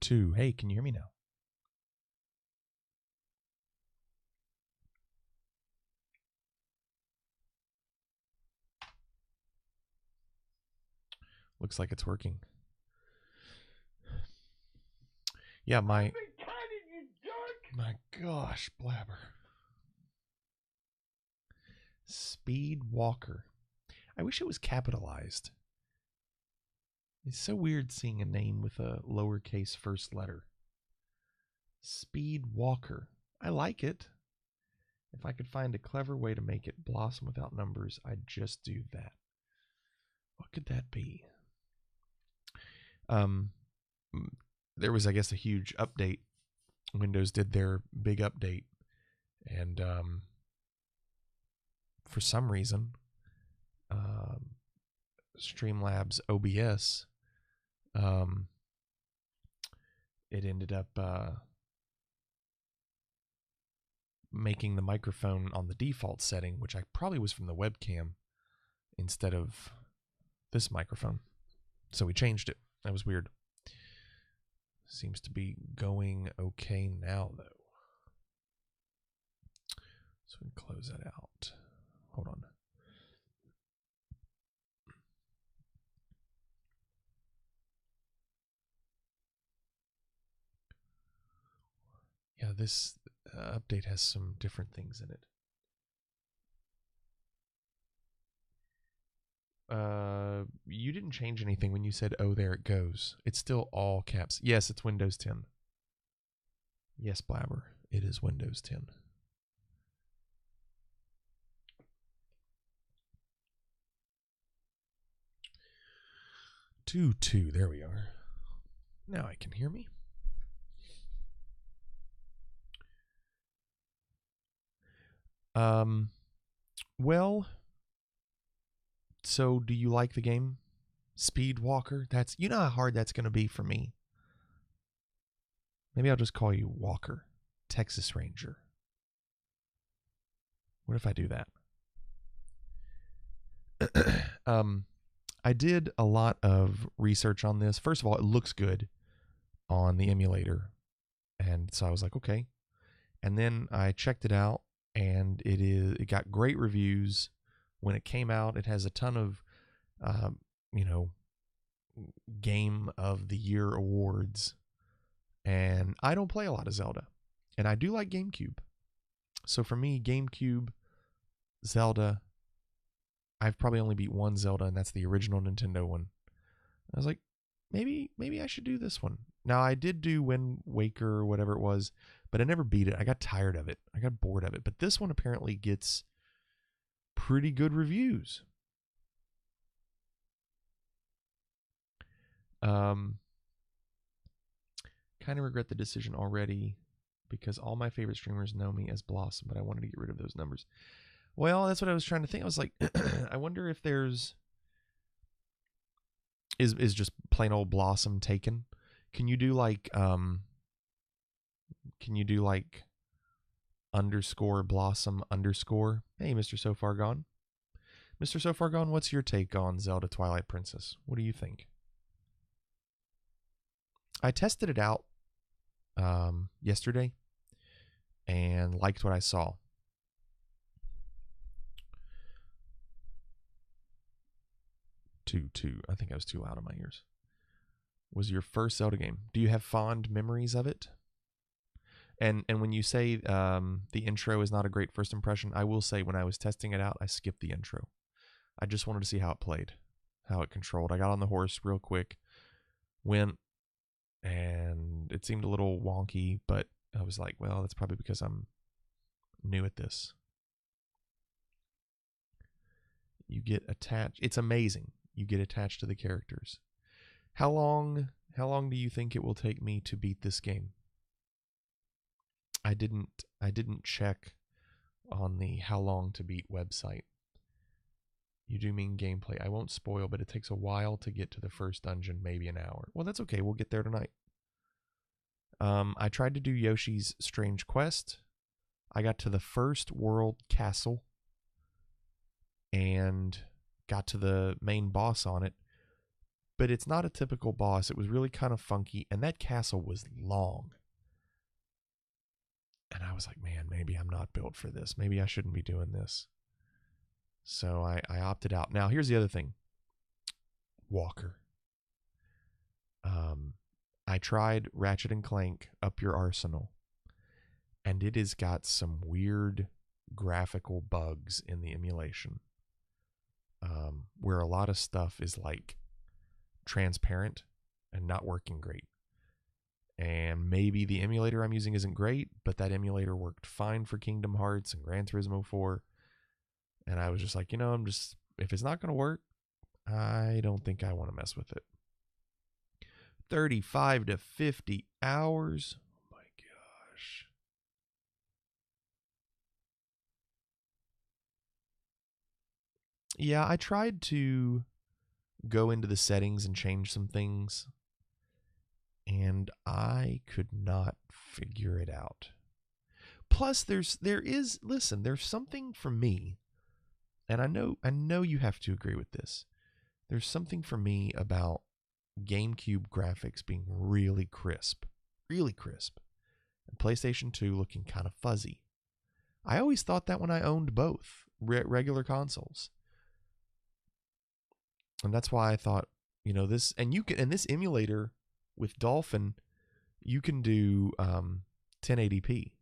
2. Hey, can you hear me now? Looks like it's working. Yeah, my gosh, blabber. Speed Walker. I wish it was capitalized. It's so weird seeing a name with a lowercase first letter. Speed Walker. I like it. If I could find a clever way to make it blossom without numbers, I'd just do that. What could that be? There was, I guess, a huge update. Windows did their big update, and for some reason, Streamlabs OBS, it ended up making the microphone on the default setting, which I probably was from the webcam, instead of this microphone. So we changed it. That was weird. Seems to be going okay now, though. So we can close that out. Hold on. Yeah, this update has some different things in it. You didn't change anything when you said, oh, there it goes. It's still all caps. Yes, it's Windows 10. Yes, Blabber, it is Windows 10. Two, there we are. Now I can hear me. Well, so do you like the game? Speed Walker? That's, you know how hard that's going to be for me. Maybe I'll just call you Walker, Texas Ranger. What if I do that? I did a lot of research on this. First of all, it looks good on the emulator. And so I was like, okay. And then I checked it out, and it got great reviews when it came out. It has a ton of Game of the Year awards. And I don't play a lot of Zelda. And I do like GameCube. So for me, GameCube, Zelda, I've probably only beat one Zelda, and that's the original Nintendo one. I was like, maybe I should do this one. Now, I did do Wind Waker or whatever it was, but I never beat it. I got tired of it. I got bored of it. But this one apparently gets pretty good reviews. Kind of regret the decision already because all my favorite streamers know me as Blossom, but I wanted to get rid of those numbers. Well, that's what I was trying to think. I was like, I wonder if there's is just plain old Blossom taken. Can you do like underscore Blossom underscore? Hey, Mr. So Far Gone. Mr. So Far Gone, what's your take on Zelda Twilight Princess? What do you think? I tested it out yesterday and liked what I saw. Two. I think I was too loud in my ears. Was your first Zelda game? Do you have fond memories of it? And when you say the intro is not a great first impression, I will say when I was testing it out, I skipped the intro. I just wanted to see how it played, how it controlled. I got on the horse real quick, went, and it seemed a little wonky, but I was like, well, that's probably because I'm new at this. You get attached. It's amazing. You get attached to the characters. How long do you think it will take me to beat this game? I didn't check on the how long to beat website. You do mean gameplay. I won't spoil, but it takes a while to get to the first dungeon, maybe an hour. Well, that's okay. We'll get there tonight. I tried to do Yoshi's Strange Quest. I got to the first world castle and got to the main boss on it. but it's not a typical boss. It was really kind of funky, and that castle was long. And I was like, man, maybe I'm not built for this. Maybe I shouldn't be doing this. So I opted out. Now, here's the other thing. Walker. I tried Ratchet and Clank Up Your Arsenal, and it has got some weird graphical bugs in the emulation, where a lot of stuff is like transparent and not working great. And maybe the emulator I'm using isn't great, but that emulator worked fine for Kingdom Hearts and Gran Turismo 4. And I was just like, if it's not going to work, I don't think I want to mess with it. 35 to 50 hours. Oh my gosh. Yeah, I tried to go into the settings and change some things, and I could not figure it out. Plus, there's something for me, and I know you have to agree with this. There's something for me about GameCube graphics being really crisp, and PlayStation 2 looking kind of fuzzy. I always thought that when I owned both regular consoles. And that's why I thought, this, and this emulator with Dolphin, you can do 1080p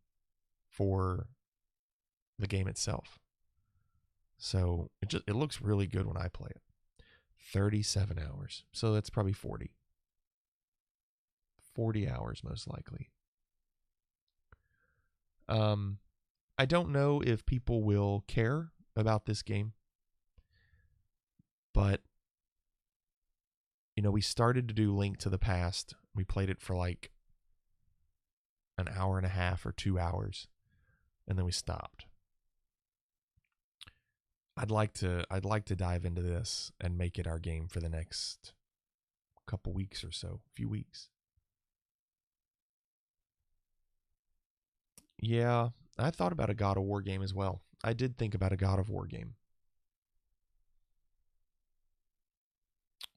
for the game itself. So it looks really good when I play it. 37 hours. So that's probably 40. 40 hours most likely. I don't know if people will care about this game, but we started to do Link to the Past. We played it for like an hour and a half or 2 hours, and then we stopped. I'd like to dive into this and make it our game for the next couple weeks or so, few weeks. Yeah, I thought about a God of War game as well. I did think about a God of War game,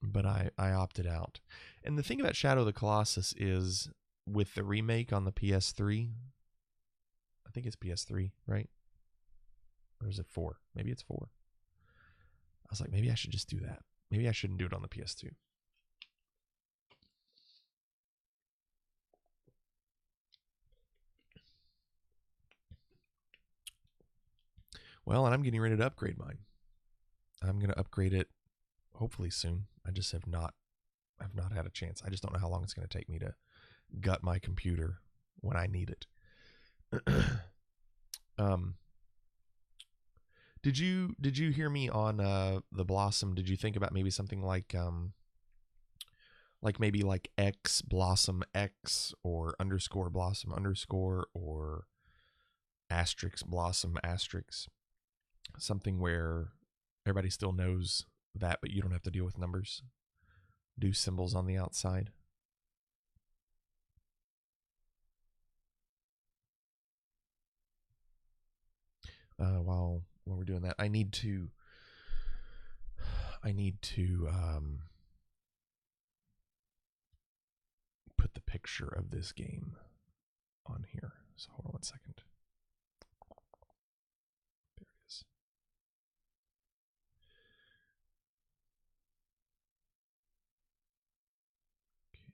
but I opted out. And the thing about Shadow of the Colossus is, with the remake on the PS3, I think it's PS3, right? Or is it 4? Maybe it's 4. I was like, maybe I should just do that. Maybe I shouldn't do it on the PS2. Well, and I'm getting ready to upgrade mine. I'm going to upgrade it hopefully soon. I just have not had a chance. I just don't know how long it's going to take me to gut my computer when I need it. Did you hear me on the Blossom? Did you think about maybe something like maybe like X Blossom X, or underscore Blossom underscore, or asterisk Blossom asterisk? Something where everybody still knows that, but you don't have to deal with numbers. Do symbols on the outside. While we're doing that, I need to put the picture of this game on here. So hold on 1 second. There it is. Okay.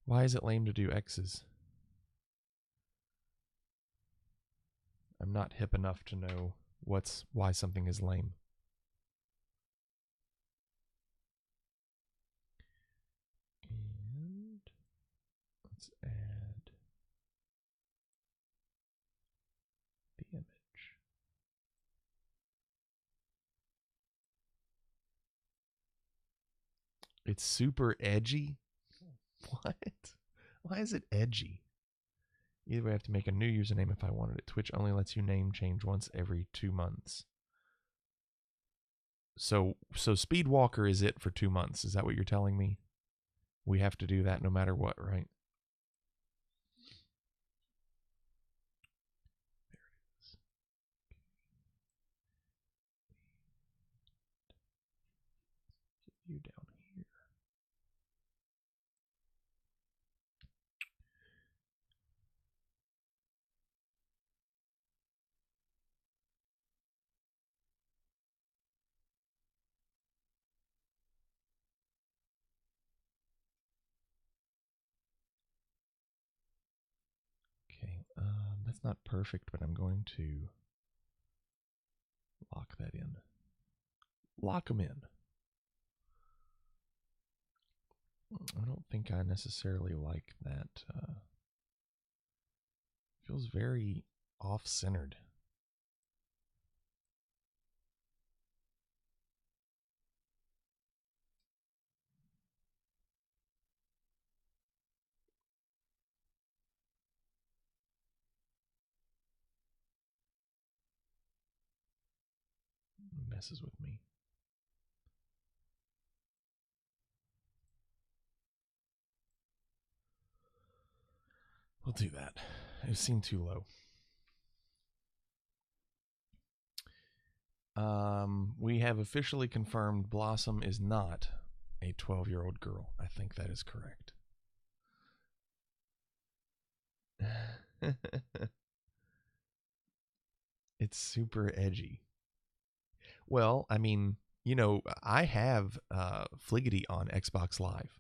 Why is it lame to do X's? I'm not hip enough to know why something is lame. And let's add the image. It's super edgy. What? Why is it edgy? Either way, I have to make a new username if I wanted it. Twitch only lets you name change once every 2 months. So Speedwalker is it for 2 months. Is that what you're telling me? We have to do that no matter what, right? There it is. Get you down here. Okay, that's not perfect, but I'm going to lock that in. Lock them in. I don't think I necessarily like that. Feels very off-centered. Messes with me. We'll do that. It seemed too low. We have officially confirmed Blossom is not a 12-year-old girl. I think that is correct. It's super edgy. Well, I mean, you know, I have Fliggity on Xbox Live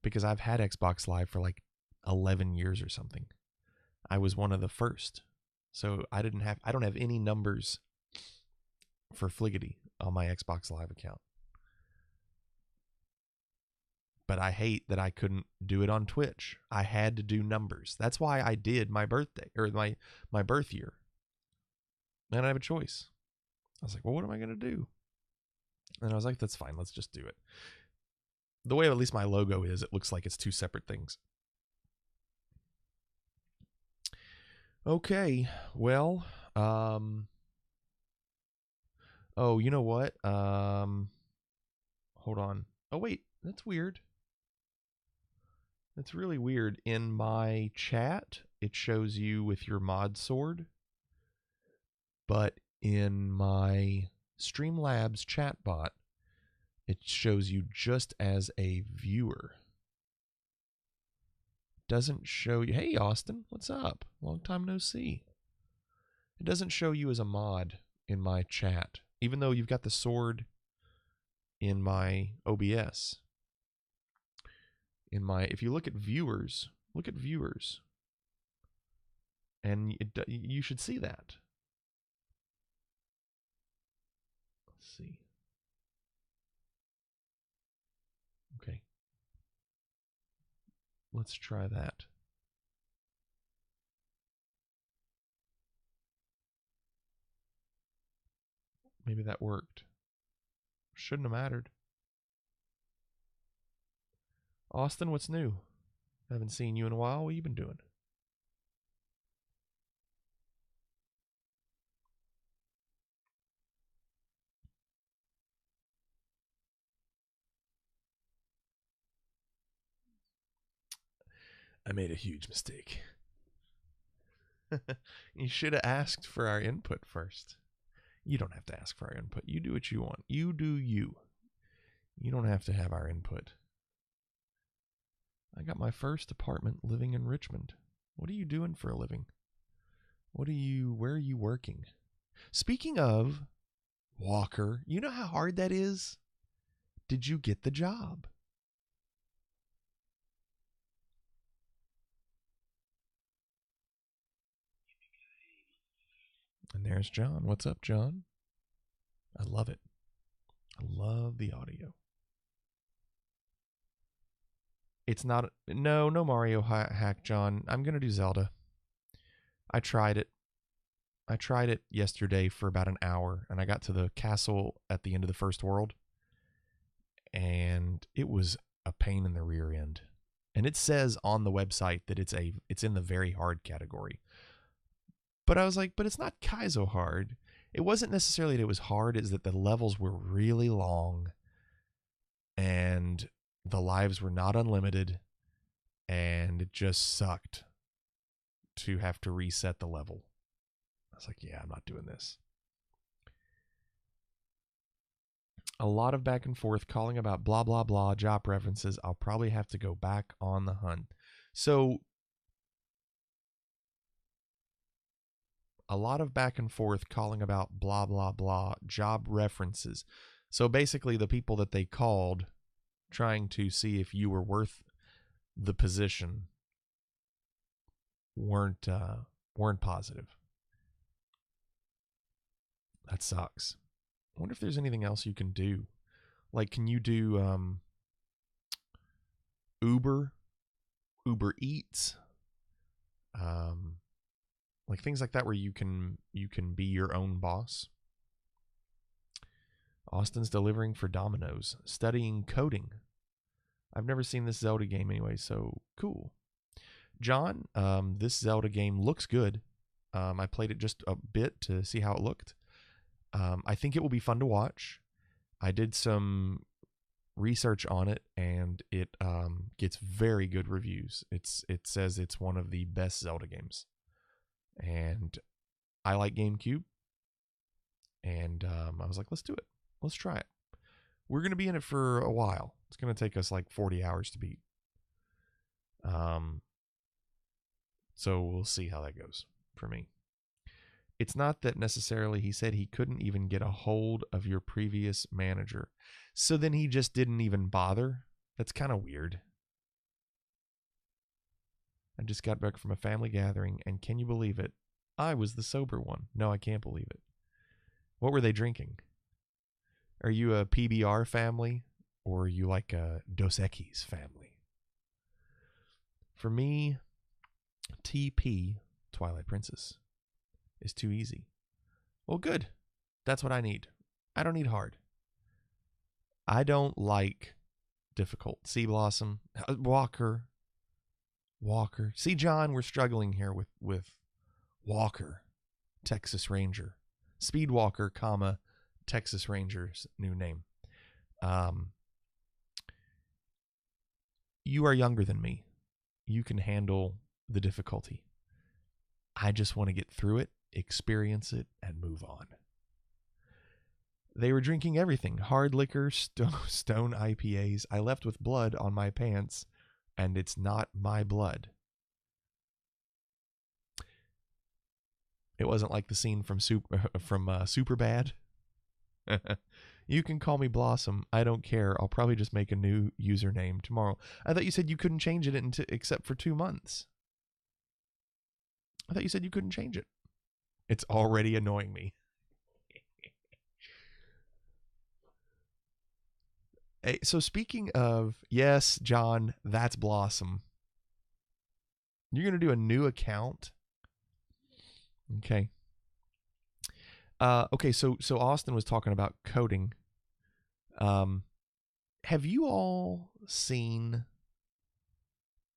because I've had Xbox Live for like 11 years or something. I was one of the first. So I don't have any numbers for Fliggity on my Xbox Live account. But I hate that I couldn't do it on Twitch. I had to do numbers. That's why I did my birthday, or my birth year. And I didn't have a choice. I was like, well, what am I going to do? And I was like, that's fine. Let's just do it. The way at least my logo is, it looks like it's two separate things. Okay. Well, oh, you know what? Hold on. Oh, wait. That's weird. That's really weird. In my chat, it shows you with your mod sword. But in my Streamlabs chatbot, it shows you just as a viewer. Doesn't show you. Hey, Austin, what's up? Long time no see. It doesn't show you as a mod in my chat, even though you've got the sword in my OBS. If you look at viewers, and you should see that. Let's see. Okay. Let's try that. Maybe that worked. Shouldn't have mattered. Austin, what's new? Haven't seen you in a while. What have you been doing? I made a huge mistake. You should have asked for our input first. You don't have to ask for our input. You do what you want. You do you. You don't have to have our input. I got my first apartment living in Richmond. What are you doing for a living? Where are you working? Speaking of Walker, you know how hard that is? Did you get the job? And there's John. What's up, John? I love it. I love the audio. It's not... No Mario hack, John. I'm going to do Zelda. I tried it. I tried it yesterday for about an hour, and I got to the castle at the end of the first world, and it was a pain in the rear end. And it says on the website that it's in the very hard category. But I was like, but it's not Kaizo hard. It wasn't necessarily that it was hard, it's that the levels were really long and the lives were not unlimited, and it just sucked to have to reset the level. I was like, yeah, I'm not doing this. A lot of back and forth calling about blah, blah, blah, job references. I'll probably have to go back on the hunt. So a lot of back and forth calling about blah, blah, blah, job references. So basically the people that they called trying to see if you were worth the position weren't positive. That sucks. I wonder if there's anything else you can do. Like, can you do Uber Eats? Like things like that where you can be your own boss. Austin's delivering for Domino's, studying coding. I've never seen this Zelda game anyway, so cool. John, this Zelda game looks good. I played it just a bit to see how it looked. I think it will be fun to watch. I did some research on it, and it gets very good reviews. It says it's one of the best Zelda games. And I like GameCube. And I was like, let's do it. Let's try it. We're going to be in it for a while. It's going to take us like 40 hours to beat. So we'll see how that goes for me. It's not that necessarily he said he couldn't even get a hold of your previous manager. So then he just didn't even bother. That's kind of weird. I just got back from a family gathering, and can you believe it? I was the sober one. No, I can't believe it. What were they drinking? Are you a PBR family, or are you like a Dos Equis family? For me, TP, Twilight Princess, is too easy. Well, good. That's what I need. I don't need hard. I don't like difficult. Sea Blossom, Walker. See, John, we're struggling here with Walker, Texas Ranger. Speedwalker, comma, Texas Ranger's new name. You are younger than me. You can handle the difficulty. I just want to get through it, experience it, and move on. They were drinking everything. Hard liquor, stone IPAs. I left with blood on my pants, and it's not my blood. It wasn't like the scene from Superbad. You can call me Blossom. I don't care. I'll probably just make a new username tomorrow. I thought you said you couldn't change it except for 2 months. I thought you said you couldn't change it. It's already annoying me. Hey, so speaking of, yes, John, that's Blossom. You're going to do a new account? Okay. Okay, so Austin was talking about coding. Have you all seen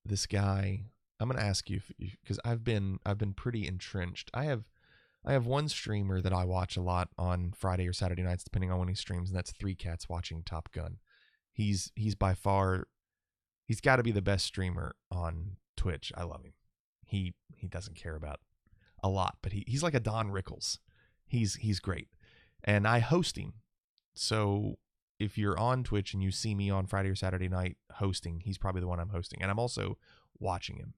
this guy? I'm going to ask you because I've been pretty entrenched. I have one streamer that I watch a lot on Friday or Saturday nights, depending on when he streams, and that's Three Cats Watching Top Gun. He's by far, he's got to be the best streamer on Twitch. I love him. He doesn't care about a lot, but he's like a Don Rickles. He's great. And I host him. So if you're on Twitch and you see me on Friday or Saturday night hosting, he's probably the one I'm hosting. And I'm also watching him.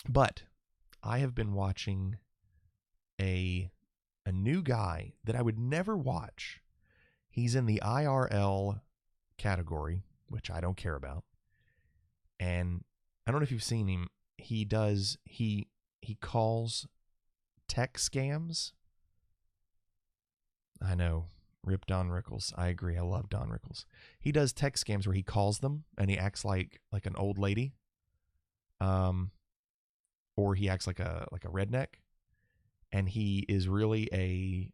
But I have been watching a new guy that I would never watch. He's in the IRL category, which I don't care about. And I don't know if you've seen him. He calls tech scams. I know. Rip Don Rickles. I agree. I love Don Rickles. He does tech scams where he calls them and he acts like an old lady. Or he acts like a redneck. And he is really a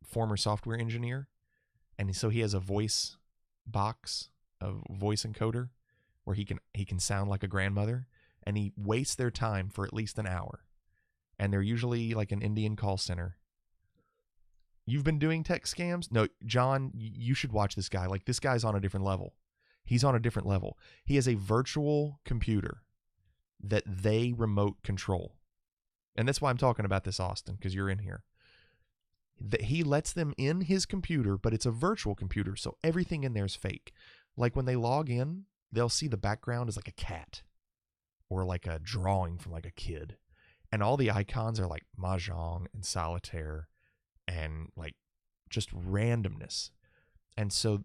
former software engineer. And so he has a voice box, a voice encoder where he can sound like a grandmother, and he wastes their time for at least an hour. And they're usually like an Indian call center. You've been doing tech scams? No, John, you should watch this guy. Like, this guy's on a different level. He's on a different level. He has a virtual computer that they remote control. And that's why I'm talking about this, Austin, because you're in here. That he lets them in his computer, but it's a virtual computer, so everything in there is fake. Like, when they log in, they'll see the background is like a cat or like a drawing from like a kid. And all the icons are like Mahjong and Solitaire and like just randomness. And so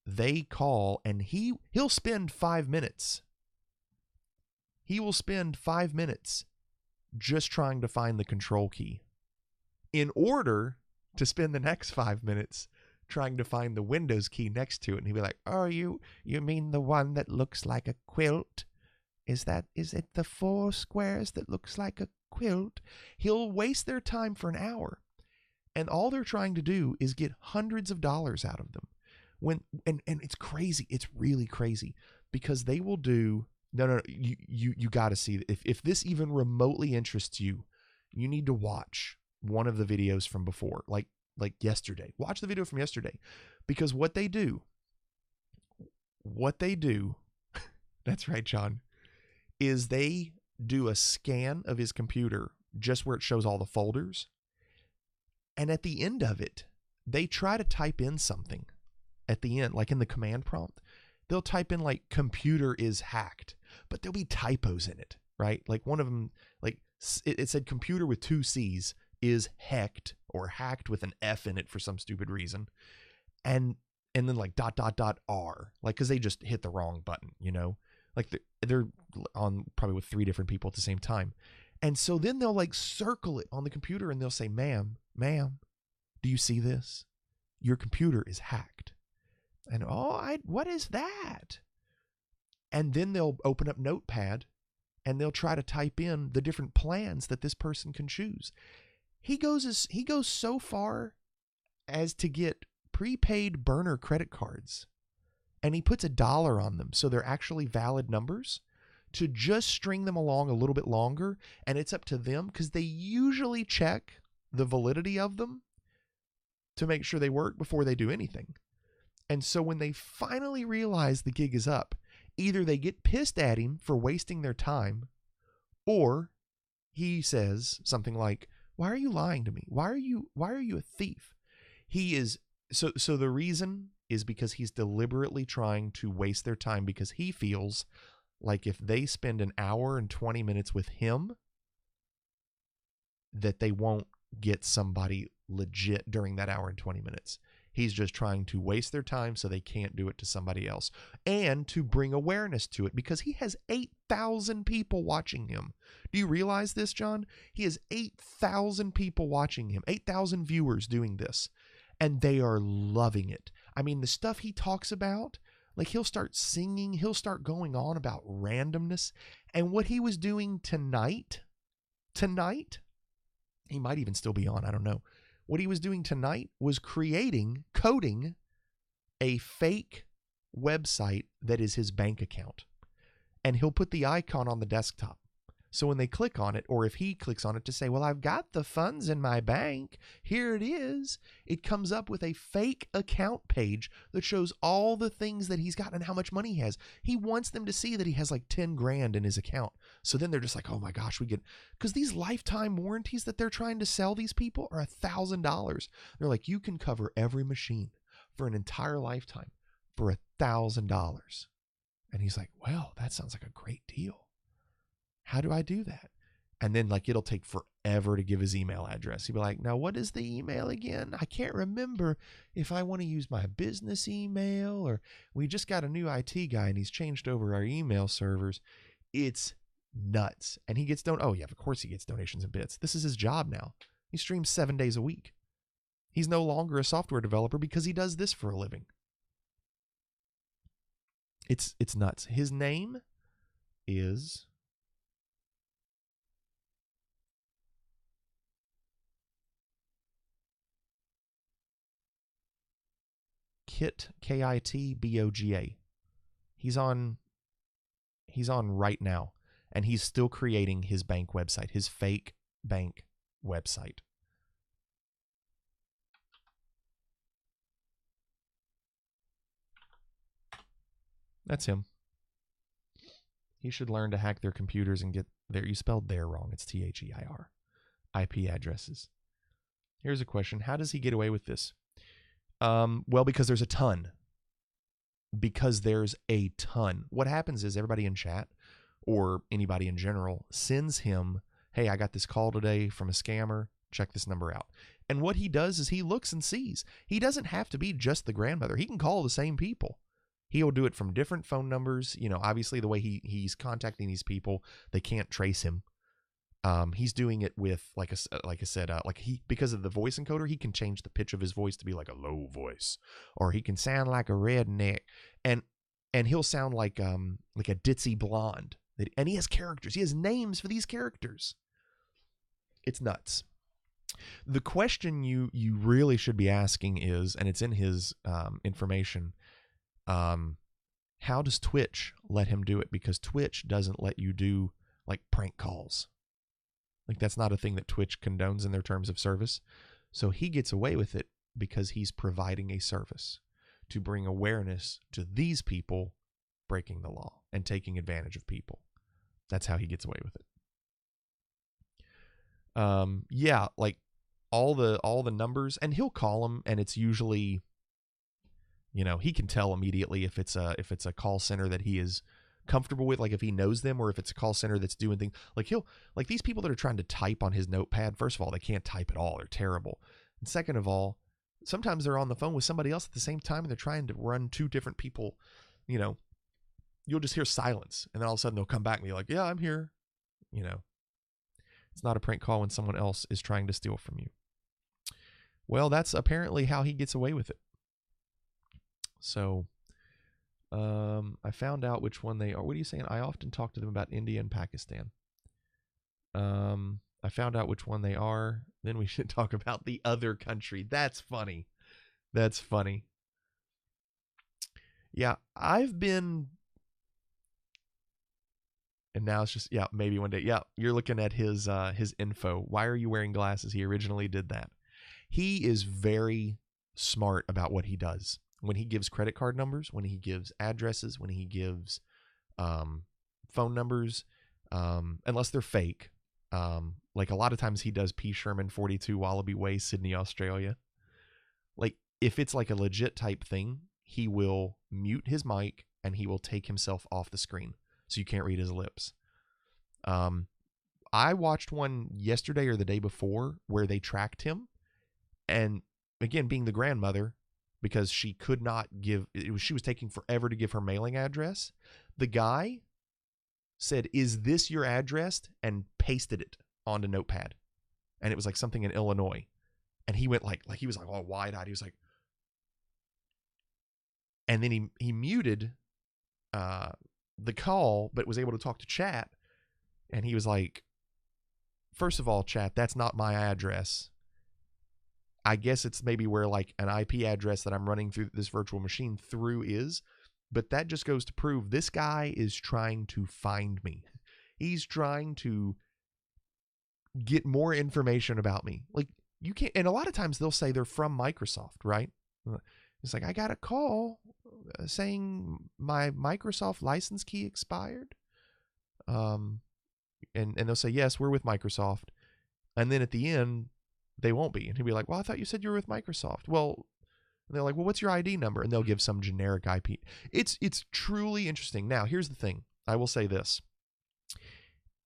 they call, and he'll spend 5 minutes. He will spend 5 minutes just trying to find the control key in order to spend the next 5 minutes trying to find the Windows key next to it. And he'll be like, oh, you mean the one that looks like a quilt? Is it the 4 squares that looks like a quilt? He'll waste their time for an hour. And all they're trying to do is get hundreds of dollars out of them. And it's crazy. It's really crazy, because they will do, no, you got to see, if this even remotely interests you, you need to watch one of the videos from before, like yesterday. Watch the video from yesterday, because what they do, that's right, John, is they do a scan of his computer just where it shows all the folders. And at the end of it, they try to type in something at the end, like in the command prompt. They'll type in like computer is hacked, but there'll be typos in it, right? Like one of them, like it said computer with 2 C's is hecked, or hacked with an F in it for some stupid reason. And then like ... R, like, cause they just hit the wrong button, you know, like they're on probably with 3 different people at the same time. And so then they'll like circle it on the computer and they'll say, ma'am, do you see this? Your computer is hacked. And what is that? And then they'll open up Notepad and they'll try to type in the different plans that this person can choose. He goes so far as to get prepaid burner credit cards, and he puts $1 on them, so they're actually valid numbers, to just string them along a little bit longer. And it's up to them, because they usually check the validity of them to make sure they work before they do anything. And so when they finally realize the gig is up, either they get pissed at him for wasting their time, or he says something like, why are you lying to me? Why are you a thief? He is, so the reason is because he's deliberately trying to waste their time, because he feels like if they spend an hour and 20 minutes with him, that they won't get somebody legit during that hour and 20 minutes. He's just trying to waste their time so they can't do it to somebody else, and to bring awareness to it, because he has 8,000 people watching him. Do you realize this, John? He has 8,000 people watching him, 8,000 viewers doing this, and they are loving it. I mean, the stuff he talks about, like he'll start singing, he'll start going on about randomness. And what he was doing tonight, he might even still be on, I don't know. What he was doing tonight was coding a fake website that is his bank account. And he'll put the icon on the desktop. So when they click on it, or if he clicks on it to say, well, I've got the funds in my bank, here it is, it comes up with a fake account page that shows all the things that he's got and how much money he has. He wants them to see that he has like 10 grand in his account. So then they're just like, oh my gosh, because these lifetime warranties that they're trying to sell these people are $1,000. They're like, you can cover every machine for an entire lifetime for $1,000. And he's like, well, that sounds like a great deal. How do I do that? And then like it'll take forever to give his email address. He'll be like, now what is the email again? I can't remember if I want to use my business email, or we just got a new IT guy and he's changed over our email servers. It's nuts. And he gets oh yeah, of course he gets donations and bits. This is his job now. He streams 7 days a week. He's no longer a software developer because he does this for a living. It's nuts. His name is Kitboga. He's on He's on right now. And he's still creating his bank website, his fake bank website. That's him. He should learn to hack their computers and get their, you spelled there wrong. It's THEIR. IP addresses. Here's a question. How does he get away with this? Well, because there's a ton. Because there's a ton. What happens is everybody in chat or anybody in general sends him, hey, I got this call today from a scammer. Check this number out. And what he does is he looks and sees. He doesn't have to be just the grandmother. He can call the same people. He'll do it from different phone numbers. You know, obviously the way he's contacting these people, they can't trace him. He's doing it with, like I said, because of the voice encoder, he can change the pitch of his voice to be like a low voice, or he can sound like a redneck, and he'll sound like a ditzy blonde. And he has characters. He has names for these characters. It's nuts. The question you really should be asking is, and it's in his information, how does Twitch let him do it? Because Twitch doesn't let you do like prank calls. Like, that's not a thing that Twitch condones in their terms of service. So he gets away with it because he's providing a service to bring awareness to these people breaking the law and taking advantage of people. That's how he gets away with it. Yeah, like all the numbers, and he'll call them, and it's usually, you know, he can tell immediately if it's a call center that he is comfortable with, like if he knows them, or if it's a call center that's doing things like these people that are trying to type on his notepad. First of all, they can't type at all. They're terrible. And second of all, sometimes they're on the phone with somebody else at the same time and they're trying to run two different people. You know, you'll just hear silence, and then all of a sudden they'll come back and be like, yeah, I'm here. You know, it's not a prank call when someone else is trying to steal from you. Well, that's apparently how he gets away with it. So I found out which one they are. What are you saying? I often talk to them about India and Pakistan. I found out which one they are. Then we should talk about the other country. That's funny. That's funny. Yeah, I've been, and now it's just, yeah, maybe one day. Yeah, you're looking at his info. Why are you wearing glasses? He originally did that. He is very smart about what he does. When he gives credit card numbers, when he gives addresses, when he gives phone numbers, unless they're fake. Like a lot of times he does P. Sherman 42 Wallaby Way, Sydney, Australia. Like if it's like a legit type thing, he will mute his mic and he will take himself off the screen so you can't read his lips. I watched one yesterday or the day before where they tracked him, and again, being the grandmother, because she could not give, she was taking forever to give her mailing address. The guy said, "Is this your address?" and pasted it onto Notepad. And it was like something in Illinois. And he went like he was like all wide-eyed. He was like, and then he muted the call, but was able to talk to chat. And he was like, first of all, chat, that's not my address. I guess it's maybe where like an IP address that I'm running through this virtual machine through is, but that just goes to prove this guy is trying to find me. He's trying to get more information about me. Like you can't, and a lot of times they'll say they're from Microsoft, right? It's like, I got a call saying my Microsoft license key expired. And they'll say, yes, we're with Microsoft. And then at the end, they won't be. And he'll be like, well, I thought you said you were with Microsoft. Well, and they're like, well, what's your ID number? And they'll give some generic IP. It's truly interesting. Now, here's the thing. I will say this.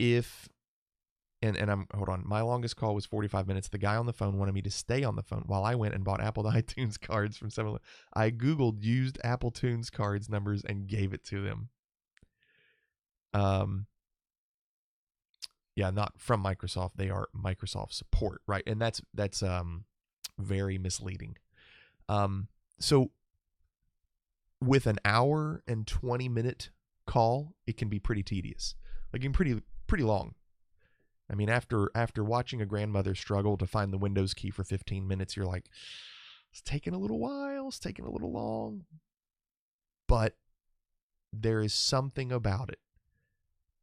Hold on. My longest call was 45 minutes. The guy on the phone wanted me to stay on the phone while I went and bought Apple iTunes cards from 7-Eleven. I Googled used Apple Tunes cards numbers and gave it to them. Yeah, not from Microsoft. They are Microsoft support, right? And that's very misleading. So with an hour and 20-minute call, it can be pretty tedious. Like, pretty long. I mean, after watching a grandmother struggle to find the Windows key for 15 minutes, you're like, it's taking a little while, it's taking a little long. But there is something about it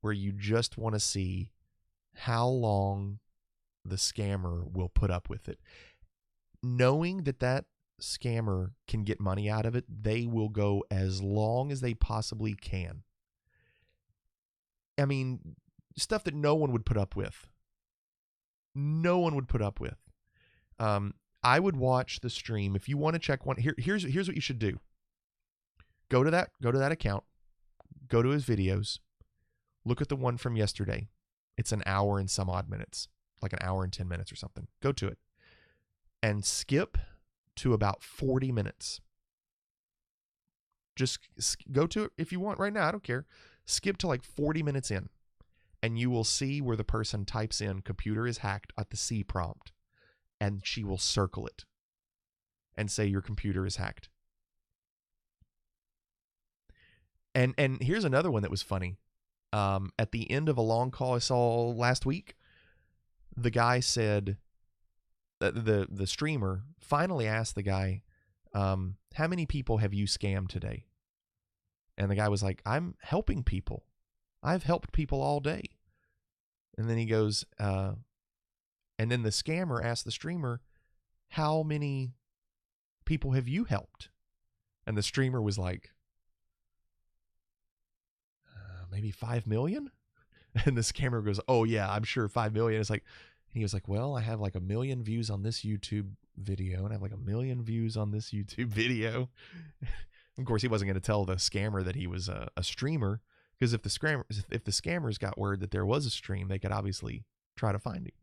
where you just want to see how long the scammer will put up with it. Knowing that that scammer can get money out of it, they will go as long as they possibly can. I mean, stuff that no one would put up with. No one would put up with. I would watch the stream. If you want to check one, here's what you should do. Go to that account. Go to his videos. Look at the one from yesterday. It's an hour and some odd minutes, like an hour and 10 minutes or something. Go to it and skip to about 40 minutes. Just go to it if you want right now. I don't care. Skip to like 40 minutes in, and you will see where the person types in "computer is hacked" at the C prompt, and she will circle it and say your computer is hacked. And here's another one that was funny. At the end of a long call I saw last week, the guy said, the streamer finally asked the guy, how many people have you scammed today? And the guy was like, I'm helping people. I've helped people all day. And then he goes, and then the scammer asked the streamer, how many people have you helped? And the streamer was like, maybe 5 million? And the scammer goes, oh yeah, I'm sure 5 million. It's like, he was like, well, I have like 1 million views on this YouTube video, and I have like 1 million views on this YouTube video. Of course, he wasn't going to tell the scammer that he was a streamer, because if the scammers got word that there was a stream, they could obviously try to find him.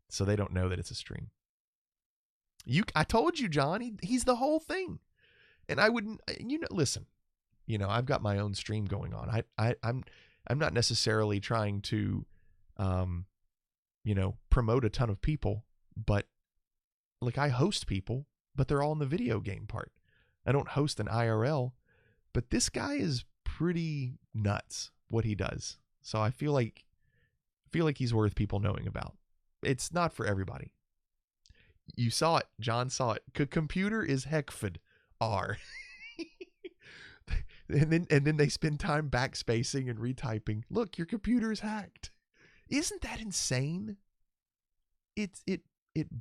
So they don't know that it's a stream. I told you, John, he's the whole thing. And I wouldn't, listen, I've got my own stream going on. I'm not necessarily trying to, promote a ton of people, but like I host people, but they're all in the video game part. I don't host an IRL, but this guy is pretty nuts what he does. So I feel like he's worth people knowing about. It's not for everybody. You saw it. John saw it. Computer is Heckford R. And then they spend time backspacing and retyping. Look, your computer is hacked. Isn't that insane? It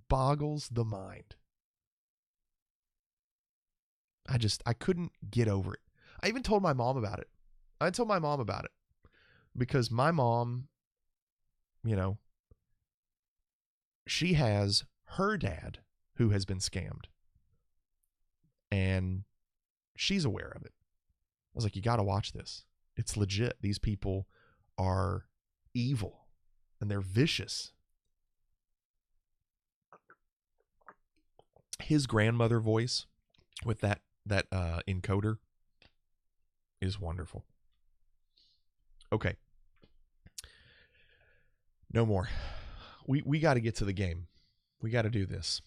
boggles the mind. I couldn't get over it. I even told my mom about it. Because my mom, she has her dad who has been scammed, and she's aware of it. I was like, you got to watch this. It's legit. These people are evil and they're vicious. His grandmother voice with that encoder is wonderful. Okay. No more. We got to get to the game. We got to do this.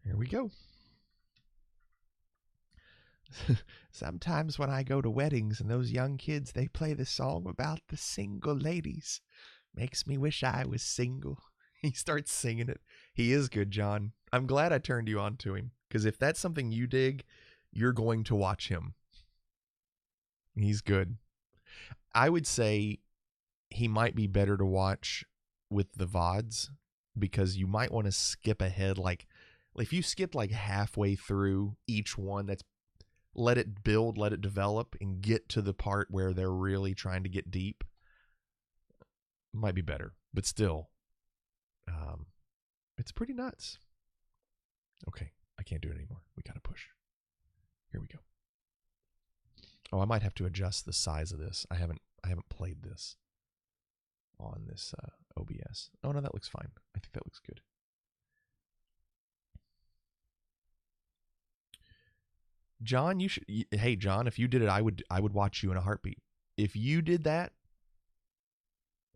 Here we go. Sometimes when I go to weddings and those young kids, they play the song about the single ladies. Makes me wish I was single. He starts singing it. He is good, John. I'm glad I turned you on to him, because if that's something you dig, you're going to watch him. He's good. I would say he might be better to watch with the VODs, because you might want to skip ahead. Like if you skip like halfway through each one, let it build, let it develop, and get to the part where they're really trying to get deep. Might be better, but still, it's pretty nuts. Okay, I can't do it anymore. We got to push. Here we go. Oh, I might have to adjust the size of this. I haven't played this on this OBS. Oh no, that looks fine. I think that looks good. John, hey John, if you did it, I would watch you in a heartbeat. If you did that,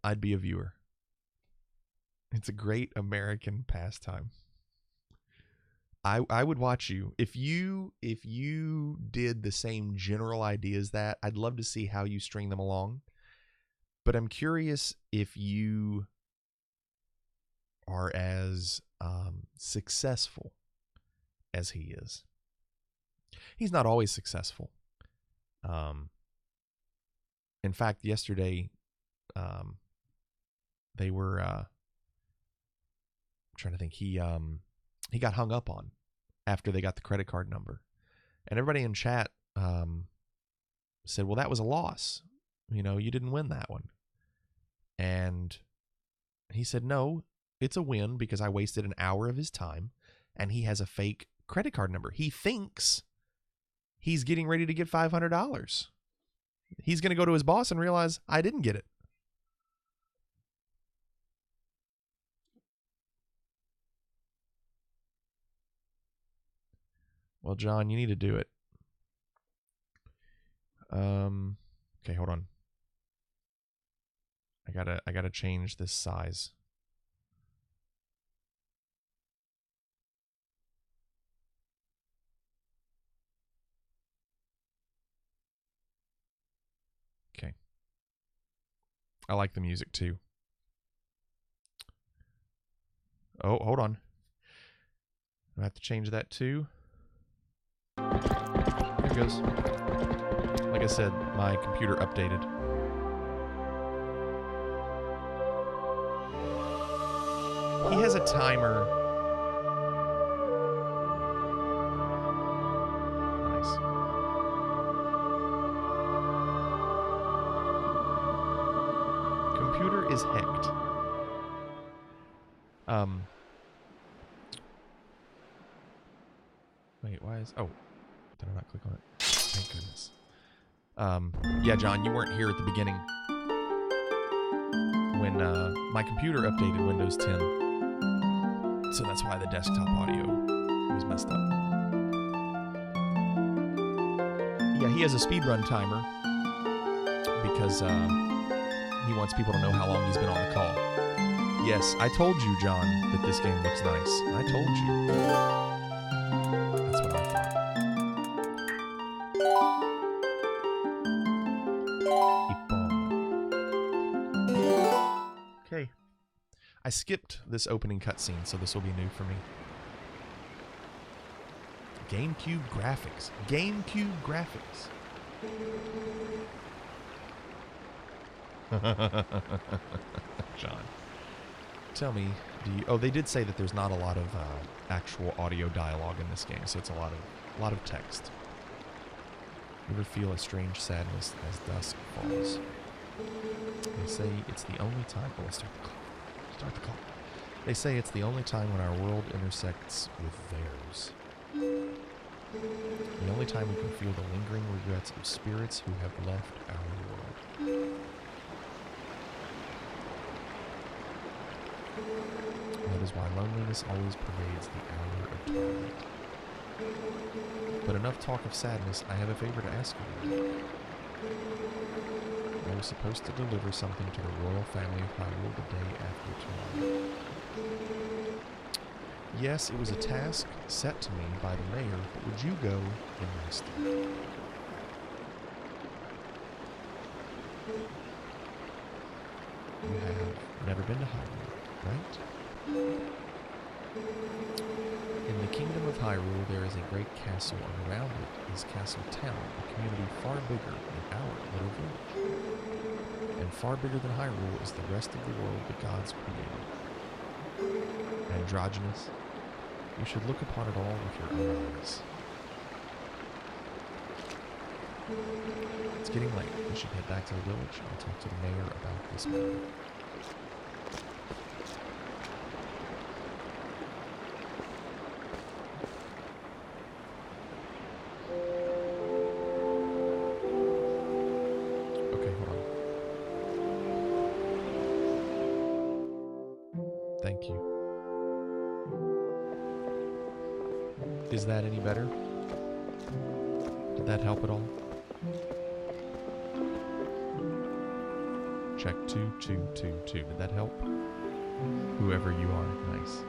I'd be a viewer. It's a great American pastime. I would watch you. If you did the same general idea as that, I'd love to see how you string them along. But I'm curious if you are as successful as he is. He's not always successful. In fact, yesterday, they were. I'm trying to think. He got hung up on after they got the credit card number, and everybody in chat said, "Well, that was a loss. You know, you didn't win that one." And he said, "No, it's a win because I wasted an hour of his time, and he has a fake credit card number. He thinks he's getting ready to get $500. He's going to go to his boss and realize I didn't get it." Well, John, you need to do it. Okay, hold on. I gotta change this size. Okay. I like the music too. Oh, hold on. I have to change that too. Here it goes. Like I said, my computer updated. He has a timer. Nice. Computer is hacked. Wait, why is... Oh, did I not click on it? Thank goodness. Yeah, John, you weren't here at the beginning when my computer updated Windows 10. So that's why the desktop audio was messed up. Yeah, he has a speedrun timer because he wants people to know how long he's been on the call. Yes, I told you, John, that this game looks nice. I told you. That's what I thought. Okay. I skipped this opening cutscene, so this will be new for me. GameCube graphics. GameCube graphics. John, tell me, do you... Oh, they did say that there's not a lot of actual audio dialogue in this game, so it's a lot of text. You ever feel a strange sadness as dusk falls? They say it's the only time... Oh, let's start the clock. Start the clock. They say it's the only time when our world intersects with theirs. The only time we can feel the lingering regrets of spirits who have left our world. That is why loneliness always pervades the hour of twilight. But enough talk of sadness, I have a favor to ask you. I was supposed to deliver something to the royal family of Hyrule the day after tomorrow. Yes, it was a task set to me by the mayor, but would you go in my stead? You have never been to Hyrule, right? In the kingdom of Hyrule, there is a great castle, and around it is Castle Town, a community far bigger than our little village. And far bigger than Hyrule is the rest of the world the gods created. Androgynous, you should look upon it all with your own eyes. It's getting late. We should head back to the village. I'll talk to the mayor about this matter. Okay, hold on. Thank you. Is that any better? Did that help at all? Check 2, 2, 2, 2. Did that help? Whoever you are, nice.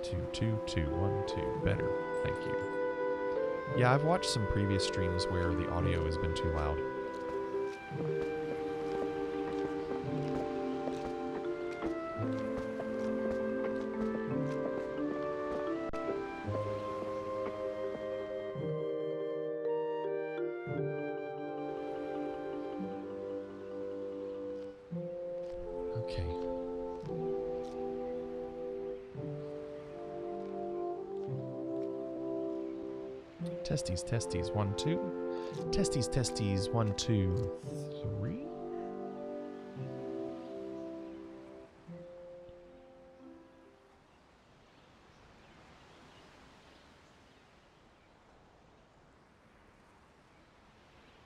2, 2, 2, 1, 2. Better. Thank you. Yeah, I've watched some previous streams where the audio has been too loud. Okay. Testes, testes, 1, 2. Testes, testes, 1, 2, 3.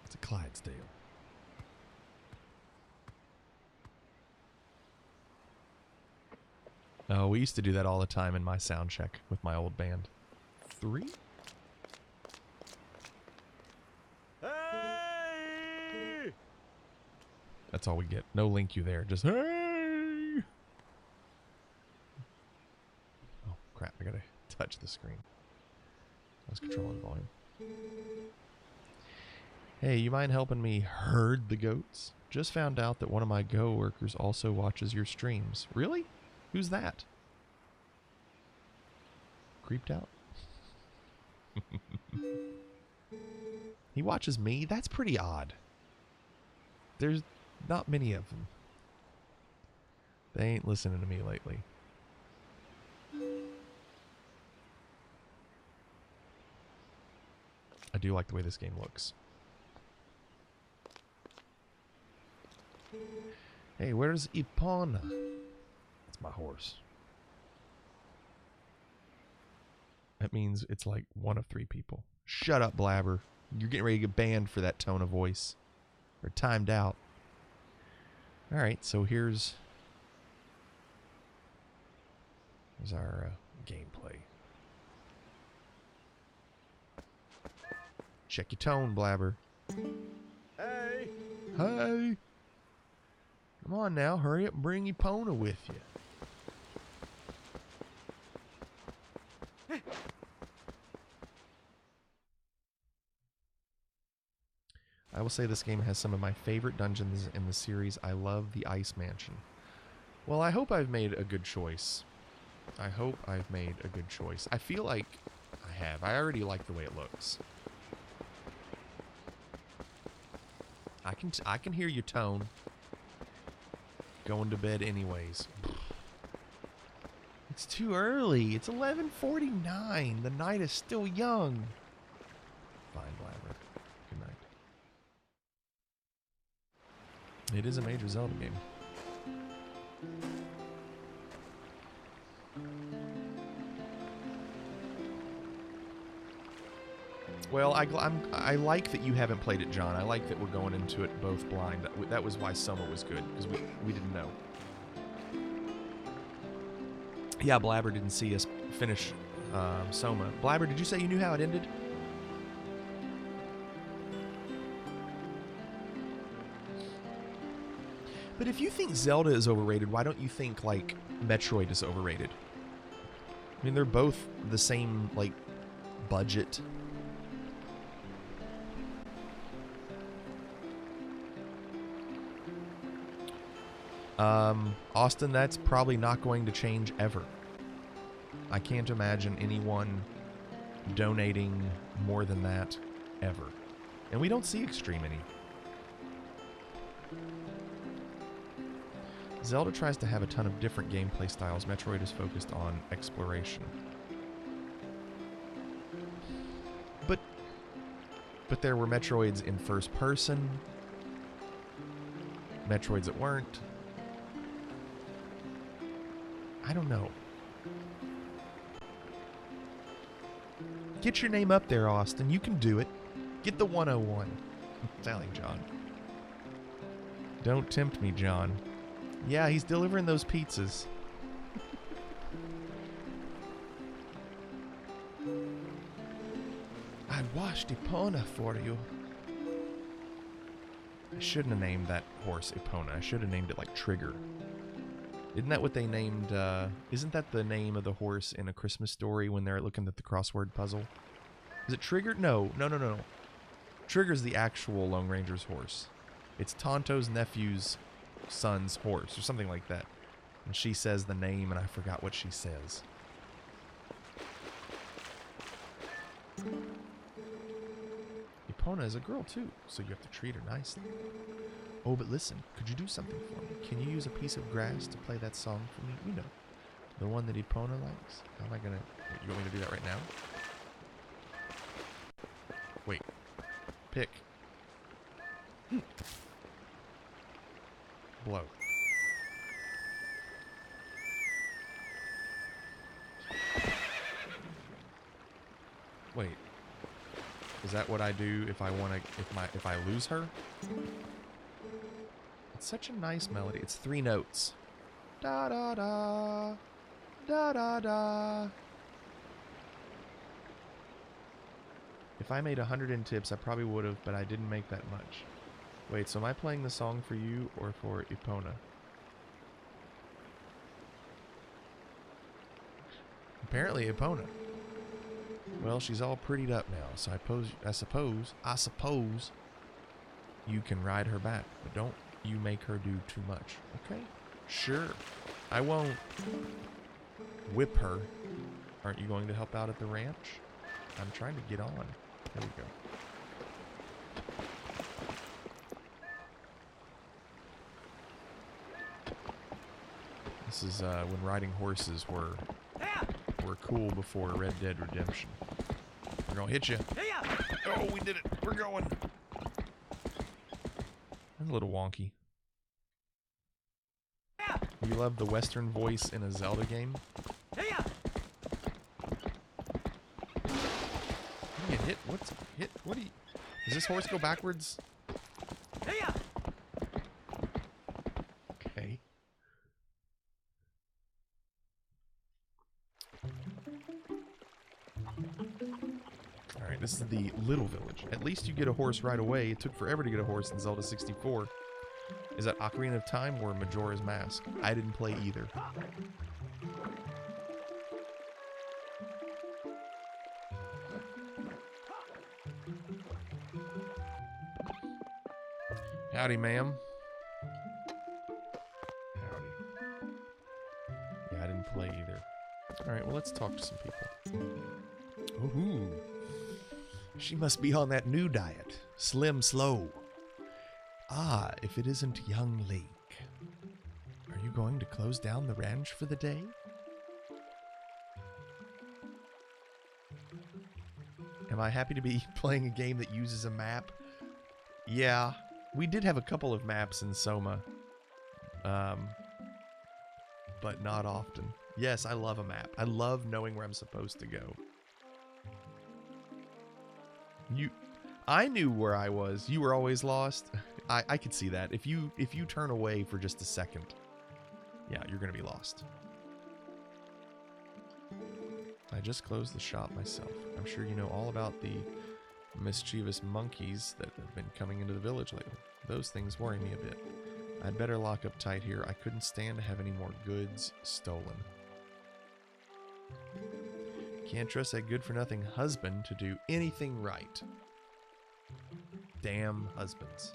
It's a Clydesdale. Oh, we used to do that all the time in my sound check with my old band. 3? Hey! That's all we get. No link you there. Just, hey! Oh, crap. I gotta touch the screen. I was controlling volume. Hey, you mind helping me herd the goats? Just found out that one of my co-workers also watches your streams. Really? Who's that? Creeped out? He watches me? That's pretty odd. There's not many of them. They ain't listening to me lately. I do like the way this game looks. Hey, where's Ipona? That's my horse. That means it's like one of 3 people. Shut up, Blabber. You're getting ready to get banned for that tone of voice. Or timed out. Alright, so here's our gameplay. Check your tone, Blabber. Hey! Hey! Come on now, hurry up and bring Epona with you. I will say this game has some of my favorite dungeons in the series. I love the Ice Mansion. Well, I hope I've made a good choice. I hope I've made a good choice. I feel like I have. I already like the way it looks. I can hear your tone. Going to bed anyways. It's too early. It's 11:49. The night is still young. Fine, Blabber. Good night. It is a major Zelda game. Well, I like that you haven't played it, John. I like that we're going into it both blind. That was why Soma was good, because we didn't know. Yeah, Blabber didn't see us finish Soma. Blabber, did you say you knew how it ended? But if you think Zelda is overrated, why don't you think, like, Metroid is overrated? I mean, they're both the same, like, budget. Austin, that's probably not going to change ever. I can't imagine anyone donating more than that ever. And we don't see Extreme any. Zelda tries to have a ton of different gameplay styles. Metroid is focused on exploration. But there were Metroids in first person. Metroids that weren't. I don't know. Get your name up there, Austin. You can do it. Get the 101. I'm telling John. Don't tempt me, John. Yeah, he's delivering those pizzas. I washed Epona for you. I shouldn't have named that horse Epona. I should have named it like Trigger. Isn't that what they named, isn't that the name of the horse in A Christmas Story when they're looking at the crossword puzzle? Is it Trigger? No. Trigger's the actual Lone Ranger's horse. It's Tonto's nephew's son's horse, or something like that. And she says the name, and I forgot what she says. Epona is a girl too, so you have to treat her nicely. Oh, but listen, could you do something for me? Can you use a piece of grass to play that song for me? You know, the one that Epona likes. How am I gonna... You want me to do that right now? Wait. Pick. Blow. Wait. Is that what I do if I want to... If I lose her? It's such a nice melody. It's 3 notes. Da da da. Da da da. If I made 100 in tips, I probably would have, but I didn't make that much. Wait, so am I playing the song for you or for Epona? Apparently Epona. Well, she's all prettied up now, so I suppose you can ride her back, but don't you make her do too much, okay? Sure. I won't whip her. Aren't you going to help out at the ranch? I'm trying to get on. There we go. This is when riding horses were cool before Red Dead Redemption. We're gonna hit you. Oh, we did it. We're going. That's a little wonky. You love the Western voice in a Zelda game? You get hit? What's hit? What do you... Does this horse go backwards? Okay. Alright, this is the little village. At least you get a horse right away. It took forever to get a horse in Zelda 64. Is that Ocarina of Time or Majora's Mask? I didn't play either. Howdy, ma'am. Howdy. Yeah, I didn't play either. Alright, well, let's talk to some people. Ooh. She must be on that new diet. Slim Slow. Ah, if it isn't young Link. Are you going to close down the ranch for the day? Am I happy to be playing a game that uses a map? Yeah. We did have a couple of maps in Soma. But not often. Yes, I love a map. I love knowing where I'm supposed to go. I knew where I was. You were always lost. I could see that. If you turn away for just a second, yeah, you're gonna be lost. I just closed the shop myself. I'm sure you know all about the mischievous monkeys that have been coming into the village lately. Those things worry me a bit. I'd better lock up tight here. I couldn't stand to have any more goods stolen. Can't trust that good-for-nothing husband to do anything right. Damn husbands.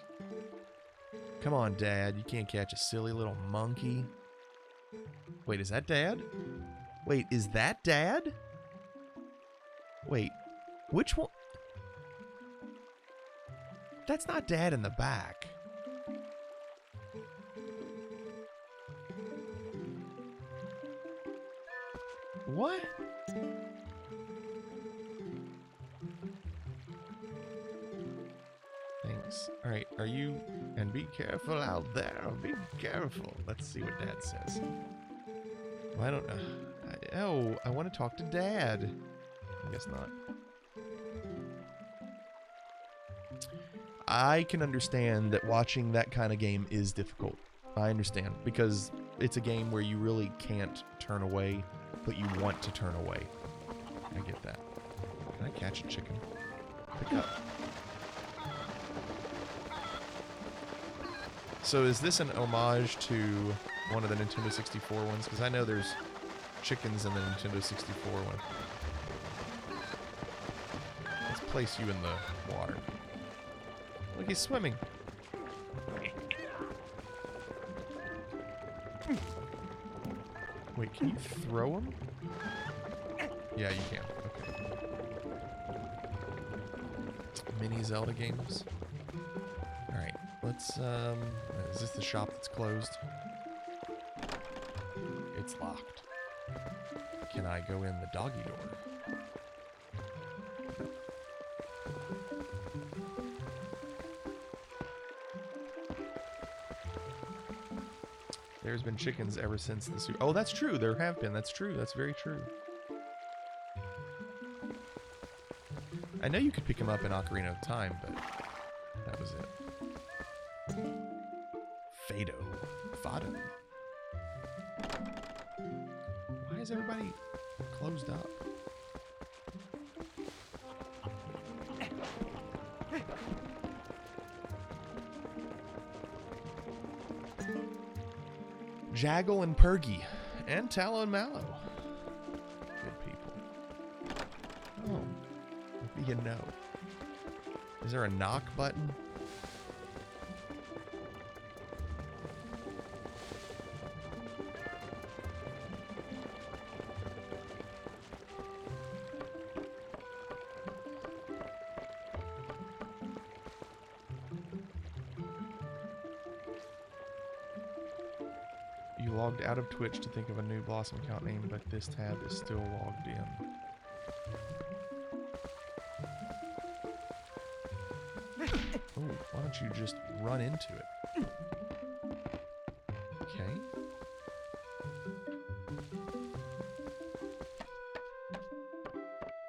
Come on, Dad. You can't catch a silly little monkey. Wait, is that Dad? Wait, is that Dad? Wait, which one? That's not Dad in the back. What? Thanks. Alright, are you... And be careful out there. Be careful. Let's see what Dad says. Well, I don't know. I want to talk to Dad. I guess not. I can understand that watching that kind of game is difficult. I understand. Because it's a game where you really can't turn away, but you want to turn away. I get that. Can I catch a chicken? Pick up. So is this an homage to one of the Nintendo 64 ones? Because I know there's chickens in the Nintendo 64 one. Let's place you in the water. Look, he's swimming. Wait, can you throw him? Yeah, you can. Okay. mini Zelda games. Alright, let's, is this the shop that's closed? It's locked. Can I go in the doggy door? There's been chickens ever since the soup. Oh, that's true. There have been. That's true. That's very true. I know you could pick them up in Ocarina of Time, but that was it. Fado. Why is everybody closed up? Jaggle and Pergy. And Tallow and Mallow. Good people. Oh. What do you know? Is there a knock button? You logged out of Twitch to think of a new Blossom account name, but this tab is still logged in. Oh, why don't you just run into it? Okay.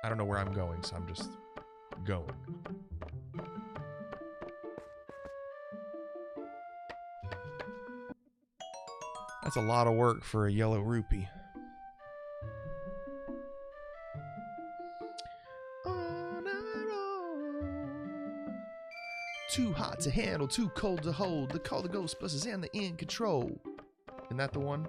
I don't know where I'm going, so I'm just going. That's a lot of work for a yellow rupee. On our own. Too hot to handle, too cold to hold. The call the Ghostbusters and the In Control. Isn't that the one?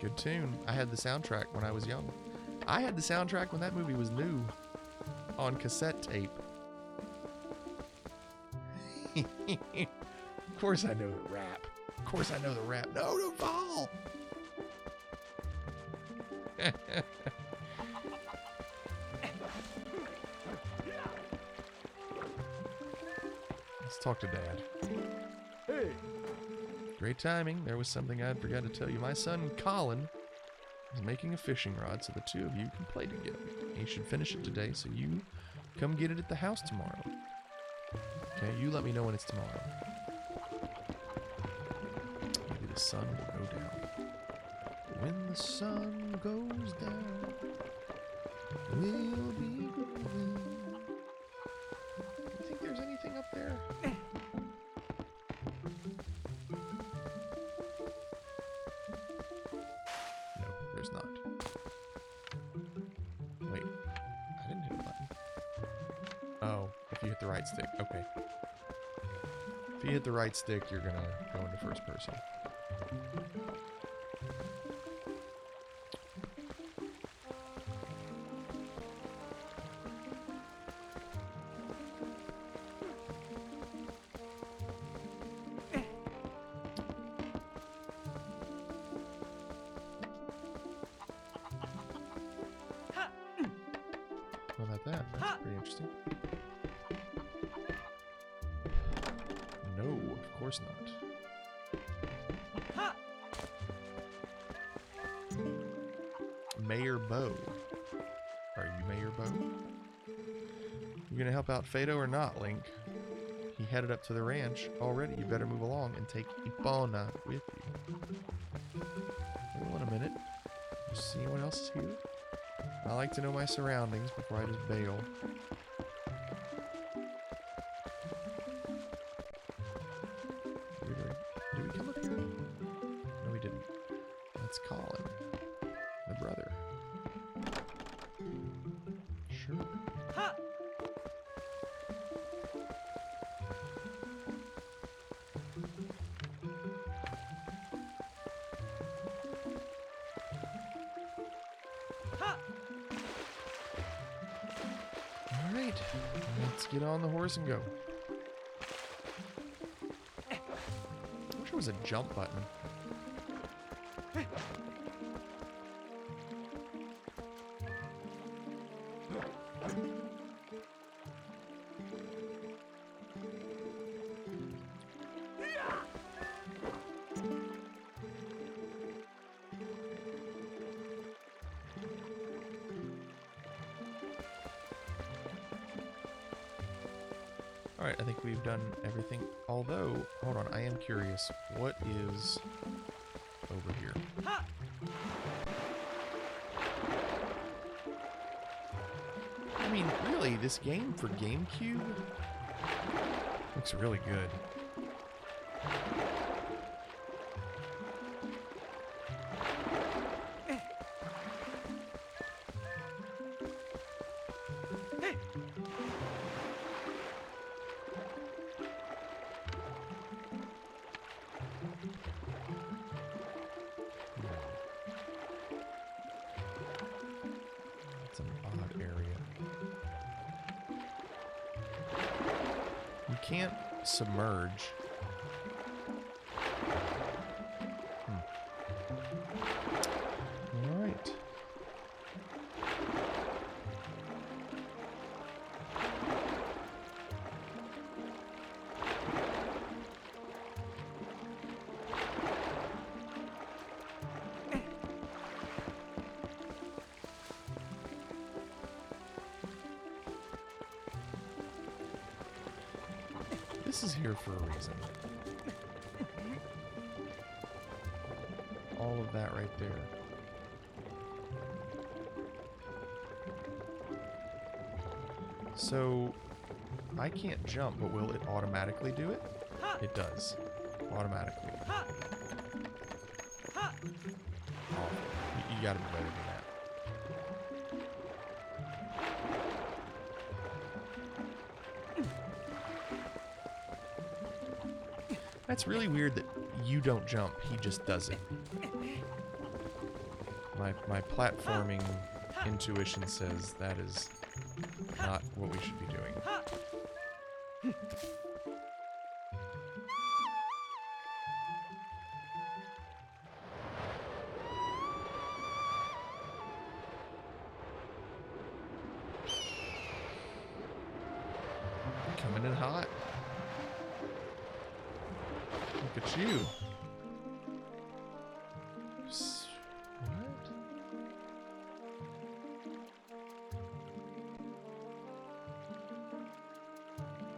Good tune. I had the soundtrack when I was young. I had the soundtrack when that movie was new. On cassette tape. Of course I know the rap. Of course I know the rap. No, don't fall! Let's talk to Dad. Hey! Great timing. There was something I'd forgot to tell you. My son, Colin, is making a fishing rod so the two of you can play together. He should finish it today, so you come get it at the house tomorrow. Okay, you let me know when it's tomorrow. Maybe the sun will go down. When the sun goes down, we'll be golden. You think there's anything up there? No, there's not. Wait, I didn't hit a button. Oh, if you hit the right stick. Okay. If you hit the right stick, you're gonna go into first person. How about that? That's pretty interesting. No, of course not. Mayor Bo. Are you Mayor Bo? You gonna help out Fado or not, Link? He headed up to the ranch already. You better move along and take Epona with you. Hold on a minute. Just see what else is here. I like to know my surroundings before I just bail. Did we come up here? No, we didn't. That's Colin, the brother. Sure. Ha! Ha! All right, let's get on the horse and go. I wish there was a jump button. Alright, I think we've done everything. Although, hold on, I am curious. What is over here? I mean, really, this game for GameCube looks really good. It's an odd area. You can't submerge. All right. This is here for a reason. All of that right there. So, I can't jump, but will it automatically do it? It does. Automatically. Oh, you gotta be better than that. That's really weird that you don't jump, he just does it. My platforming intuition says that is not what we should be doing. Coming in hot. Look at you. What?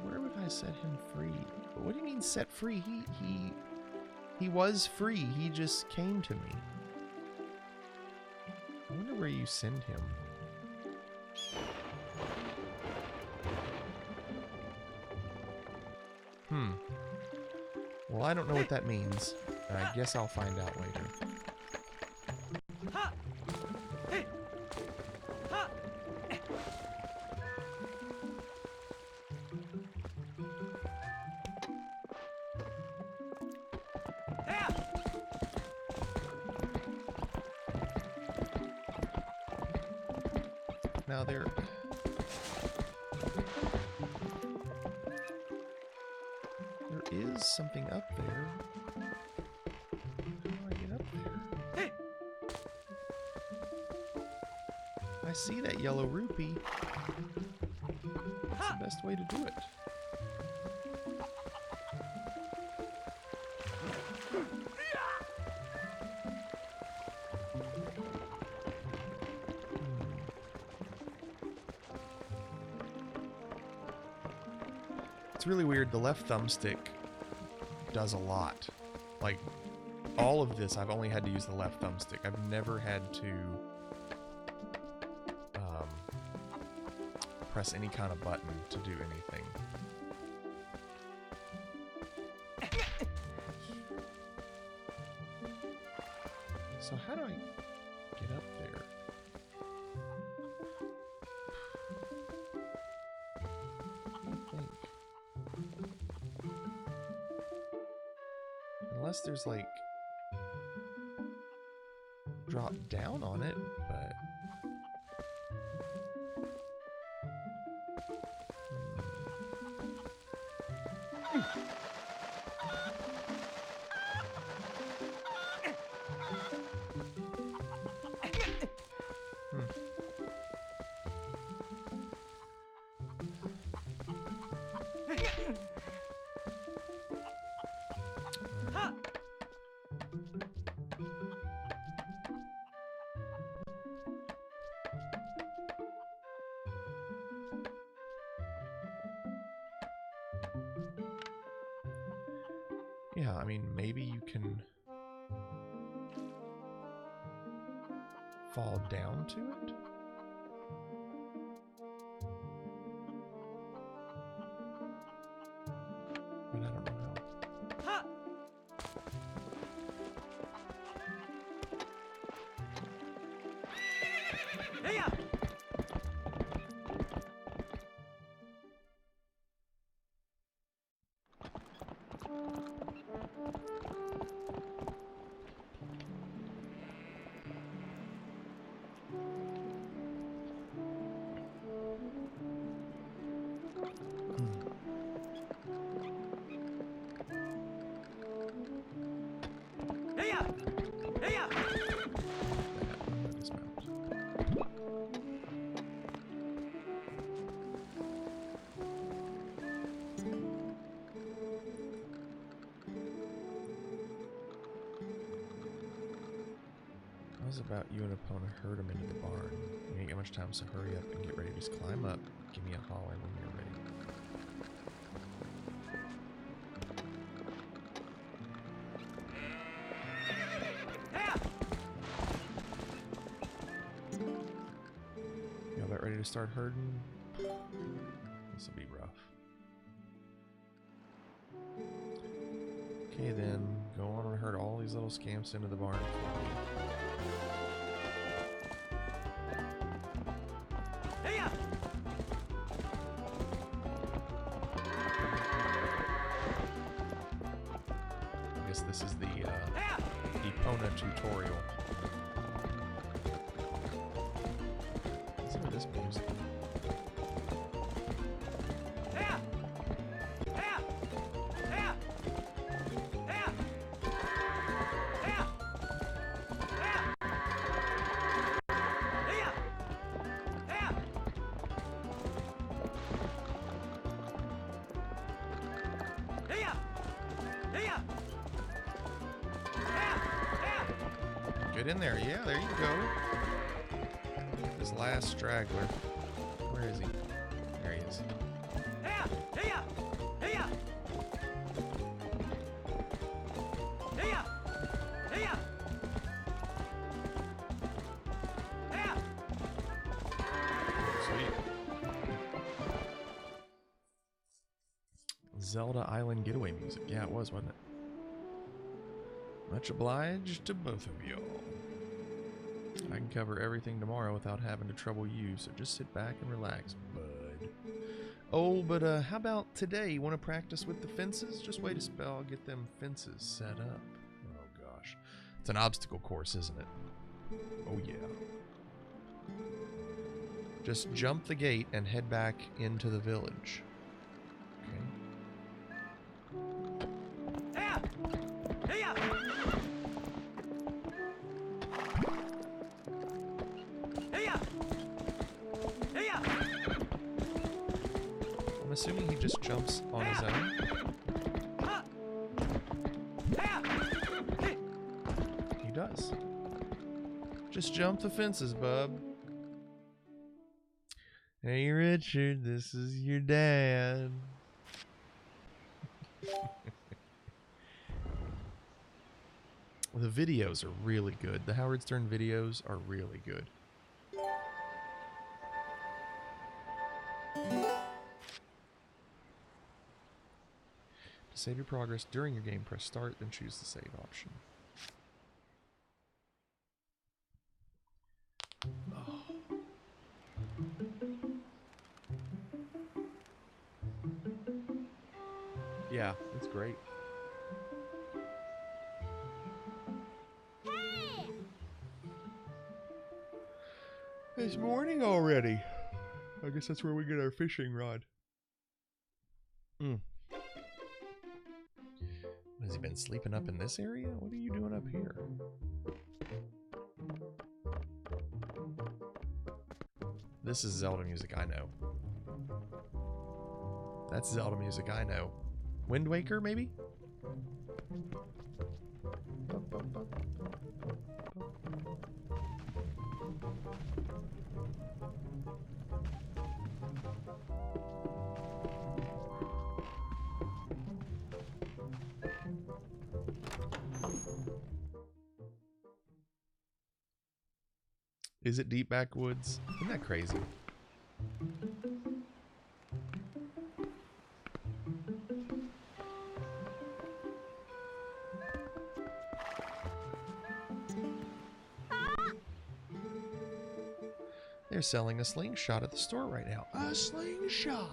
Where would I set him free? What do you mean set free? He was free. He just came to me. I wonder where you send him. Well, I don't know what that means. I guess I'll find out later. Now there is something up there. How do I get up there? I see that yellow rupee. What's the best way to do it? It's really weird. The left thumbstick does a lot. Like, all of this, I've only had to use the left thumbstick. I've never had to press any kind of button to do anything. So how do I get up there? What do you think? Unless there's like drop down on it, but Yeah, I mean, maybe you can fall down to it? But I don't know how. How's about you and opponent herd him into the barn? You ain't got much time, so hurry up and get ready. Just climb up. Give me a holler when you're ready. Y'all about ready to start herding? This will be rough. Okay then, go on and herd all these little scamps into the barn for me. I guess this is the Epona tutorial. Listen to this music. Get in there. Yeah, there you go. This last straggler. Where is he? There he is. Sweet. Zelda Island getaway music. Yeah, it was, wasn't it? Much obliged to both of y'all. I can cover everything tomorrow without having to trouble you, so just sit back and relax, bud. Oh, but how about today? You want to practice with the fences? Just wait a spell, I'll get them fences set up. Oh gosh. It's an obstacle course, isn't it? Oh yeah. Just jump the gate and head back into the village. Assuming he just jumps on his own. He does. Just jump the fences, bub. Hey, Richard, this is your dad. The videos are really good. The Howard Stern videos are really good. To save your progress during your game, press start, then choose the save option. Oh. Yeah, it's great. Hey! It's morning already. I guess that's where we get our fishing rod. Has he been sleeping up in this area? What are you doing up here? This is Zelda music I know. That's Zelda music I know. Wind Waker, maybe? Is it deep backwoods? Isn't that crazy? They're selling a slingshot at the store right now. A slingshot!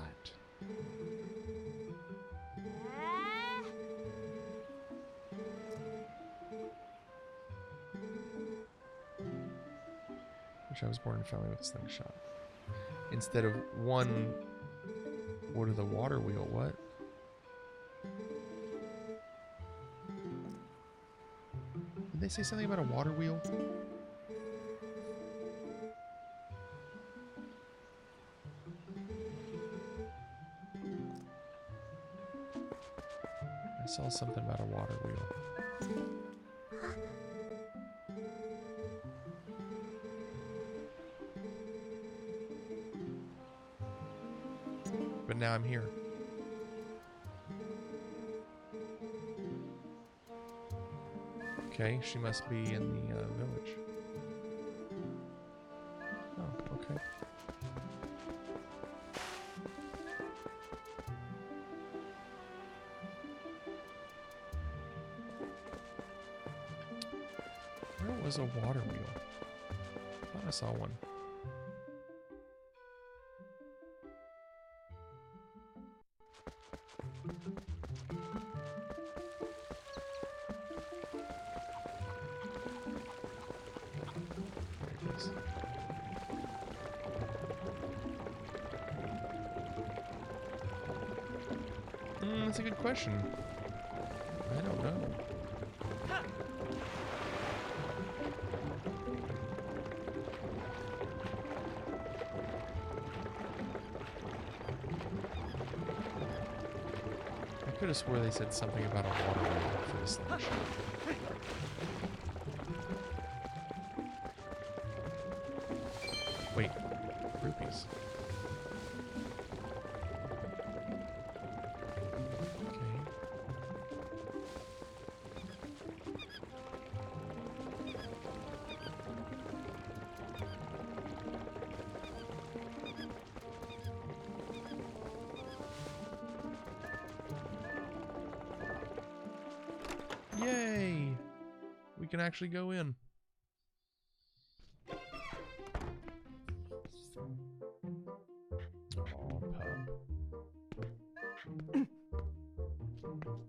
Wish I was born in a family with a slingshot. Instead of one... What are the water wheel? What? Did they say something about a water wheel? I saw something about a water wheel. But now I'm here. Okay, she must be in the village. Oh, okay. Where was a water wheel? I thought I saw one. That's a good question. I don't know. I could have swore they said something about a water wheel for this slingshot. Wait, rupees. Yay! We can actually go in. Oh, pup.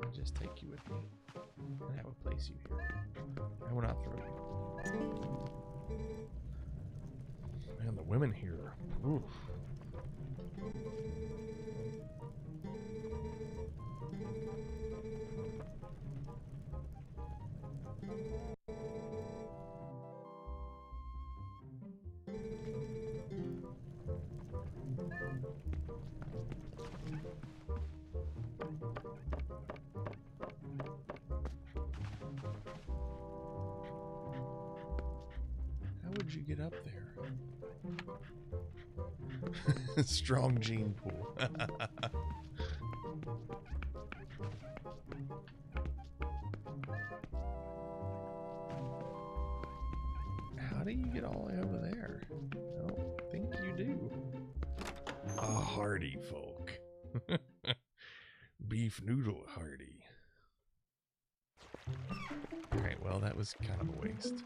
I'll just take you with me. And I will place you here. I will not throw you. Man, the women here. Oof. How would you get up there? Strong gene pool. How do you get all the way over there? I don't think you do. A hardy folk. Beef noodle hardy. Alright, well, that was kind of a waste.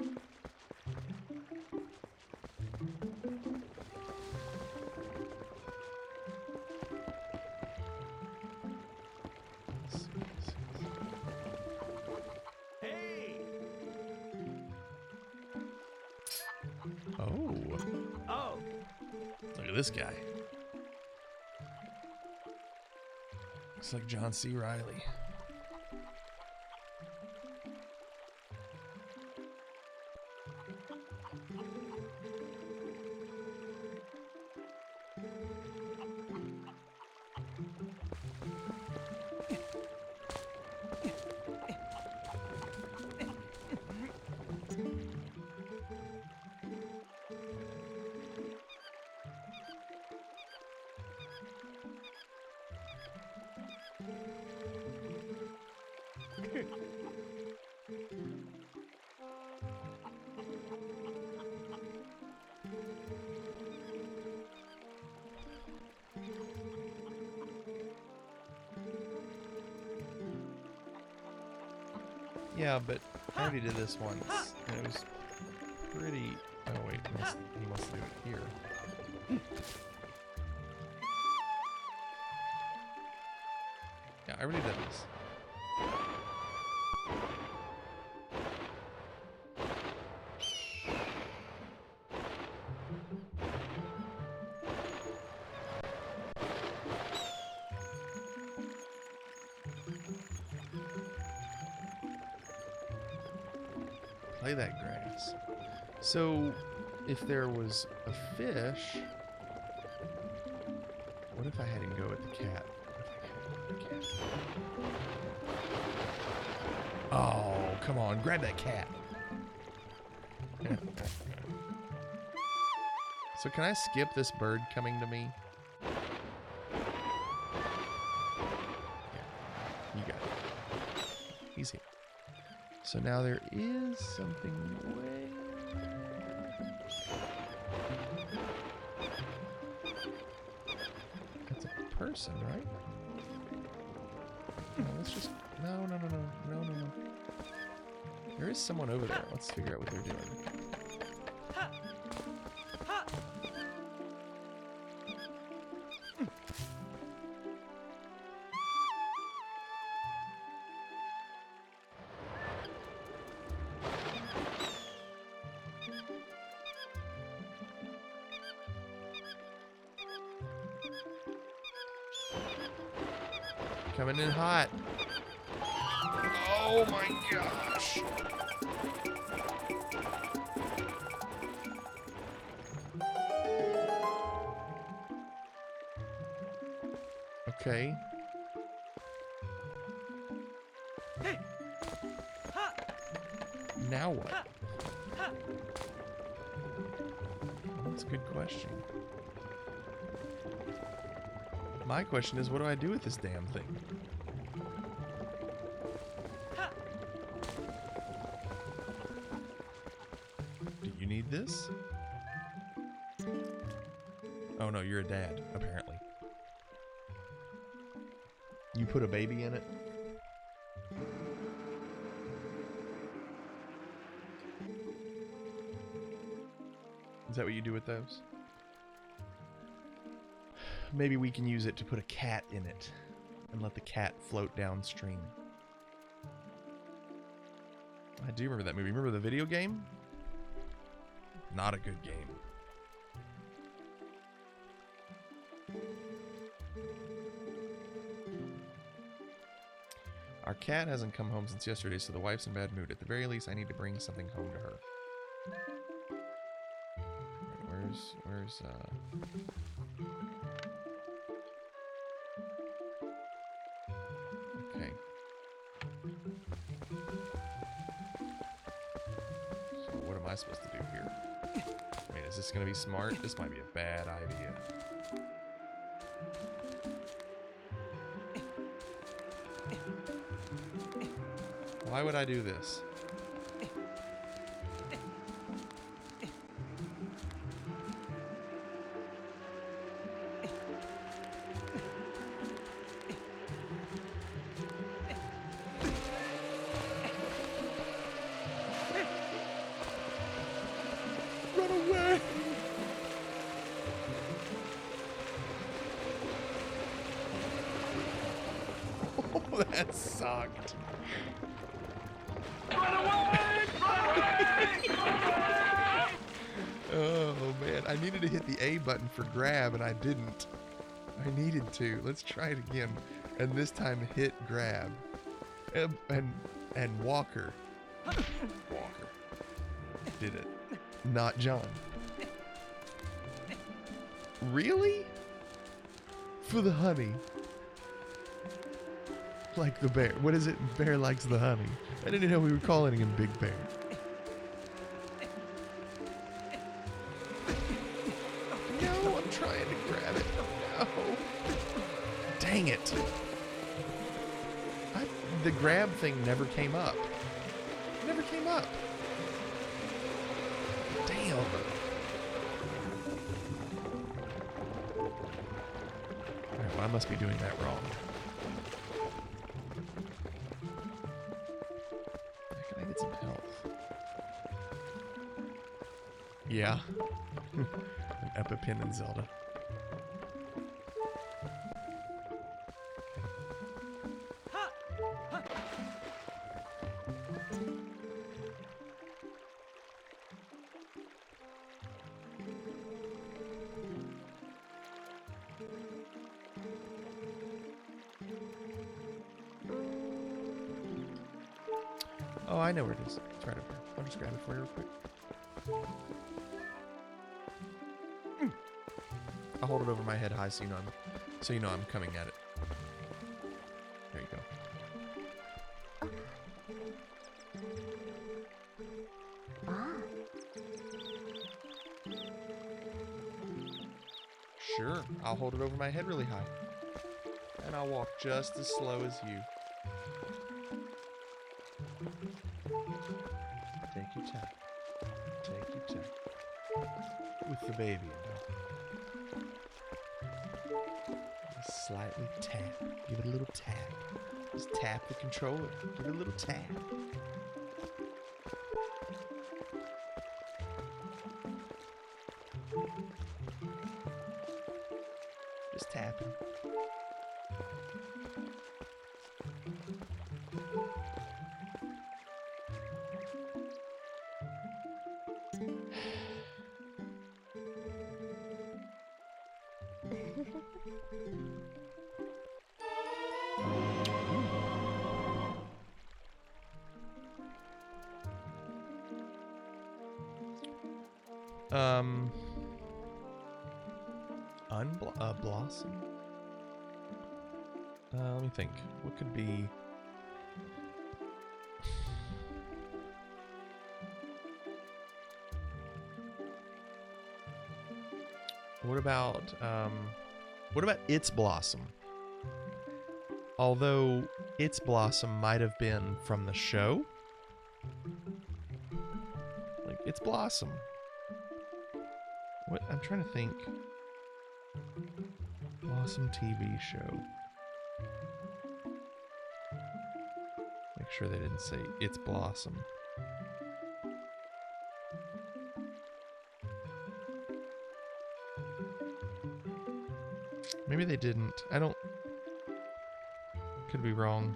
Hey! Oh. Oh! Look at this guy. Looks like John C. Reilly. Yeah, but I already did this once, and it was pretty... Oh, wait, he wants to do it here. Yeah, I already did this. Play that grass. So, if there was a fish, what if I had him go with the cat? Oh, come on, grab that cat. So can I skip this bird coming to me? Yeah, you got it. He's here. So now there is something way... That's a person, right? No, let's just... No. There is someone over there. Let's figure out what they're doing. Coming in hot. Oh my gosh. Okay. Now what? That's a good question. My question is, what do I do with this damn thing? Do you need this? Oh no, you're a dad, apparently. You put a baby in it? Is that what you do with those? Maybe we can use it to put a cat in it and let the cat float downstream. I do remember that movie. Remember the video game? Not a good game. Our cat hasn't come home since yesterday, so the wife's in bad mood. At the very least, I need to bring something home to her. Where's okay. So what am I supposed to do here? I mean, is this gonna be smart? This might be a bad idea. Why would I do this? Run away! Oh, that sucked. Oh man, I needed to hit the A button for grab and I didn't. I needed to. Let's try it again. And this time hit grab. And Walker. Walker. Did it. Not John. Really? For the honey. Like the bear. What is it? Bear likes the honey. I didn't know we were calling him Big Bear. No, I'm trying to grab it. No. Dang it. The grab thing never came up. Never came up. Damn. Alright, well, I must be doing that wrong. Yeah. An EpiPen in Zelda. Ha! Ha! Oh, I know where it is. It's right over here. I'll just grab it for you real quick. I'll hold it over my head high so you know I'm coming at it. There you go. Sure, I'll hold it over my head really high. And I'll walk just as slow as you. Take your time. Take your time. With the baby. Just slightly tap. Give it a little tap. Just tap the controller. Give it a little tap. Just tapping. Blossom? Let me think. What could be... What about Its Blossom? Although Its Blossom might have been from the show. Like, Its Blossom. What? I'm trying to think. Blossom TV show. Make sure they didn't say It's Blossom. Maybe they didn't. I don't... Could be wrong.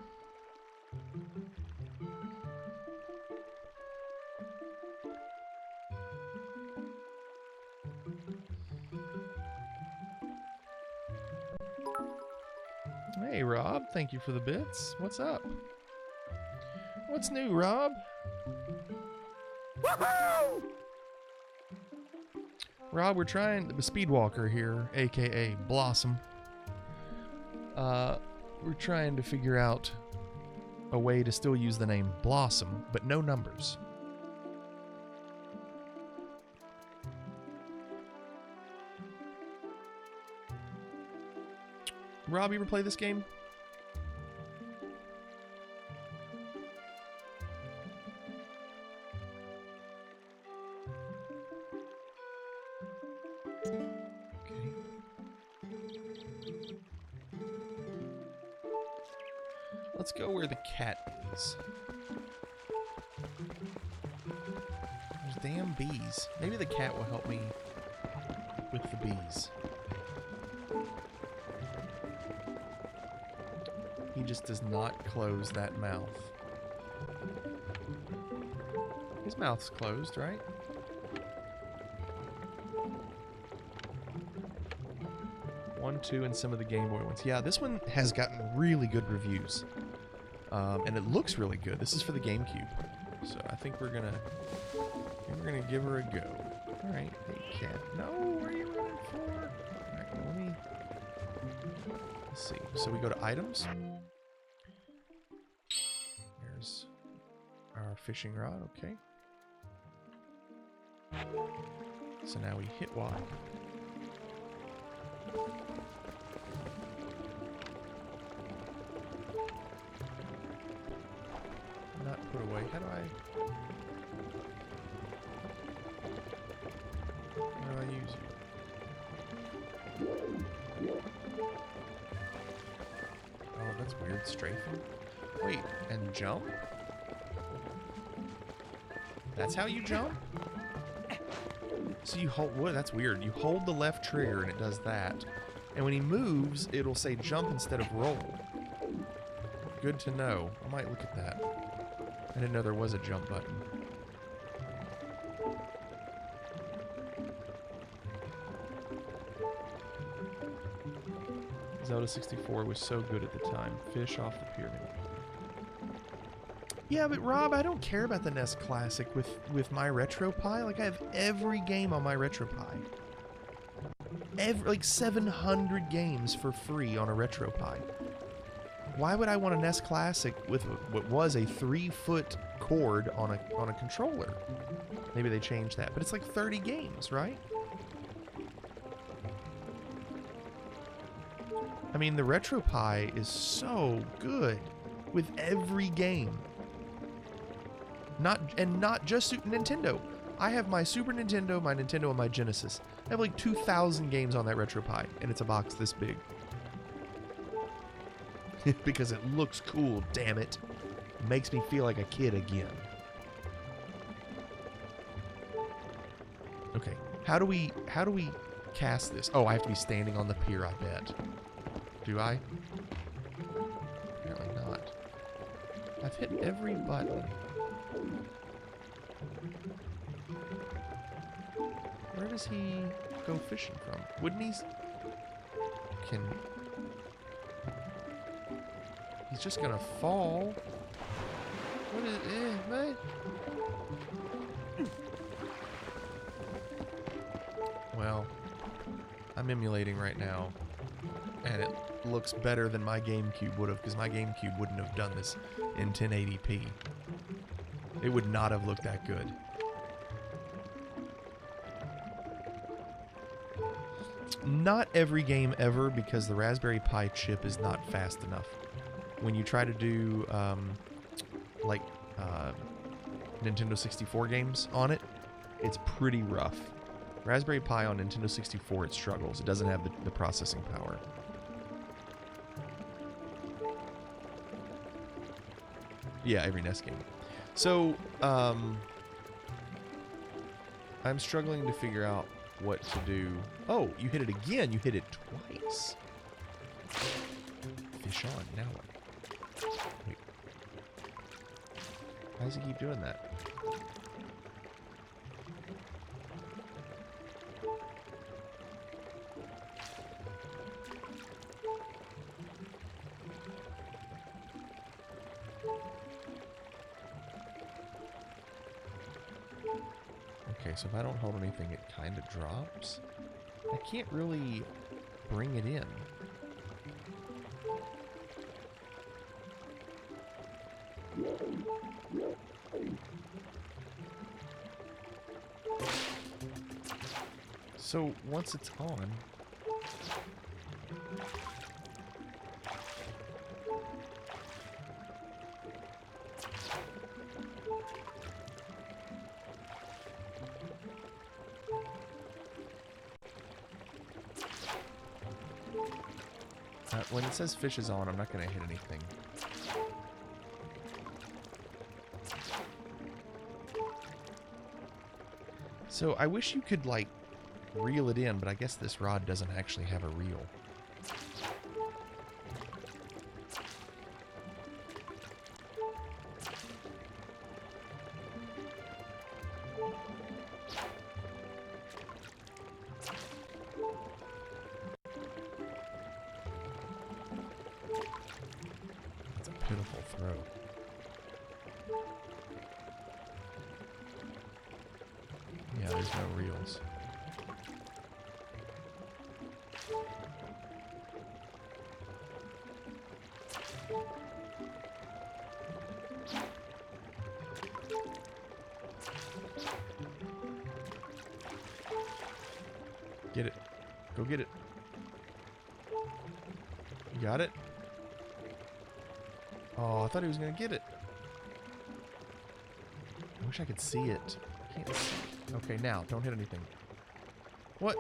Hey, Rob. Thank you for the bits. What's up? What's new, Rob? Woohoo! Rob, we're trying... The Speedwalker here, a.k.a. Blossom. We're trying to figure out a way to still use the name Blossom, but no numbers. Rob, you ever play this game? Let's go where the cat is. There's damn bees. Maybe the cat will help me with the bees. He just does not close that mouth. His mouth's closed, right? One, two, and some of the Game Boy ones. Yeah, this one has gotten really good reviews. And it looks really good. This is for the GameCube. So I think we're gonna give her a go. Alright, hey cat. No, what are you running for? Alright, let's see. So we go to items. There's our fishing rod, okay. So now we hit Y. Not put away. How do I use you? Oh, that's weird. Strafing? Wait, and jump? That's how you jump? So you hold, what? That's weird. You hold the left trigger and it does that. And when he moves, it'll say jump instead of roll. Good to know. I might look at that. I didn't know there was a jump button. Zelda 64 was so good at the time. Fish off the pyramid. Yeah, but Rob, I don't care about the NES Classic with my RetroPie. Like, I have every game on my RetroPie. Like 700 games for free on a RetroPie. Why would I want a NES Classic with what was a 3-foot cord on a controller? Maybe they changed that, but it's like 30 games, right? I mean, the RetroPie is so good with every game. Not just Super Nintendo. I have my Super Nintendo, my Nintendo, and my Genesis. I have like 2,000 games on that RetroPie, and it's a box this big. Because it looks cool, damn it. Makes me feel like a kid again. Okay, how do we cast this? Oh, I have to be standing on the pier, I bet. Do I? Apparently not. I've hit every button. Where does he go fishing from? Wouldn't he? He's just gonna fall. What is man? Well, I'm emulating right now, and it looks better than my GameCube would have, because my GameCube wouldn't have done this in 1080p. It would not have looked that good. Not every game ever, because the Raspberry Pi chip is not fast enough. When you try to do Nintendo 64 games on it, it's pretty rough. Raspberry Pi on Nintendo 64, it struggles. It doesn't have the processing power. Yeah, every NES game. So, I'm struggling to figure out what to do. Oh, you hit it again. You hit it twice. Fish on. Now what? Wait. Why does he keep doing that? Okay, so if I don't hold anything, it kind of drops. I can't really bring it in. So once it's on, when it says fish is on, I'm not going to hit anything. So I wish you could, like, reel it in, but I guess this rod doesn't actually have a reel. It's a pitiful throw. Yeah, there's no reels. Get it. Go get it. You got it? Oh, I thought he was going to get it. I wish I could see it. I can't see. Okay, now, don't hit anything. What?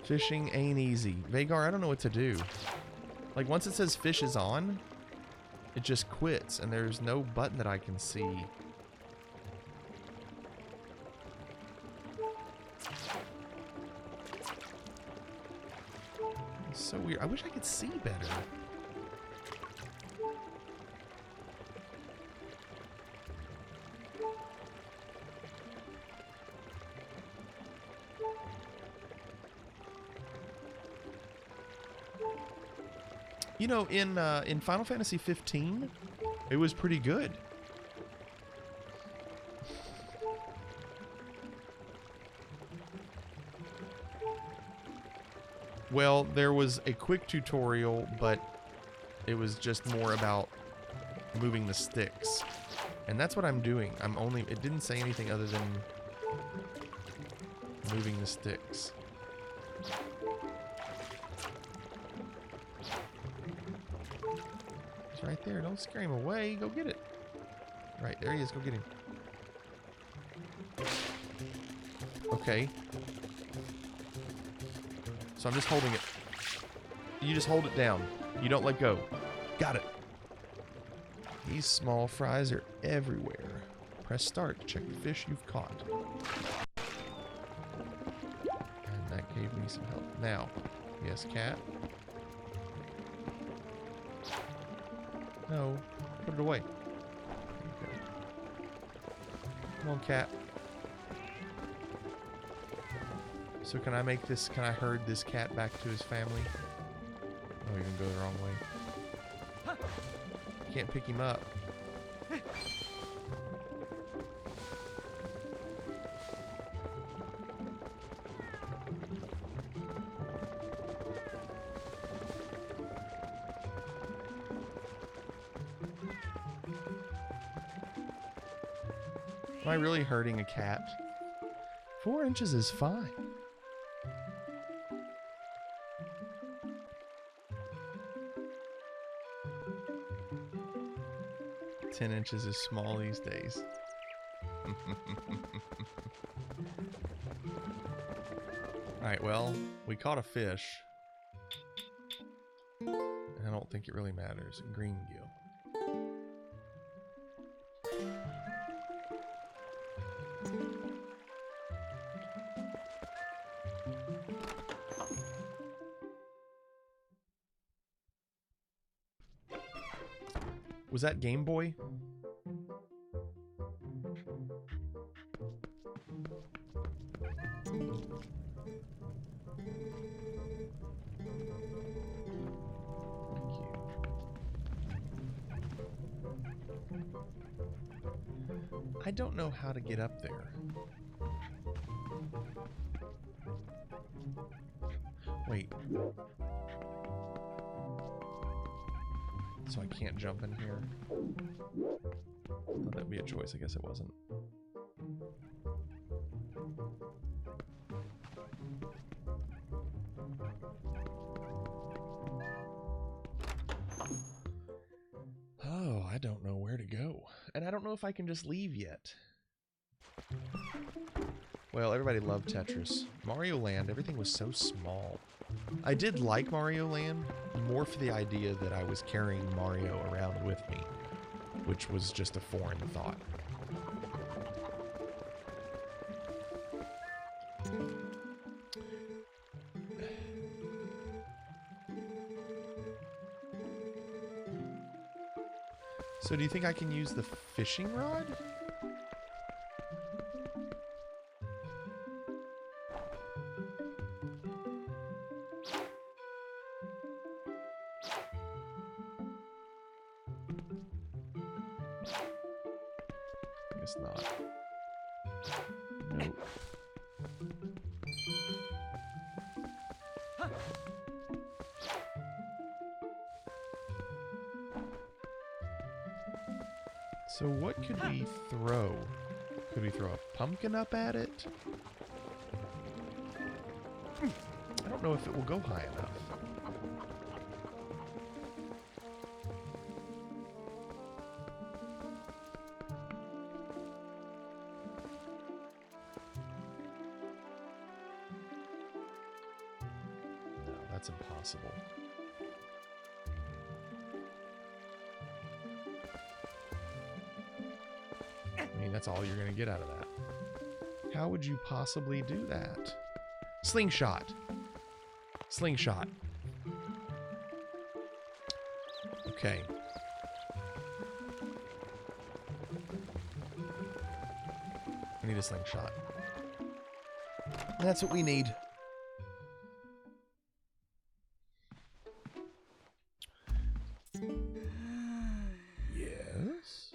Fishing ain't easy. Vagar, I don't know what to do. Like, once it says fish is on, it just quits, and there's no button that I can see. It's so weird. I wish I could see better. You know, in Final Fantasy 15, it was pretty good. Well, there was a quick tutorial, but it was just more about moving the sticks. And that's what I'm doing. It didn't say anything other than moving the sticks. He's right there. Don't scare him away. Go get it. Right, there he is. Go get him. Okay. So I'm just holding it. You just hold it down. You don't let go. Got it. These small fries are everywhere. Press start to check the fish you've caught. And that gave me some help. Now, yes, cat. No, put it away. Okay. Come on, cat. So can I herd this cat back to his family? Oh, you're gonna go the wrong way. Can't pick him up. Am I really hurting a cat? 4 inches is fine. 10 inches is small these days. Alright, well, we caught a fish. I don't think it really matters. Green gill. Was that Game Boy? I don't know how to get up there. Wait. So I can't jump in here? Thought that'd be a choice. I guess it wasn't. Oh, I don't know where to go. And I don't know if I can just leave yet. Well, everybody loved Tetris. Mario Land, everything was so small. I did like Mario Land, more for the idea that I was carrying Mario around with me, which was just a foreign thought. So do you think I can use the fishing rod? I guess not. Nope. So what could we throw? Could we throw a pumpkin up at it? I don't know if it will go high enough. No, that's impossible. that's all you're going to get out of that. How would you possibly do that? Slingshot. Slingshot. Okay. I need a slingshot. That's what we need. Yes?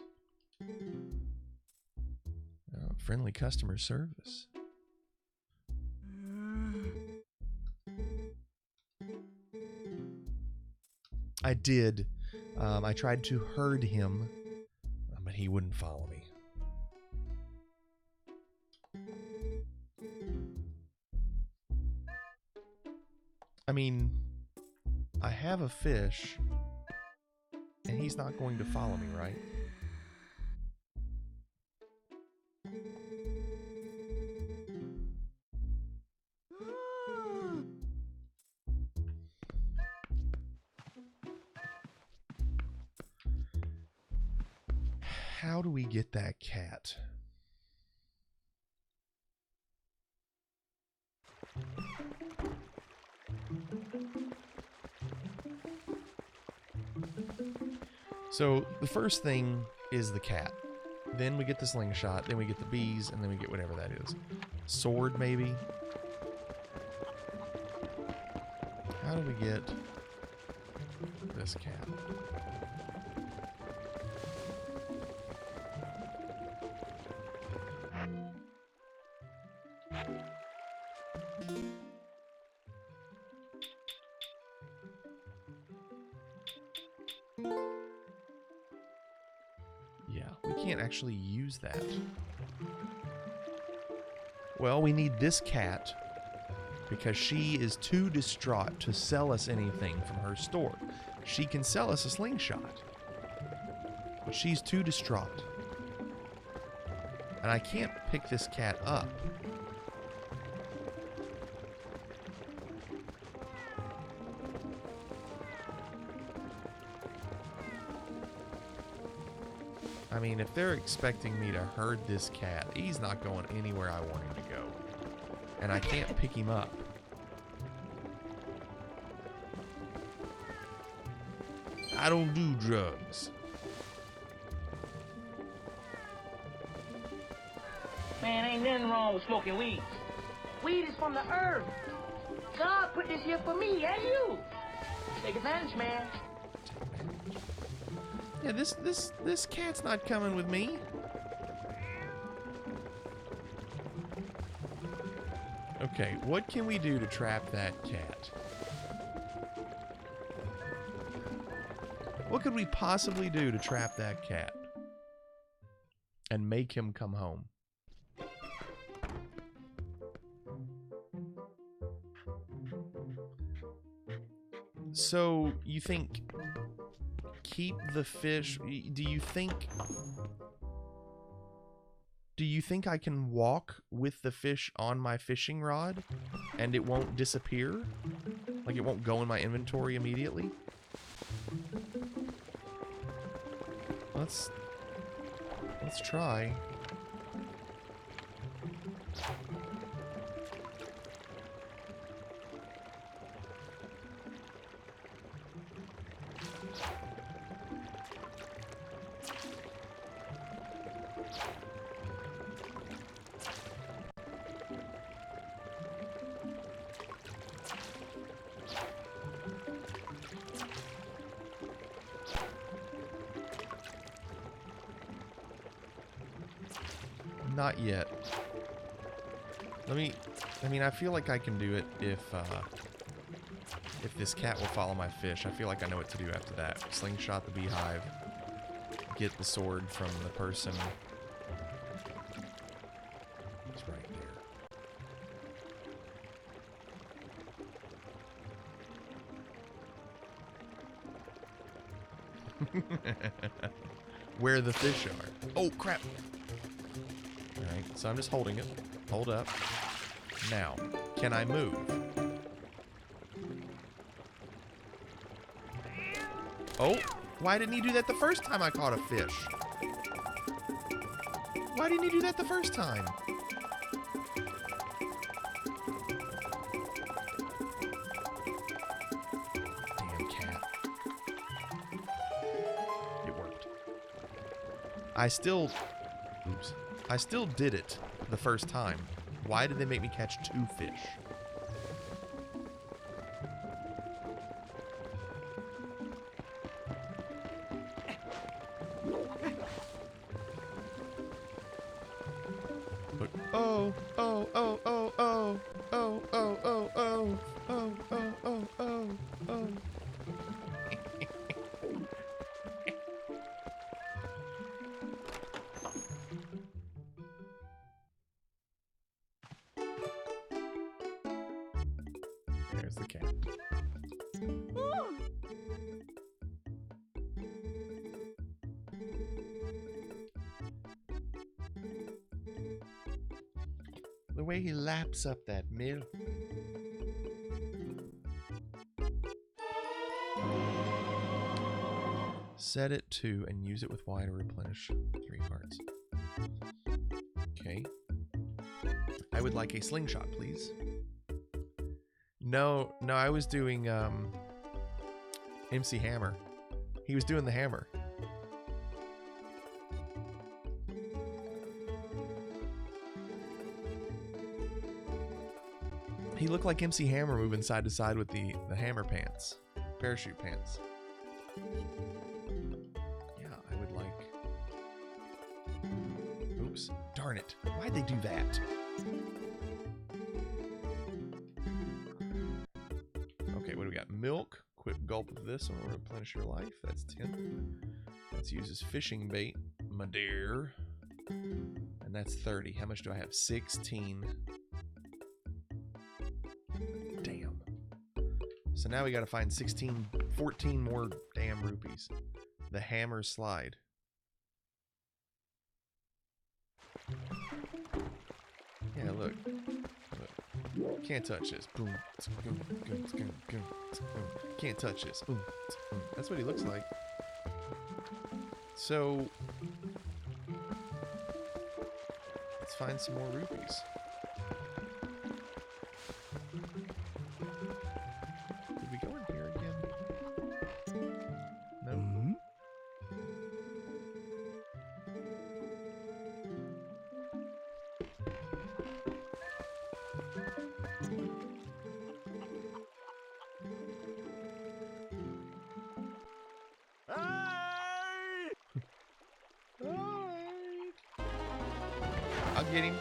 Oh, friendly customer service. I did. I tried to herd him, but he wouldn't follow me. I mean, I have a fish, and he's not going to follow me, right? How do we get that cat? So the first thing is the cat. Then we get the slingshot, then we get the bees, and then we get whatever that is. Sword, maybe? How do we get this cat? Yeah, we can't actually use that. Well, we need this cat because she is too distraught to sell us anything from her store. She can sell us a slingshot, but she's too distraught. And I can't pick this cat up. I mean, if they're expecting me to herd this cat, he's not going anywhere I want him to go. And I can't pick him up. I don't do drugs. Man, ain't nothing wrong with smoking weed. Weed is from the earth. God put this here for me and you. Take advantage, man. Yeah, this cat's not coming with me. Okay, what can we do to trap that cat? What could we possibly do to trap that cat and make him come home? So, you think keep the fish? Do you think I can walk with the fish on my fishing rod and it won't disappear? Like it won't go in my inventory immediately? Let's try. Not yet. I mean, I feel like I can do it if this cat will follow my fish. I feel like I know what to do after that. Slingshot the beehive. Get the sword from the person. It's right there. Where the fish are. Oh, crap. Alright, so I'm just holding it. Hold up. Now, can I move? Oh, why didn't he do that the first time I caught a fish? Why didn't he do that the first time? Damn cat. It worked. I still did it the first time. Why did they make me catch 2 fish? Look. Oh, oh, oh, oh, oh, oh, oh, oh, oh, oh, oh, oh, oh, oh. There's the cat. The way he laps up that milk. Set it to and use it with Y to replenish 3 hearts. Okay. I would like a slingshot, please. No, I was doing MC Hammer. He was doing the hammer. He looked like MC Hammer moving side to side with the hammer pants. Parachute pants. Yeah, I would like... Oops. Darn it. Why'd they do that? Okay, what do we got? Milk. Quick gulp of this and we'll replenish your life. That's 10. Let's use as fishing bait, my dear. And that's 30. How much do I have? 16. Damn. So now we gotta find 14 more damn rupees. The hammer slide. Yeah, look. Can't touch this. Boom. Can't touch this. Boom. That's what he looks like. So let's find some more rupees. Did we go in here again? No. Mm-hmm. I'll get him.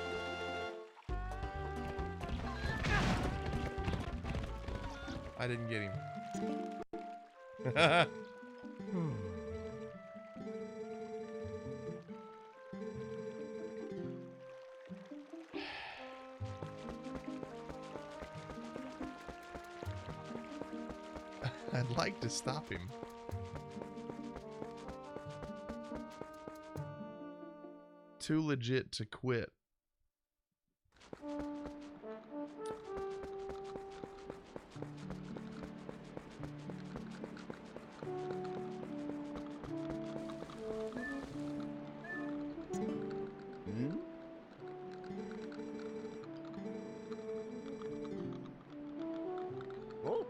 I didn't get him. I'd like to stop him. Too legit to quit. Oh.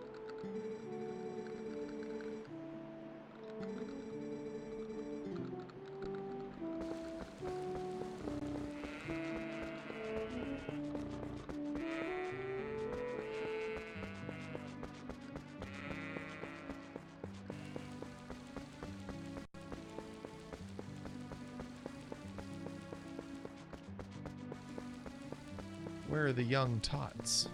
Where are the young tots?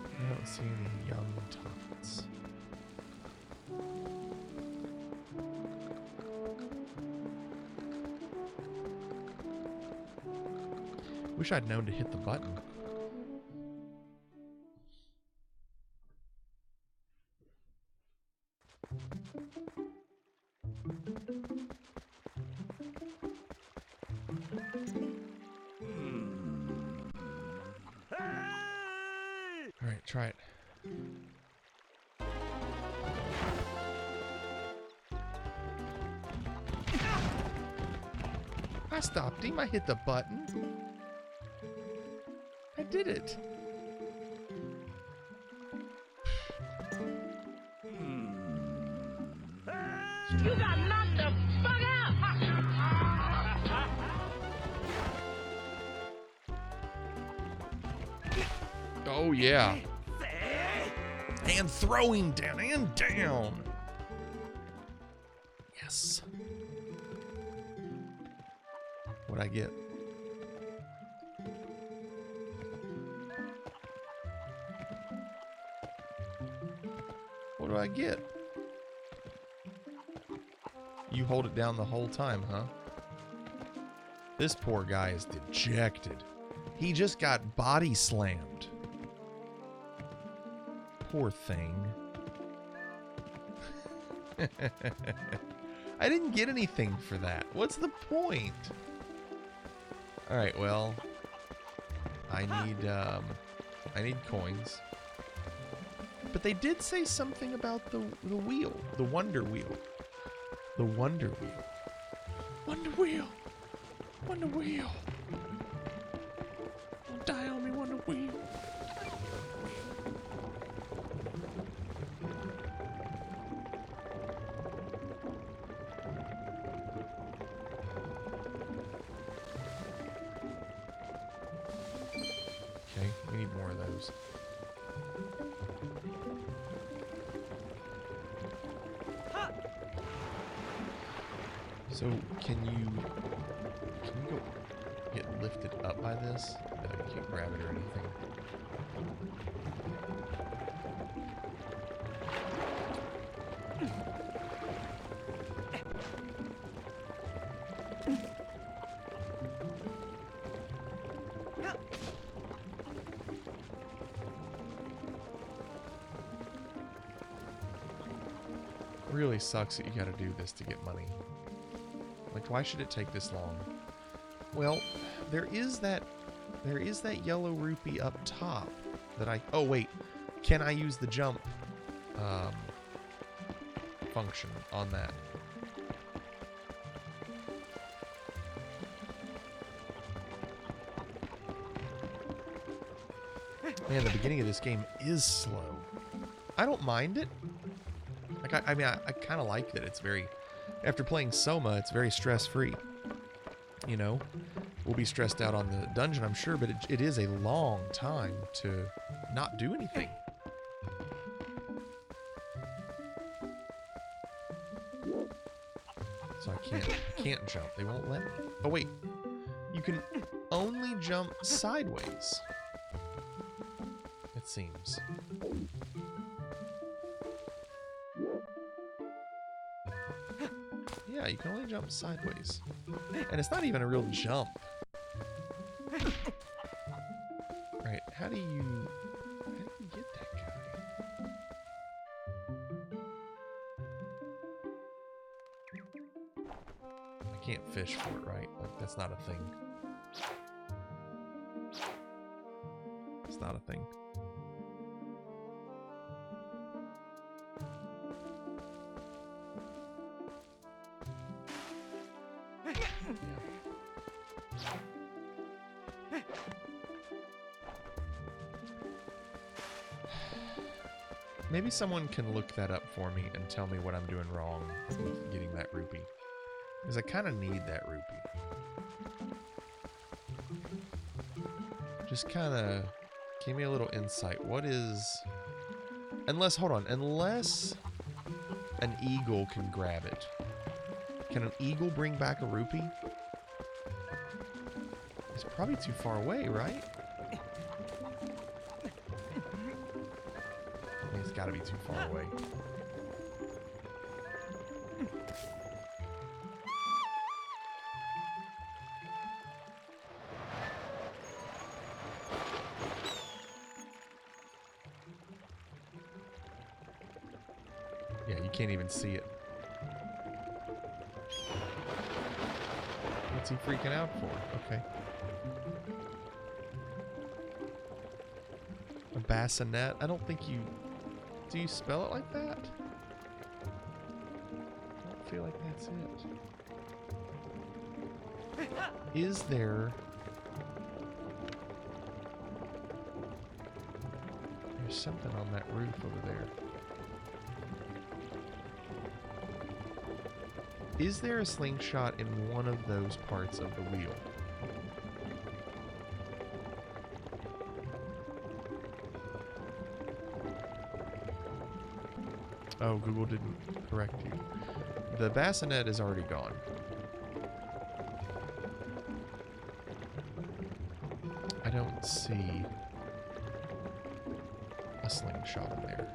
I don't see any young tots. Wish I'd known to hit the button. Alright, try it. I stopped him. I hit the button. I did it. You got knocked the fuck out! Oh, yeah. And throw him down and down. Yes. What'd I get? What do I get? You hold it down the whole time, huh? This poor guy is dejected. He just got body slammed. Poor thing. I didn't get anything for that. What's the point? Alright, well, I need coins. But they did say something about the wheel, the wonder wheel. The wonder wheel. Wonder wheel. Wonder wheel. Don't die on me, wonder wheel. Okay, we need more of those. So, can you go get lifted up by this? No, you can't grab it or anything. Really sucks that you gotta do this to get money. Like, why should it take this long? Well, there is that yellow rupee up top that oh wait, can I use the jump function on that? Man, the beginning of this game is slow. I don't mind it. Like, I mean, I kind of like that. It's very, after playing Soma, it's very stress-free. You know, we'll be stressed out on the dungeon, I'm sure, but it is a long time to not do anything. So I can't jump. They won't let me. Oh, wait. You can only jump sideways, it seems. Yeah, you can only jump sideways. And it's not even a real jump. Right, how do you get that guy? I can't fish for it, right? Like, that's not a thing. It's not a thing. Maybe someone can look that up for me and tell me what I'm doing wrong with getting that rupee. Because I kind of need that rupee. Just kind of give me a little insight. What is... Unless, hold on. Unless an eagle can grab it. Can an eagle bring back a rupee? It's probably too far away, right? It's gotta be too far away. Yeah, you can't even see it. What's he freaking out for? Okay. A bassinet? I don't think you... Do you spell it like that? I don't feel like that's it. Is there... There's something on that roof over there. Is there a slingshot in one of those parts of the wheel? Oh, Google didn't correct you. The bassinet is already gone. I don't see a slingshot in there.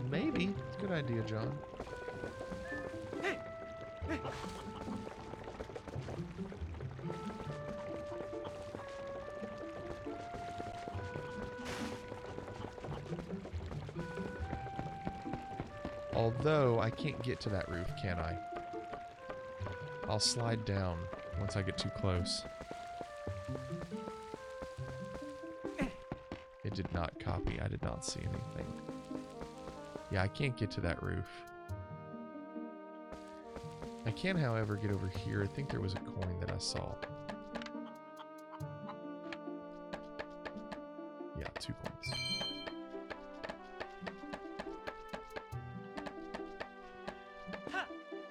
Maybe. It's a good idea, John. Although, I can't get to that roof, can I? I'll slide down once I get too close. It did not copy. I did not see anything. Yeah, I can't get to that roof. I can, however, get over here. I think there was a coin that I saw. Yeah, 2 coins.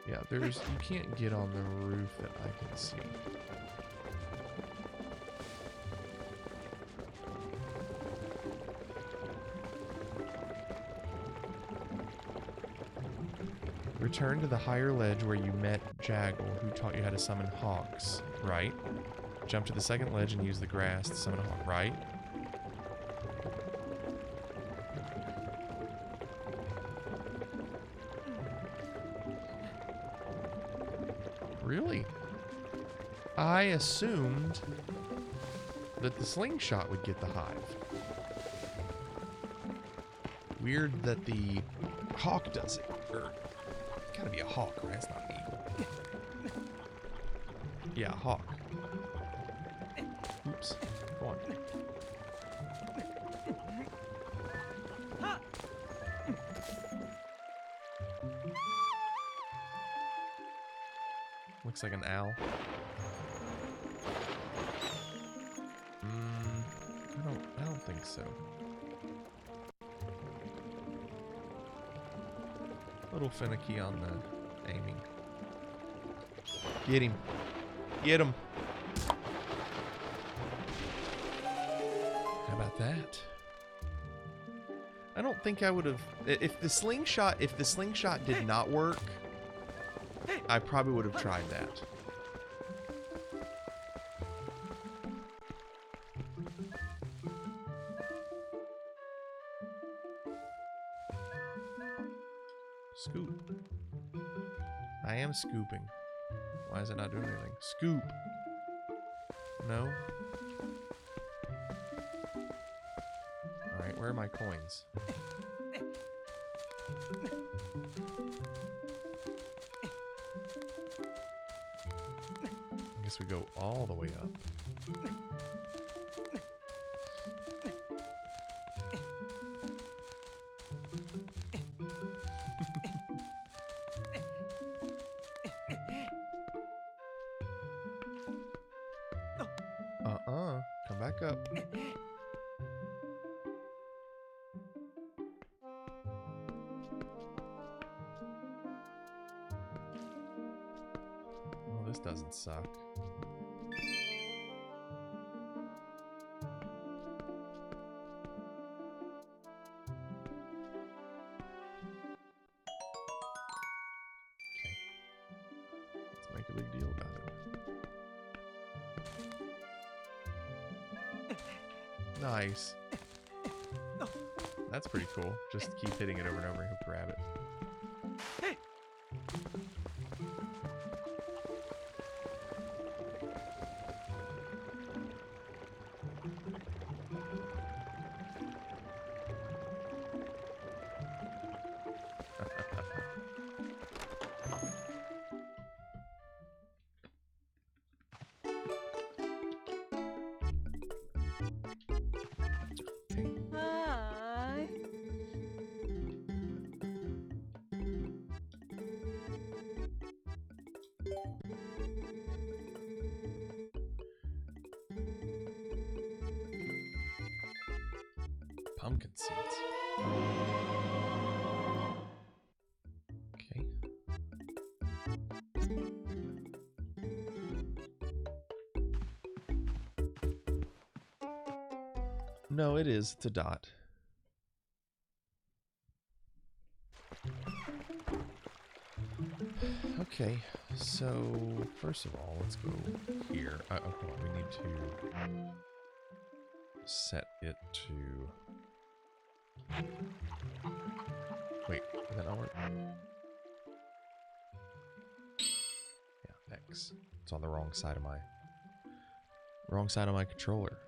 Yeah, there's... You can't get on the roof that I can see. Return to the higher ledge where you met Jaggle, who taught you how to summon hawks, right? Jump to the second ledge and use the grass to summon a hawk, right? Really? I assumed that the slingshot would get the hive. Weird that the hawk does it. Or, it's gotta be a hawk, right? It's not an eagle. Yeah, a hawk. Oops. Go on. Looks like an owl. I don't think so. A little finicky on the aiming. Get him. Get him. How about that? I don't think I would have... If the slingshot did not work, I probably would have tried that. Scoop. I am scooping. Why is it not doing anything? Scoop. No? Alright, where are my coins? I guess we go all the way up. Come back up. Oh, this doesn't suck. Let's make a big deal about it. Nice. That's pretty cool. Just keep hitting it over and over and he'll grab it. pumpkin seeds. Okay. No, it is. It's a dot. Okay, so first of all, let's go here. Oh, hold on. We need to set it to... Wait, did that not work? Yeah, X. It's on the wrong side of my controller.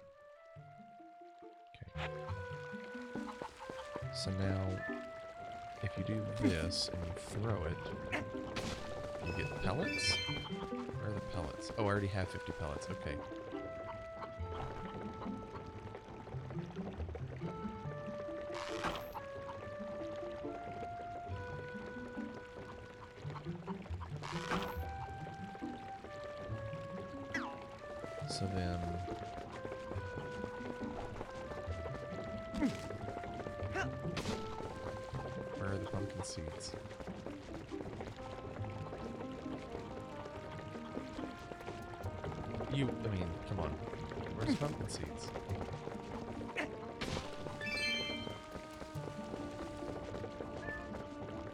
Okay. So now, if you do this and you throw it, you get pellets? Where are the pellets? Oh, I already have 50 pellets. Okay. So then... Where are the pumpkin seeds? I mean, come on. Where's the pumpkin seeds? I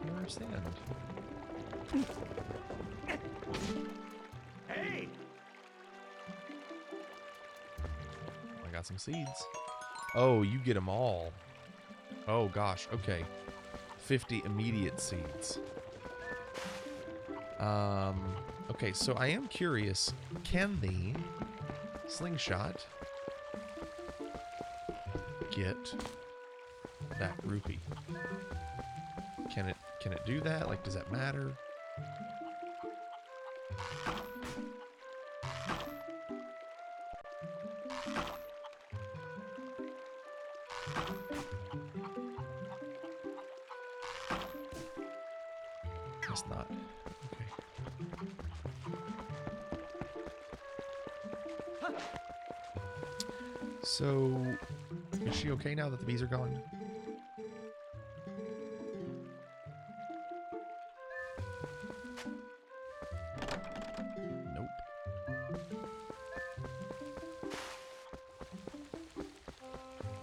don't understand. Hey! I got some seeds. Oh, you get them all. Oh, gosh. Okay. 50 immediate seeds. Okay, so I am curious. Can the slingshot get that rupee? Can it do that? Like, does that matter? Guess not. Okay. So, is she okay now that the bees are gone? Nope.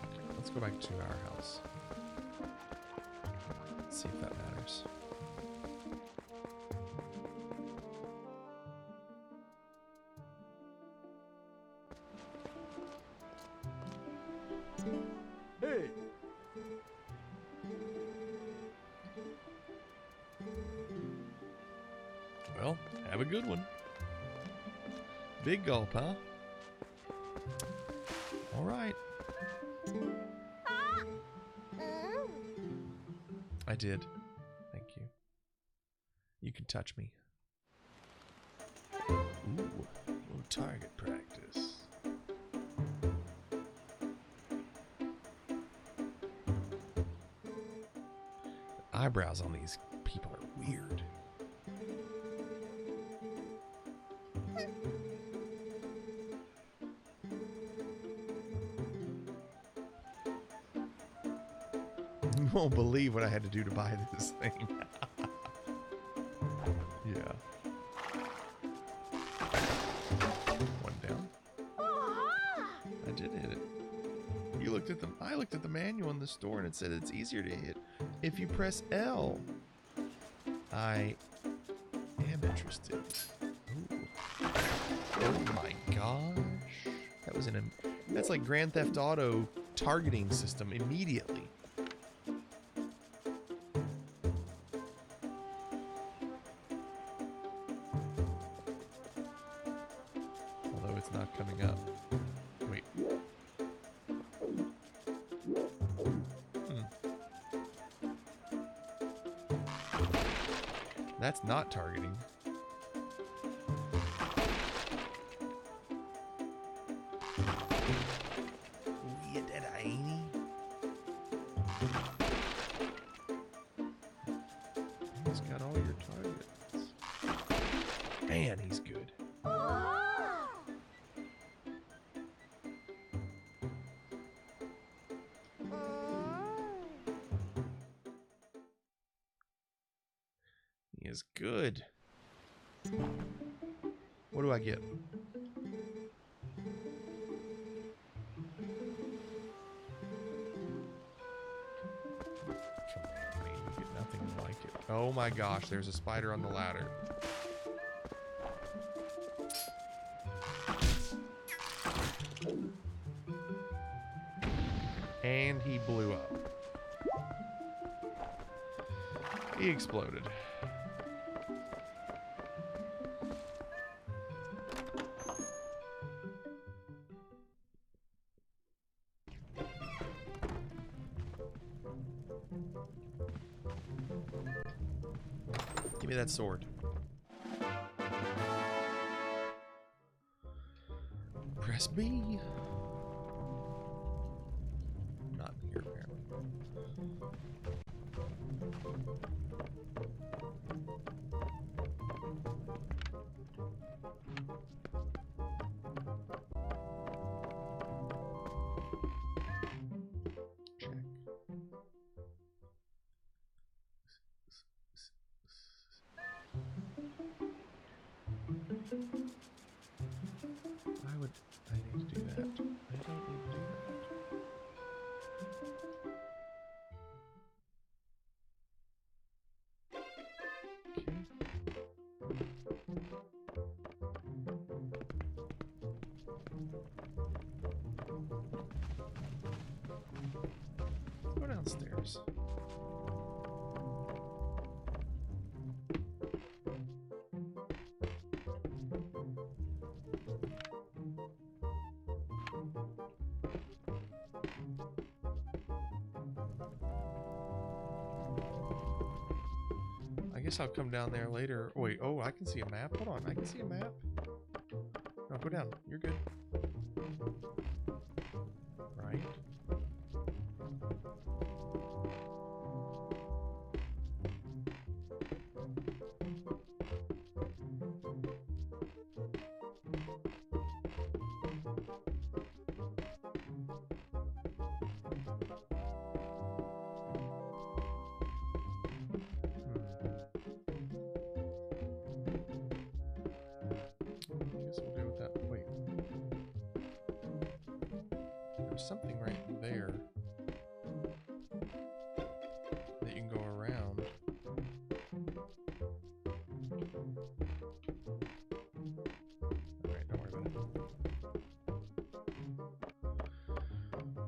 Okay, let's go back to our house. Let's see if that matters. Hey! Well, have a good one. Big gulp, huh? All right. I did. Thank you. You can touch me. Ooh, a little target practice. Eyebrows on these people are weird. You won't believe what I had to do to buy this thing. Yeah. One down. I did hit it. You looked at the I looked at the manual in the store and it said it's easier to hit if you press L. I am interested. Ooh. Oh my gosh. That's like Grand Theft Auto targeting system immediately. Although it's not coming up. Wait. That's not targeting. You dead, ain't he? He's got all your targets. Man, he's good. is good. What do I get? You get nothing like it. Oh my gosh, there's a spider on the ladder. And he blew up. He exploded. Give me that sword. Press B. Not here, apparently. Check. Why would I need to do that? I don't need to do that. Okay. Go downstairs. I guess I'll come down there later. Oh, wait, oh, I can see a map. Hold on, I can see a map. No, go down. You're good. Right. There's something right there that you can go around. Alright, don't worry about it.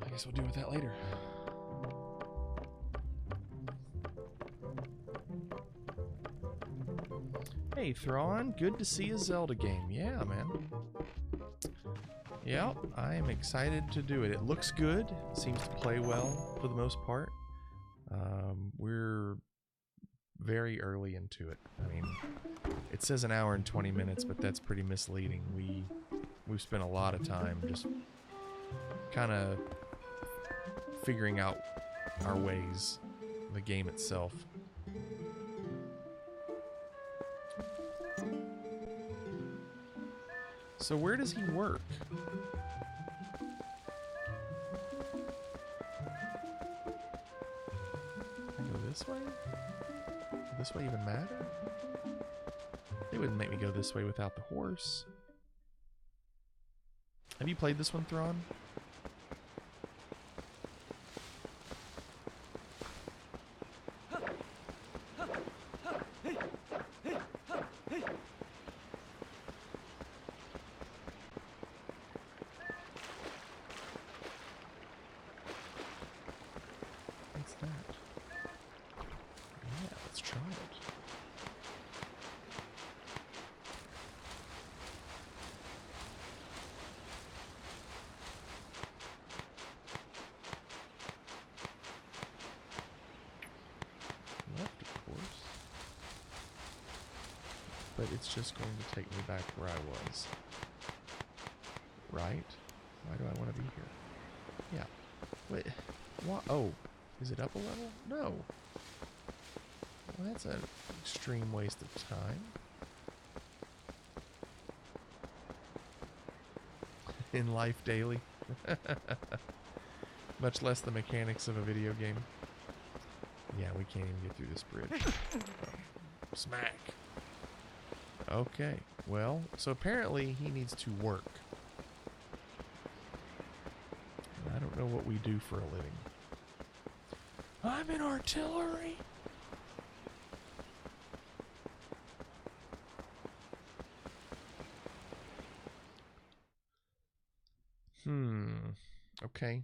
I guess we'll deal with that later. Hey, Thrawn, good to see a Zelda game. Yeah, man. Yep, I'm excited to do it. It looks good. It seems to play well for the most part. We're very early into it. I mean, it says an hour and 20 minutes, but that's pretty misleading. We've spent a lot of time just kind of figuring out our ways, the game itself. So where does he work? Can I go this way? Does this way even matter? They wouldn't make me go this way without the horse. Have you played this one, Thrawn? What's that? Yeah, let's try it. Left, of course. But it's just going to take me back where I was. Right? Why do I want to be here? Yeah. Wait. What? Oh. Is it up a level? No. Well, that's an extreme waste of time. In life daily. Much less the mechanics of a video game. Yeah, we can't even get through this bridge. Smack. Okay, well, so apparently he needs to work. I don't know what we do for a living. I'm in artillery. Okay.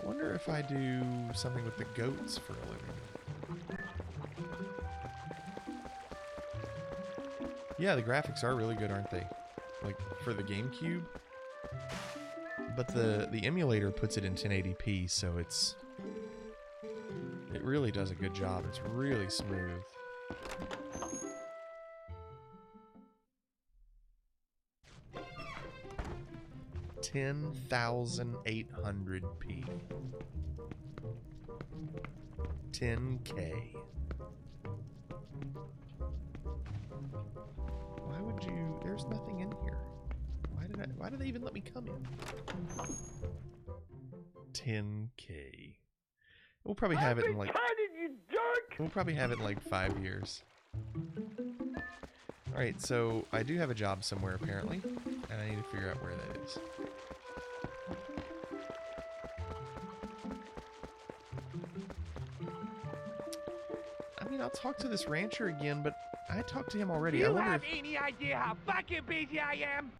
Wonder if I do something with the goats for a living. Yeah, the graphics are really good, aren't they? Like, for the GameCube. But the emulator puts it in 1080p, so it really does a good job. It's really smooth. $10,800p. 10K. Why would you? There's nothing in here. Why did they even let me come in? 10K. We'll probably have it in like. We'll probably have it in like 5 years. All right, so I do have a job somewhere apparently, and I need to figure out where that is. I mean, I'll talk to this rancher again, but I talked to him already. I wonder if... any idea how fucking busy I am?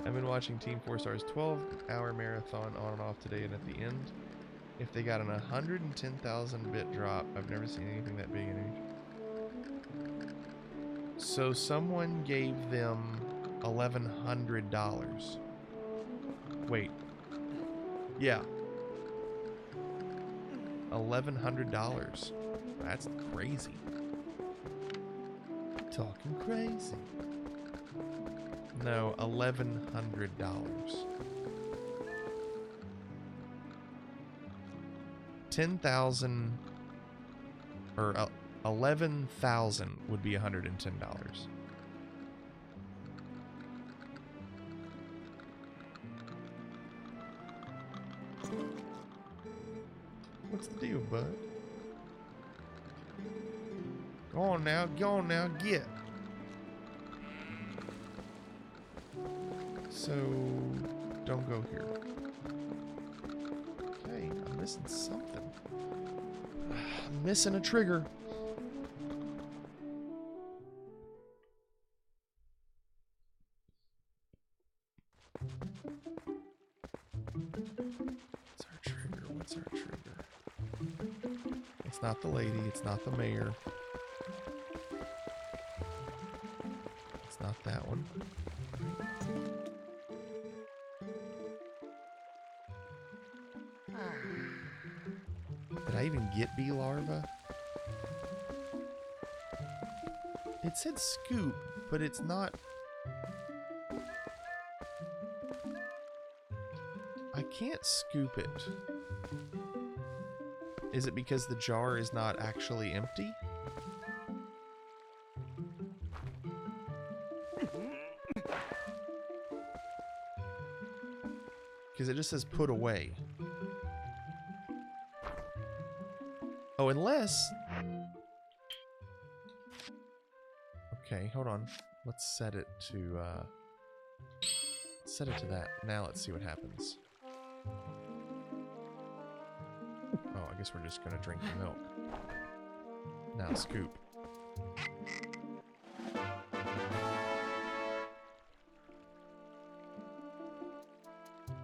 I've been watching Team 4 Star's 12-hour marathon on and off today, and at the end, if they got an 110,000 bit drop, I've never seen anything that big in age. So someone gave them $1,100. Wait. Yeah. $1,100. That's crazy. Talking crazy. No, $1,100. 10,000 or 11,000 would be $110. What's the deal, bud? Go on now, get. So, don't go here. Okay, I'm missing something. I'm missing a trigger. What's our trigger? What's our trigger? It's not the lady, it's not the mayor. It's not that one. Did I even get bee larva? It said scoop, but it's not. I can't scoop it. Is it because the jar is not actually empty? Because it just says put away. Oh, unless... Okay, hold on. Let's set it to, set it to that. Now let's see what happens. Oh, I guess we're just gonna drink the milk. Now scoop.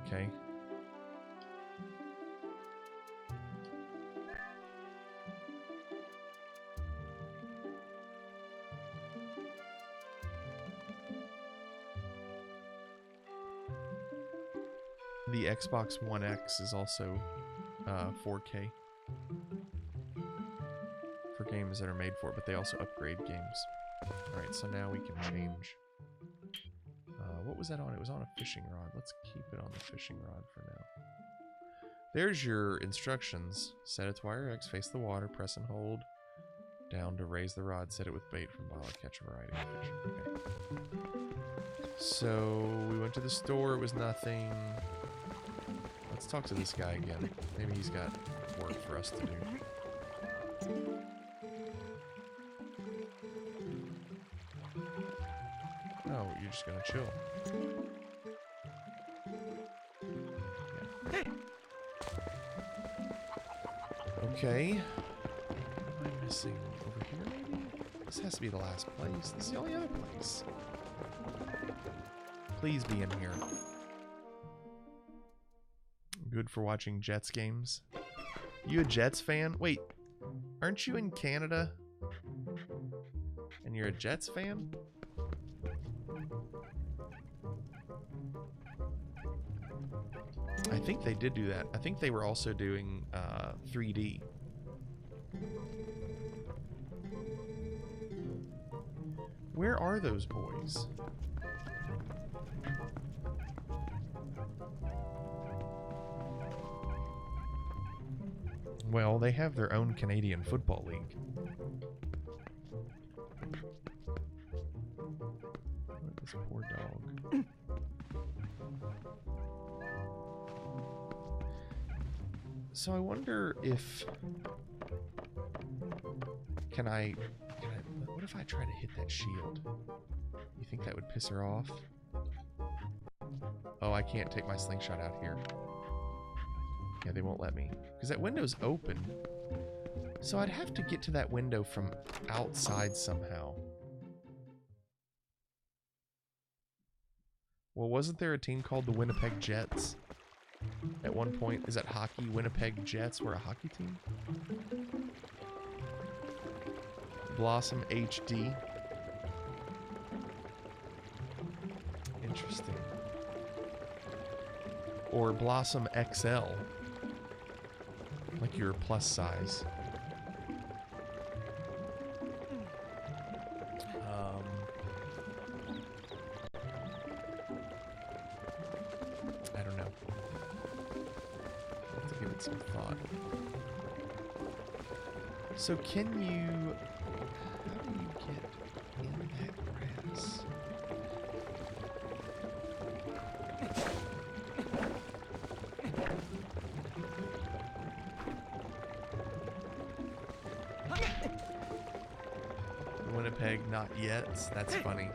Okay. The Xbox One X is also 4K for games that are made for it, but they also upgrade games. Alright, so now we can change. What was that on? It was on a fishing rod. Let's keep it on the fishing rod for now. There's your instructions. Set it to wire X, face the water, press and hold down to raise the rod, set it with bait from bottle, catch a variety of fish. Okay. So we went to the store, it was nothing. Let's talk to this guy again. Maybe he's got work for us to do. Oh, you're just gonna chill. Yeah. Okay. What am I missing? Over here, maybe? This has to be the last place. This is the only other place. Please be in here. Good for watching Jets games. You a Jets fan? Wait, aren't you in Canada? And you're a Jets fan? I think they did do that. I think they were also doing 3D. Where are those boys? Well, they have their own Canadian Football League. This poor dog. So I wonder if... Can I... What if I try to hit that shield? You think that would piss her off? Oh, I can't take my slingshot out here. Yeah, they won't let me. Because that window's open. So I'd have to get to that window from outside somehow. Well, wasn't there a team called the Winnipeg Jets? At one point, is that hockey? Winnipeg Jets were a hockey team? Blossom HD. Interesting. Or Blossom XL. Like your plus size. I don't know. I'll have to give it some thought. So can you... How do you get in that grass? Winnipeg, not yet. That's funny.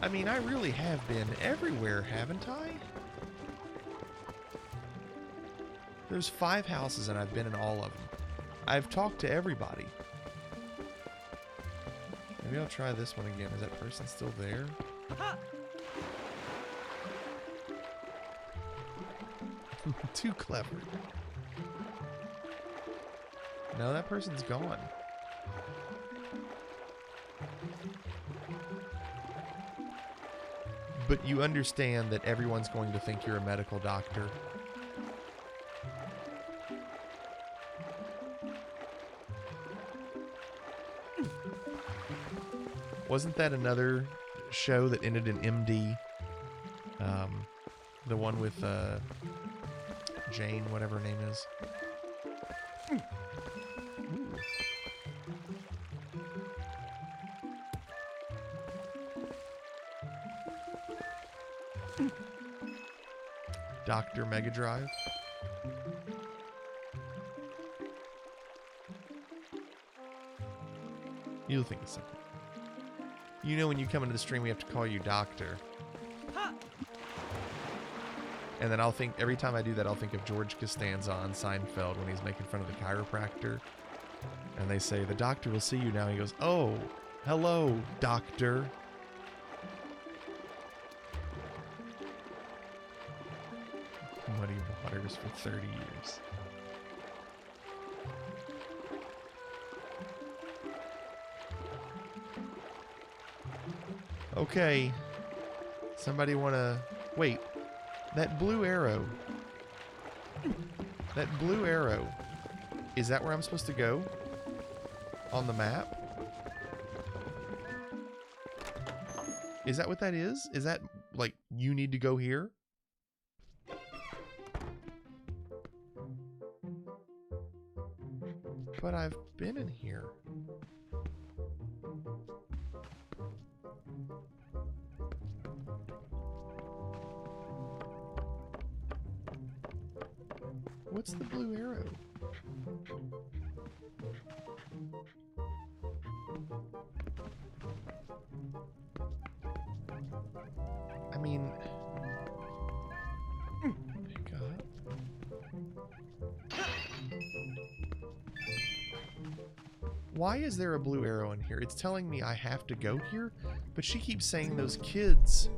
I mean, I really have been everywhere, haven't I? There's 5 houses and I've been in all of them. I've talked to everybody. Maybe I'll try this one again. Is that person still there? Too clever. No, that person's gone. But you understand that everyone's going to think you're a medical doctor. Wasn't that another show that ended in MD? The one with Jane, whatever her name is. Dr. Mega Drive. You'll think it's simple. You know when you come into the stream we have to call you Doctor. And then I'll think, every time I do that, I'll think of George Costanza on Seinfeld when he's making fun of the chiropractor. And they say, the doctor will see you now. He goes, oh, hello, doctor. Muddy Waters for 30 years. Okay. Somebody want to... Wait. That blue arrow. That blue arrow. Is that where I'm supposed to go? On the map? Is that what that is? Is that, like, you need to go here? But I've been in here. What's the blue arrow? I mean, pick up. Why is there a blue arrow in here? It's telling me I have to go here, but she keeps saying those kids.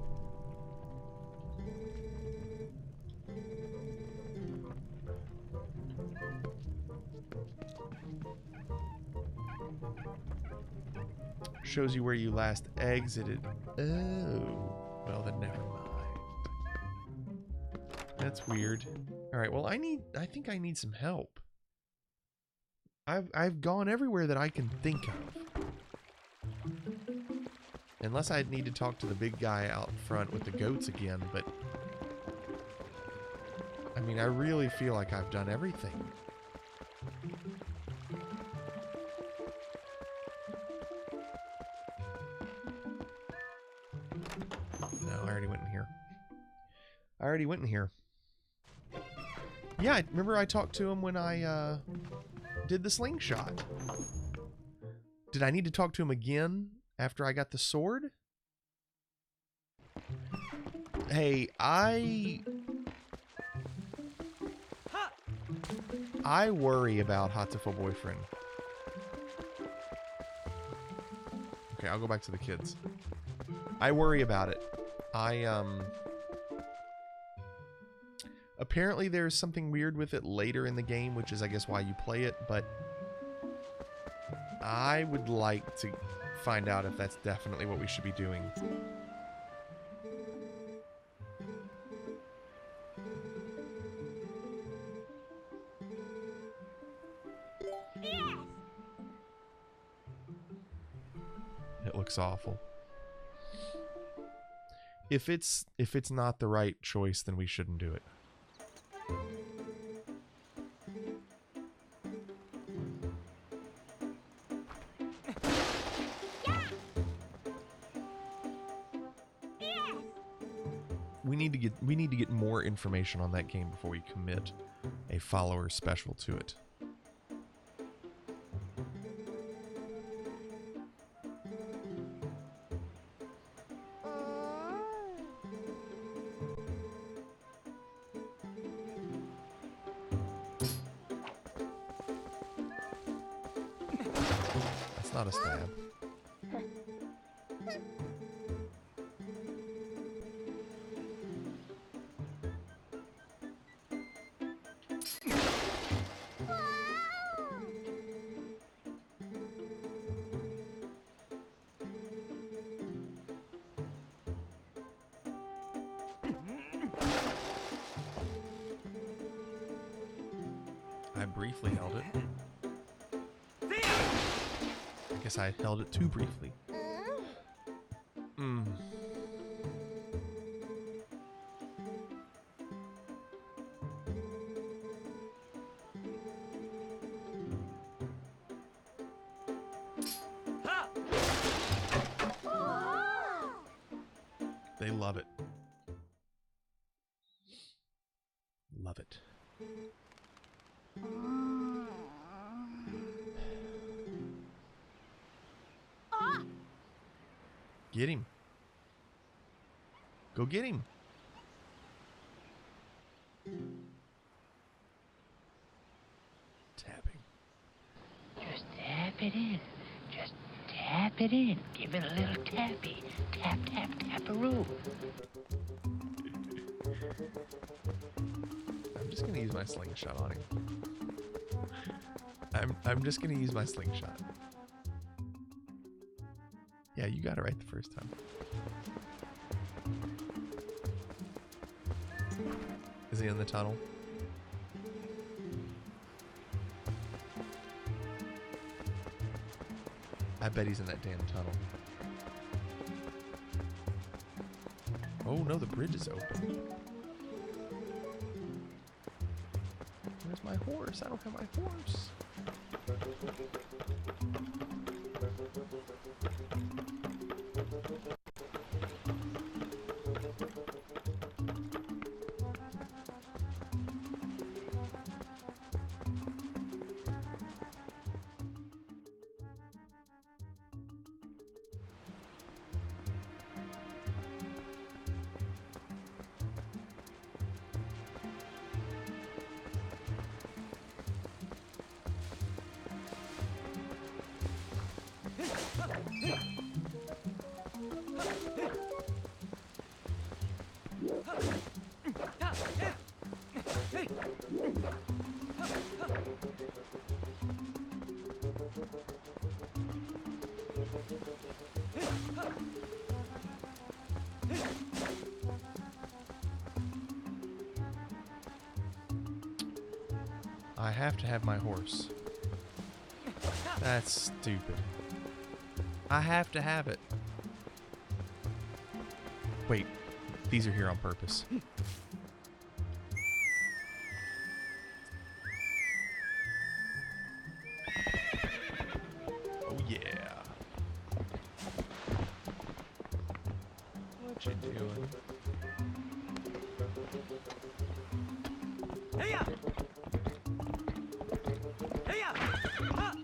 Shows you where you last exited. Oh, well then never mind. That's weird. All right, well I think I need some help. I've gone everywhere that I can think of. Unless I need to talk to the big guy out front with the goats again, but I mean, I really feel like I've done everything. I already went in here. Yeah, remember I talked to him when I did the slingshot. Did I need to talk to him again after I got the sword? Hey, I worry about Hatoful boyfriend. Okay, I'll go back to the kids. I worry about it. Apparently there's something weird with it later in the game, which is I guess why you play it, but I would like to find out if that's definitely what we should be doing. It looks awful. If it's not the right choice, then we shouldn't do it. We need to get more information on that game before we commit a follower special to it. That's not a stab. I briefly held it. I guess I held it too briefly. They love it. Love it. Get him. Go get him. Tapping. Just tap it in. Just tap it in. Give it a little tappy. Tap, tap, tap-a-roo. I'm just gonna use my slingshot on him. I'm just gonna use my slingshot. Yeah, you got it right the first time. Is he in the tunnel? I bet he's in that damn tunnel. Oh no, the bridge is open. Where's my horse? I don't have my horse. I have to have my horse. That's stupid. I have to have it. Wait, these are here on purpose. Oh yeah. What you doing? Hey-ya! Hey-ya! Ah!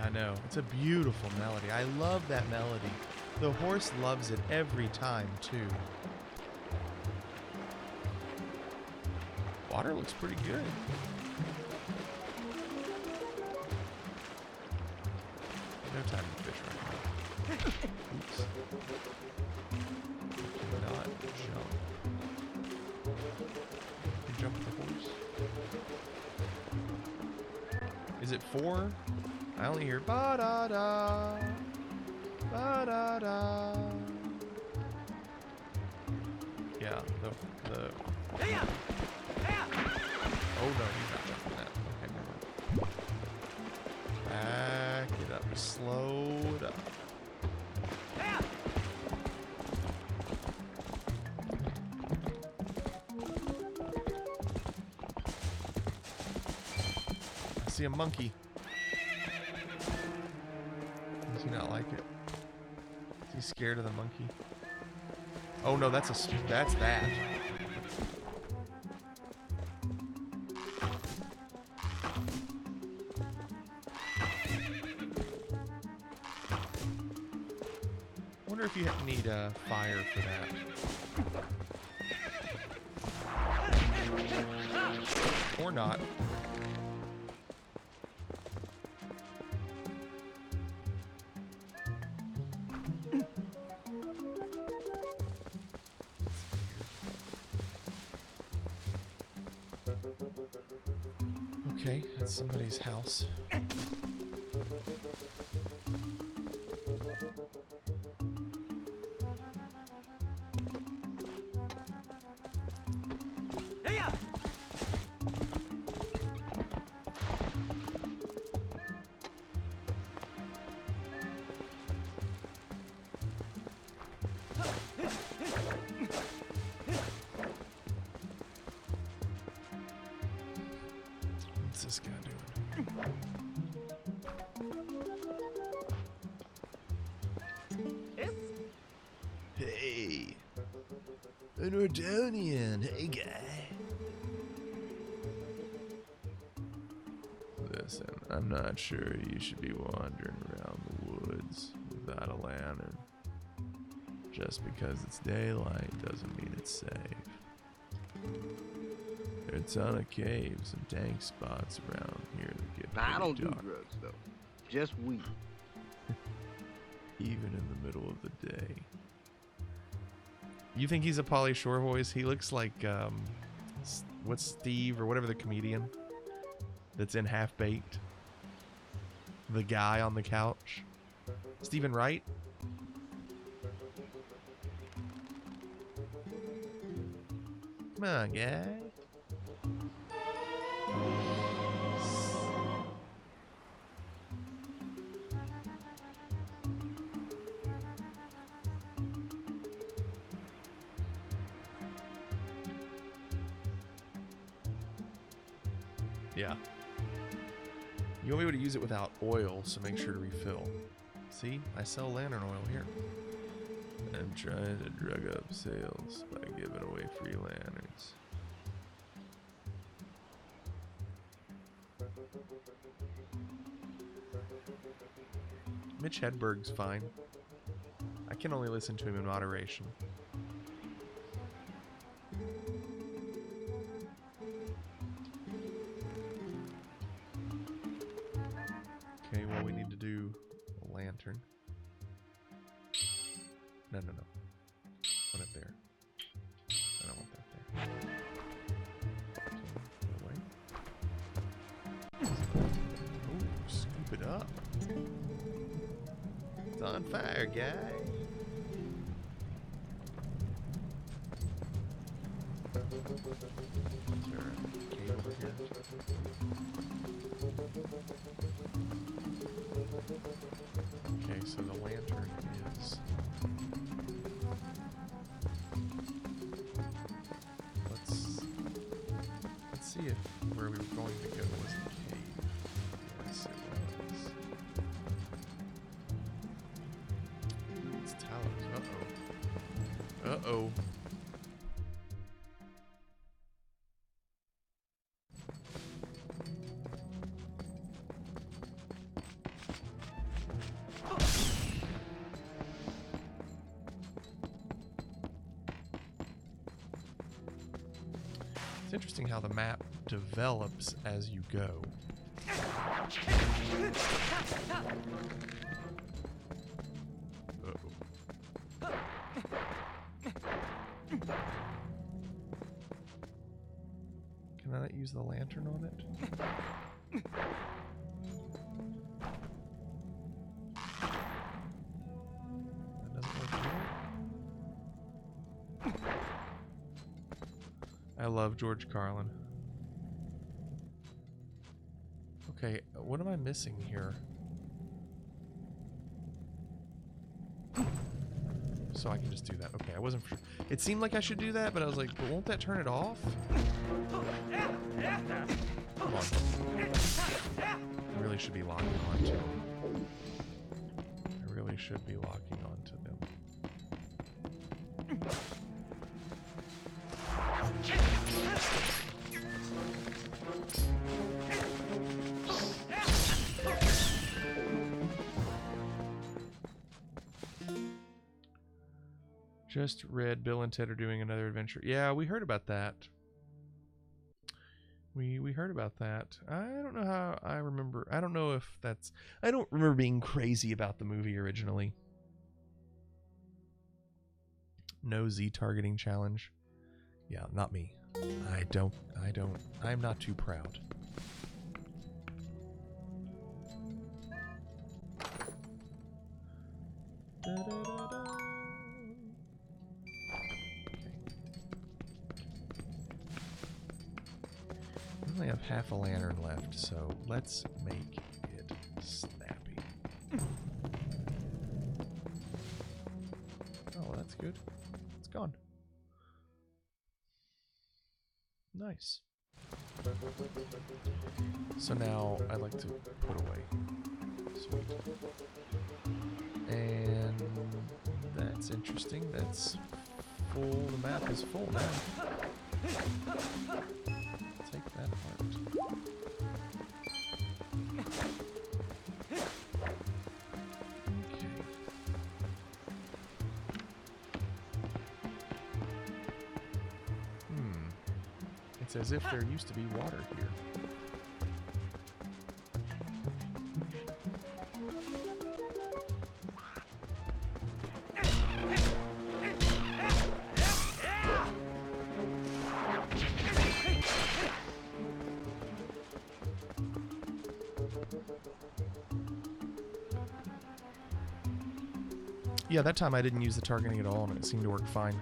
I know. It's a beautiful melody. I love that melody. The horse loves it every time, too. Water looks pretty good. No time to fish right now. Oops. Cannot jump. Can you jump with the horse? Is it 4? I only hear ba-da-da, ba-da-da. Yeah, the... Hey-ya! Hey-ya! Oh no, he's not jumping that. Okay, never mind. Back it up, slow it up. Hey-ya! I see a monkey. Does he not like it? Is he scared of the monkey? Oh no, that's that. Wonder if you need a fire for that. Or not. Okay, that's somebody's house. Hey-ya! What's this guy doing? Hey, an Ordonian. Hey, guy. Listen, I'm not sure you should be wandering around the woods without a lantern. Just because it's daylight doesn't mean it's safe. There are a ton of caves and dank spots around here that get pretty I don't do dark, drugs, though. Just weed. even in the middle of the day. You think he's a Pauly Shore voice? He looks like what's Steve or whatever the comedian? that's in Half Baked. The guy on the couch. Stephen Wright. Come on, guy. Yeah. You won't be able to use it without oil, so make sure to refill. See? I sell lantern oil here. I'm trying to drug up sales by giving away free lanterns. Mitch Hedberg's fine. I can only listen to him in moderation. Okay, well, we need to do a lantern. No. Put it there. I don't want that there. Okay, put it away. Oh, scoop it up. It's on fire, guy. Is there a cable here? Okay, so the lantern is... Let's see if where we were going to go was the cave. Yes, it was. It's Talos. Uh-oh. Uh-oh. It's interesting how the map develops as you go. Uh-oh. Can I not use the lantern on it? That doesn't work here. I love George Carlin. Okay, what am I missing here? So I can just do that. Okay, I wasn't sure. It seemed like I should do that, but I was like, but won't that turn it off? Come on. I really should be locking onto them. I really should be locking onto them. Just read Bill and Ted are doing another adventure. Yeah, we heard about that. We heard about that. I don't know how I remember. I don't know if that's... I don't remember being crazy about the movie originally. No Z targeting challenge. Yeah, not me. I'm not too proud. Da-da-da-da. I only have half a lantern left, so let's make it snappy. Oh, that's good. It's gone. Nice. So now I'd like to put away. Sweet. And that's interesting. That's full. The map is full now. Take that part. Okay. It's as if there used to be water here. Yeah, that time I didn't use the targeting at all, and it seemed to work fine.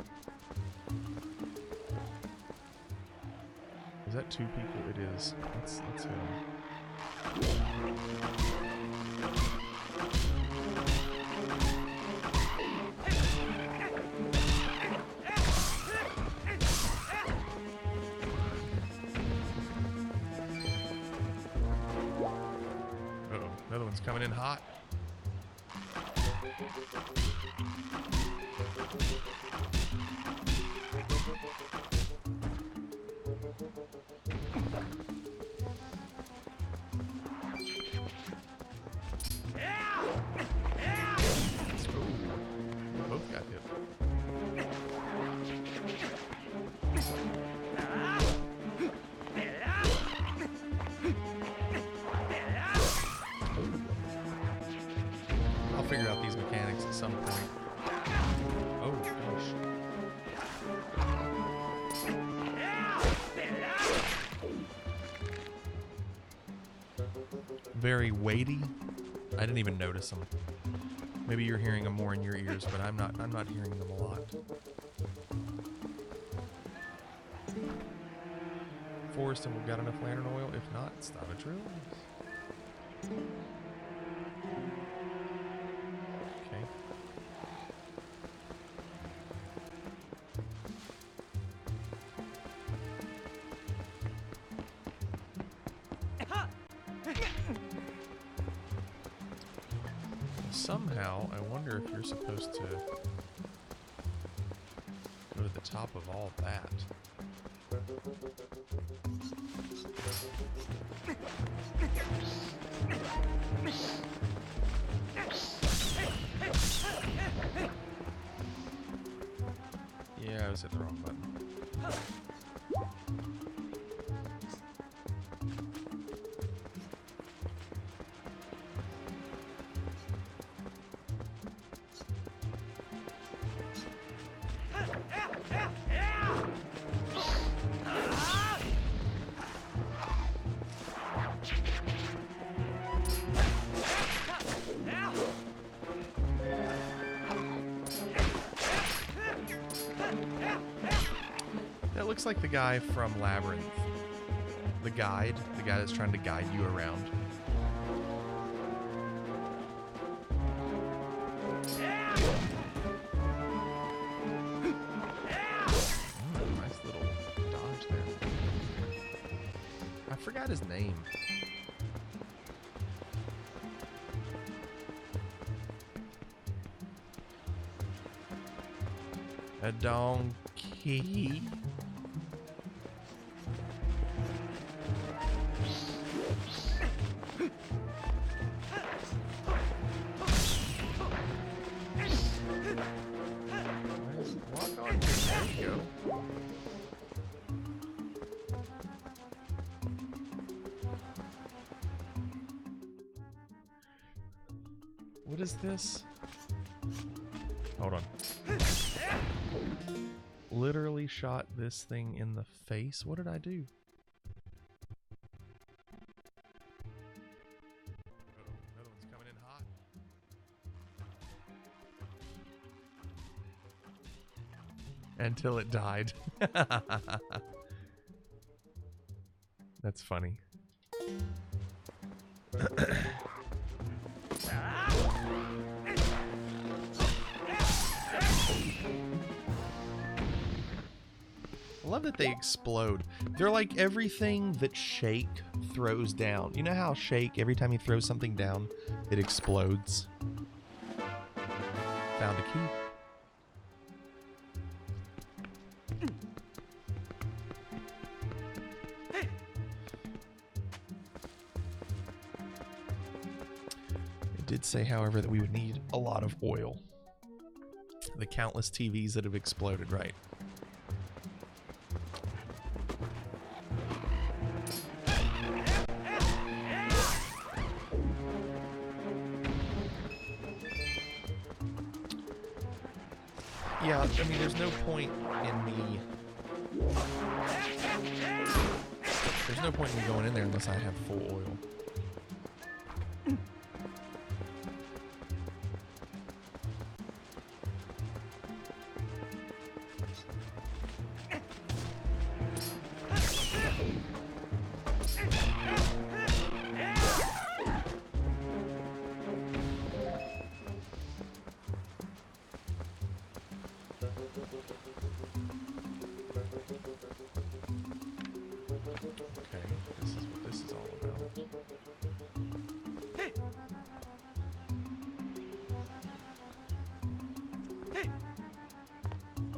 Is that 2 people? It is. Let's hit them. Uh-oh, another one's coming in hot. Both got hit. I'll figure out these mechanics at some point. Oh gosh. Very weighty. I didn't even notice them. Maybe you're hearing them more in your ears, but I'm not hearing them a lot. Forest, and we've got enough lantern oil. If not, stop a drill. Okay. Somehow, I wonder if you're supposed to go to the top of all that. Yeah, I was at the wrong button. That looks like the guy from Labyrinth. The guy that's trying to guide you around. Nice little dodge there. I forgot his name. A donkey. Walk on. There you go. What is this? Hold on. Literally shot this thing in the face. What did I do? Another one's coming in hot. Until it died. That's funny. I love that they explode. They're like everything that Shake throws down. You know how Shake, every time he throws something down, it explodes? Found a key. It did say, however, that we would need a lot of oil. The countless TVs that have exploded, right? Yeah, I mean, there's no point in me... There's no point in me going in there unless I have full oil.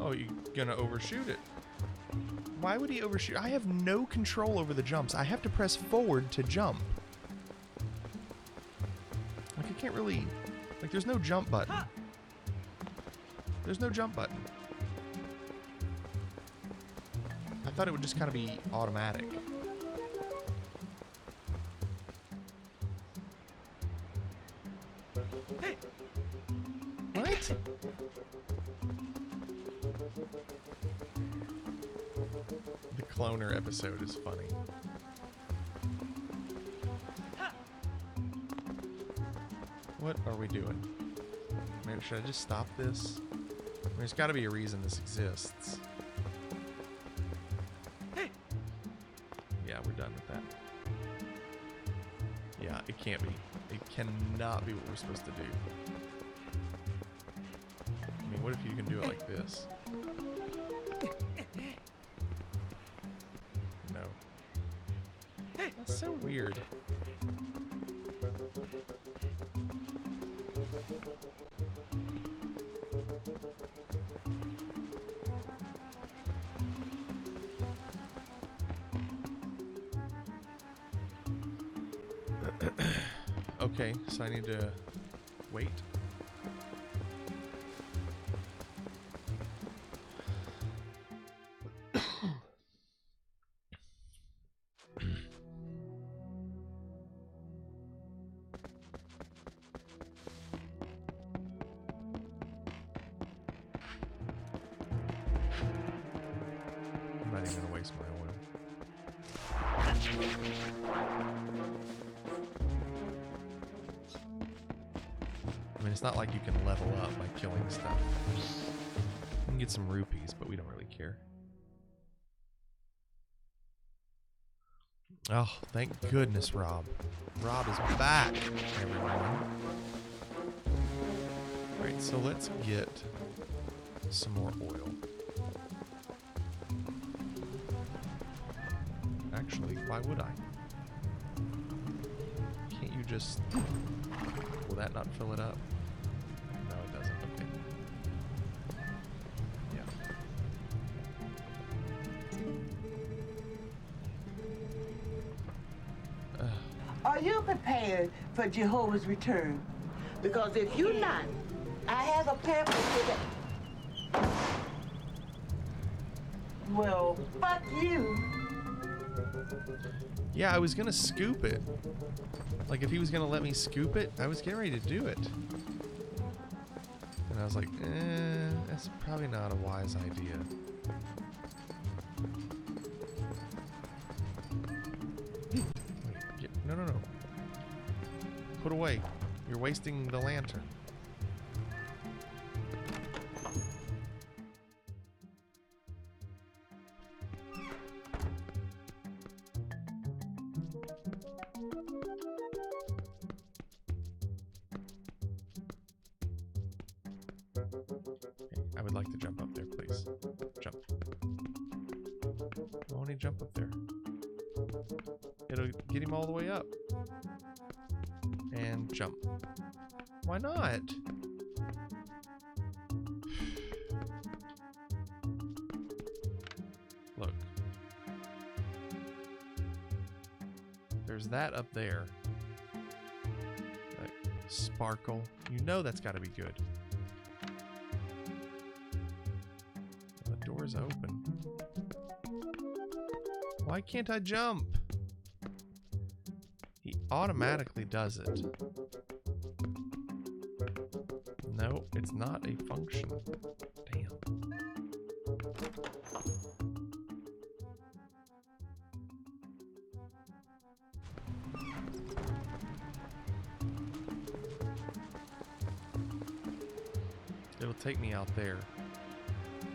Oh, you're gonna overshoot it. Why would he overshoot? I have no control over the jumps. I have to press forward to jump. Like, I can't really... Like, there's no jump button. There's no jump button. I thought it would just kind of be automatic. What? The cloner episode is funny. What are we doing? Maybe should I just stop this? I mean, there's got to be a reason this exists. Yeah, we're done with that. Yeah, it can't be. It cannot be what we're supposed to do. I mean, what if you can do it like this? No. That's so weird. Okay, so I need to wait. I'm not even gonna waste my oil. I mean, it's not like you can level up by killing stuff. You can get some rupees, but we don't really care. Oh, thank goodness, Rob. Rob is back, everyone. Alright, so let's get some more oil. Actually, why would I? Can't you just... Will that not fill it up? No, it doesn't. Okay. Yeah. Are you prepared for Jehovah's return? Because if you're not, I have a pamphlet for that. Well, fuck you. Yeah, I was gonna scoop it. Like, if he was gonna let me scoop it, I was getting ready to do it. And I was like, that's probably not a wise idea. Wait, no. Put away. You're wasting the lantern. I would like to jump up there, please. Jump. I want to jump up there. It'll get him all the way up. And jump. Why not? Look. There's that up there. Like, sparkle. You know that's got to be good. The door's open. Why can't I jump? He automatically does it. No, it's not a function. Damn. It'll take me out there.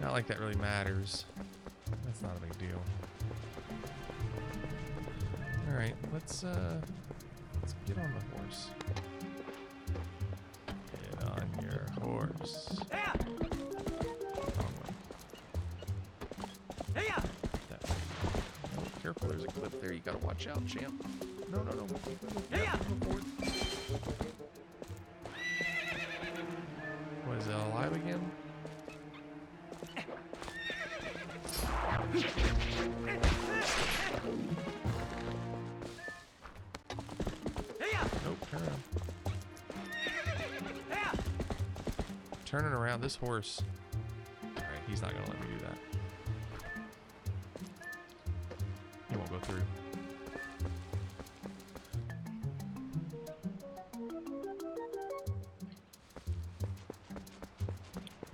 Not like that really matters. That's not a big deal. Alright, let's get on the horse. Get on your horse. Wrong way. That way. Oh, careful, there's a cliff there. You gotta watch out, champ. No. Go forward. What, is it alive again? turning around this horse. Alright, he's not gonna let me do that. He won't go through.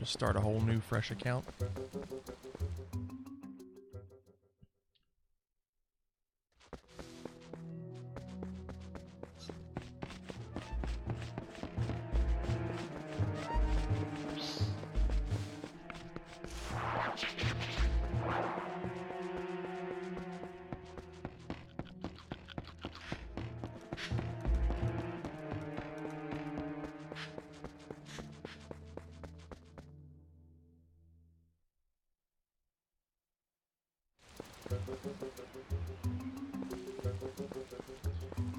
Just start a whole new fresh account.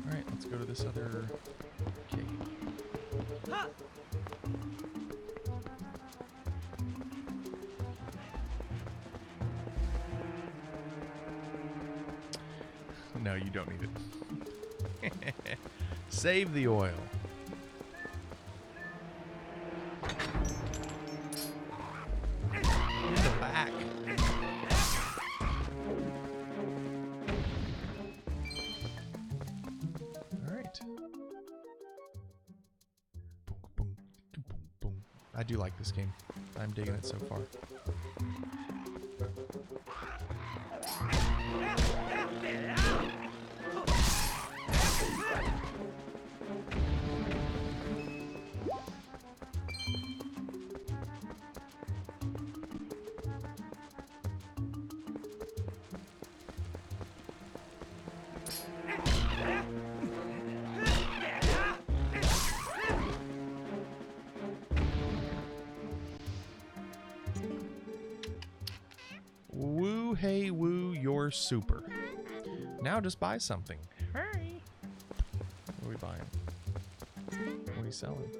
Alright, let's go to this other cave. Ha! No, you don't need it. Save the oil. In the back. Alright. Boom, boom, boom, boom. I do like this game. I'm digging it so far. Woo, hey, woo, you're super. Now just buy something. Hey. What are we buying? What are we selling?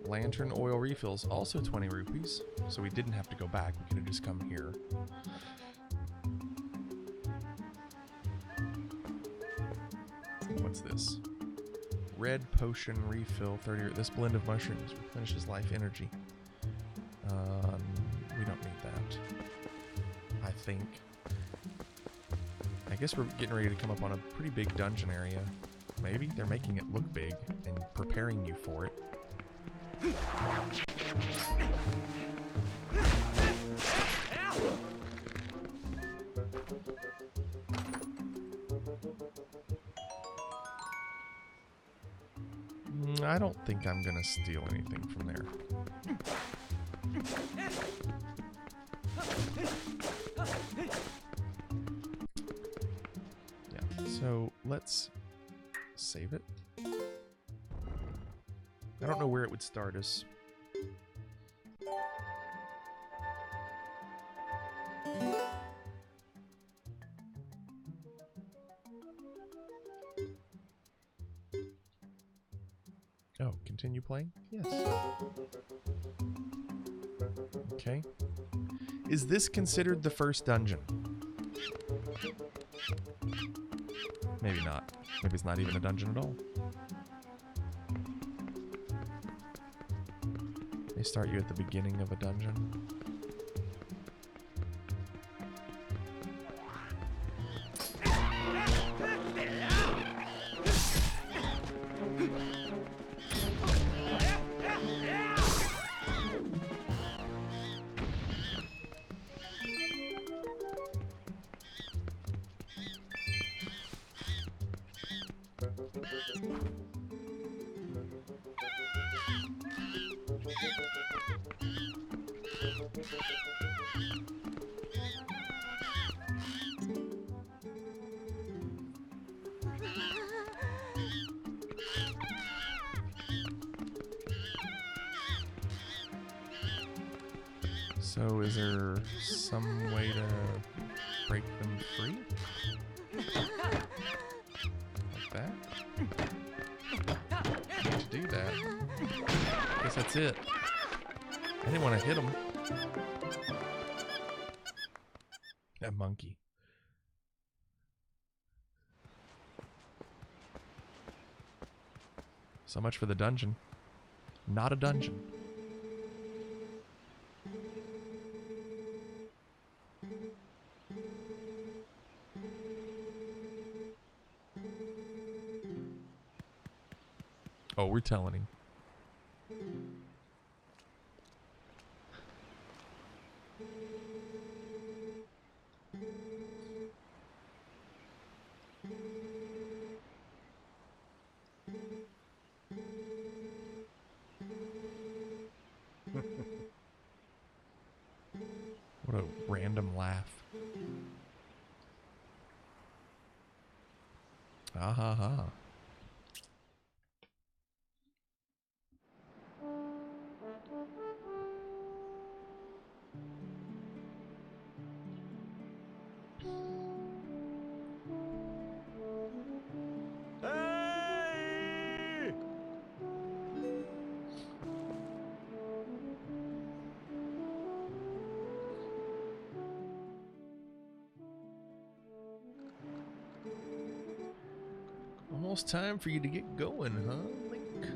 Lantern oil refills, also 20 rupees. So we didn't have to go back. We could have just come here. What's this? Red potion refill 30. This blend of mushrooms replenishes life energy. We don't need that. I think. I guess we're getting ready to come up on a pretty big dungeon area. Maybe they're making it look big and preparing you for it. I don't think I'm gonna steal anything from there. Yeah, so let's save it. I don't know where it would start us. Oh, continue playing? Yes. Okay. Is this considered the first dungeon? Maybe not. Maybe it's not even a dungeon at all. They start you at the beginning of a dungeon. So is there some way to break them free? Like that? To do that. Guess that's it. I didn't want to hit him. That monkey. So much for the dungeon. Not a dungeon. Oh, we're telling him. What a random laugh. Ah ha ha. Hey! Almost time for you to get going, huh, Link?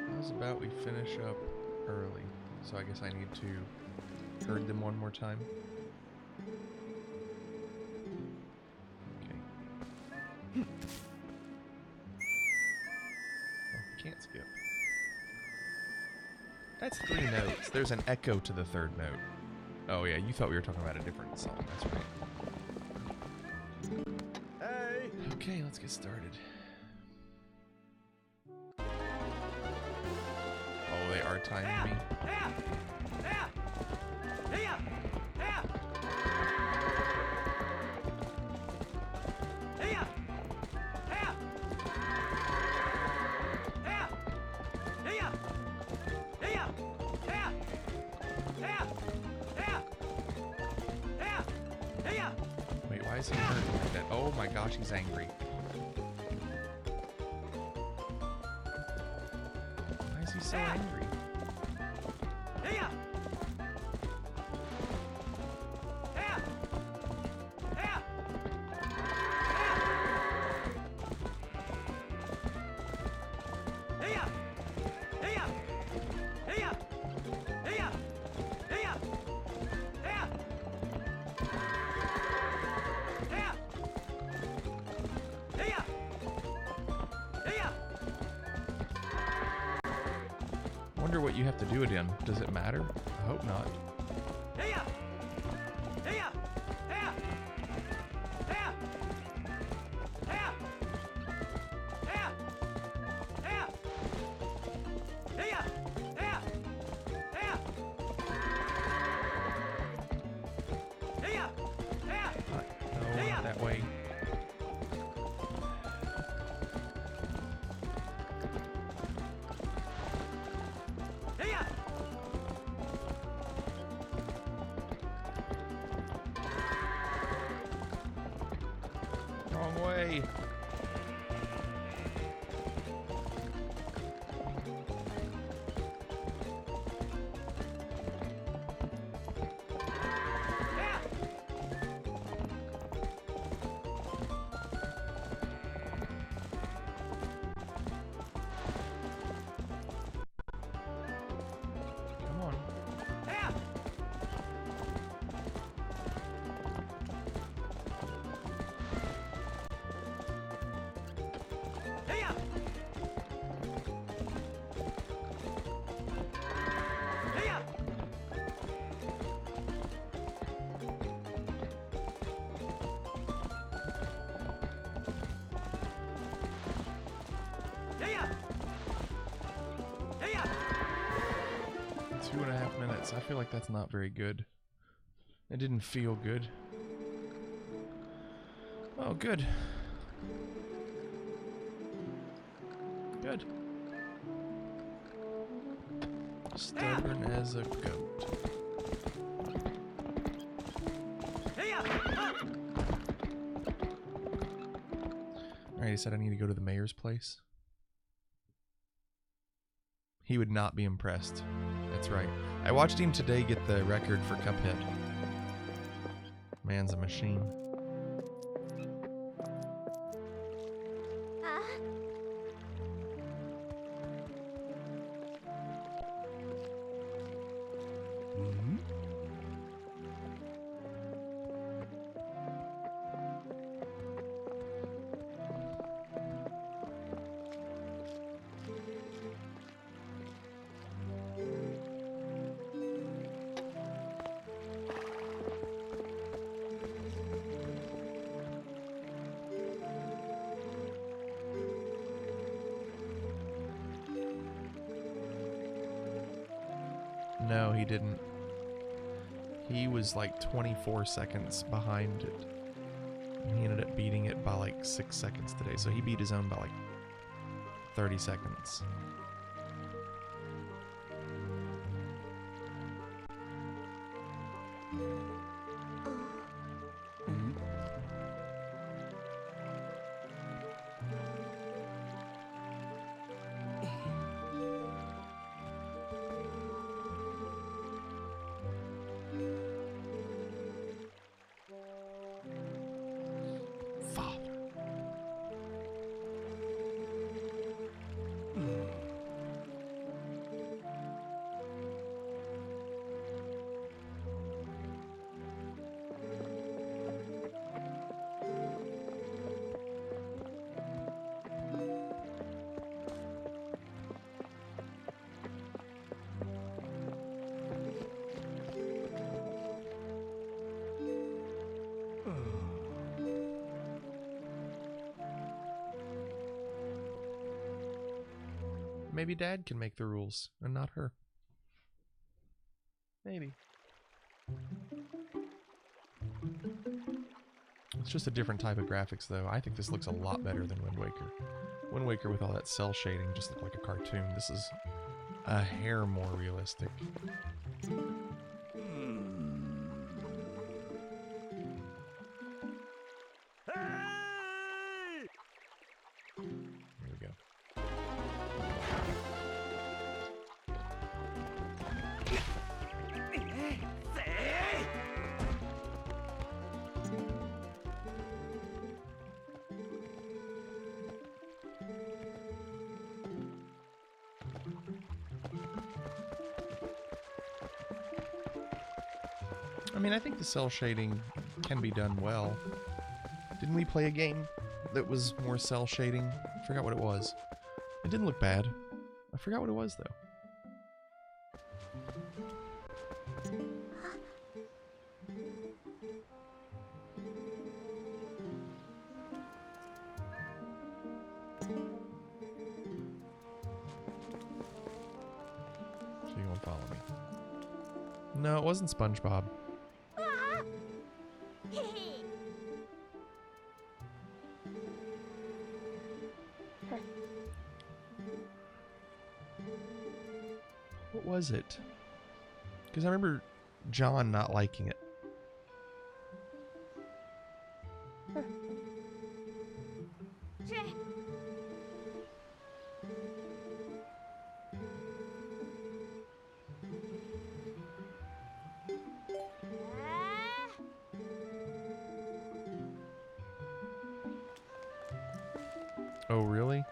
How's about we finish up early? So I guess I need to herd them one more time. Okay. Oh, can't skip. That's 3 notes. There's an echo to the 3rd note. Oh yeah, you thought we were talking about a different song. That's right. Hey! Okay, let's get started. Oh, they are timing me. Wait, why is he hurting like that? Oh my gosh, he's angry. Why is he so angry? Wonder what you have to do it in. Does it matter? I hope not. No, not that way. Wrong way. Come on. Two and a half minutes. I feel like that's not very good. It didn't feel good. Oh, good. Good. Stubborn as a goat. Alright, he said I need to go to the mayor's place. He would not be impressed. That's right. I watched him today get the record for Cuphead. Man's a machine. No, he didn't. He was like 24 seconds behind it. And he ended up beating it by like 6 seconds today. So he beat his own by like 30 seconds. Maybe Dad can make the rules and not her. Maybe. It's just a different type of graphics, though. I think this looks a lot better than Wind Waker. Wind Waker with all that cell shading just looked like a cartoon. This is a hair more realistic. Hey! Here we go. Say! I mean, I think the cell shading can be done well. Didn't we play a game that was more cell shading? I forgot what it was. It didn't look bad. I forgot what it was, though. So you won't follow me. No, it wasn't SpongeBob. What was it? Because I remember John not liking it. Oh, really?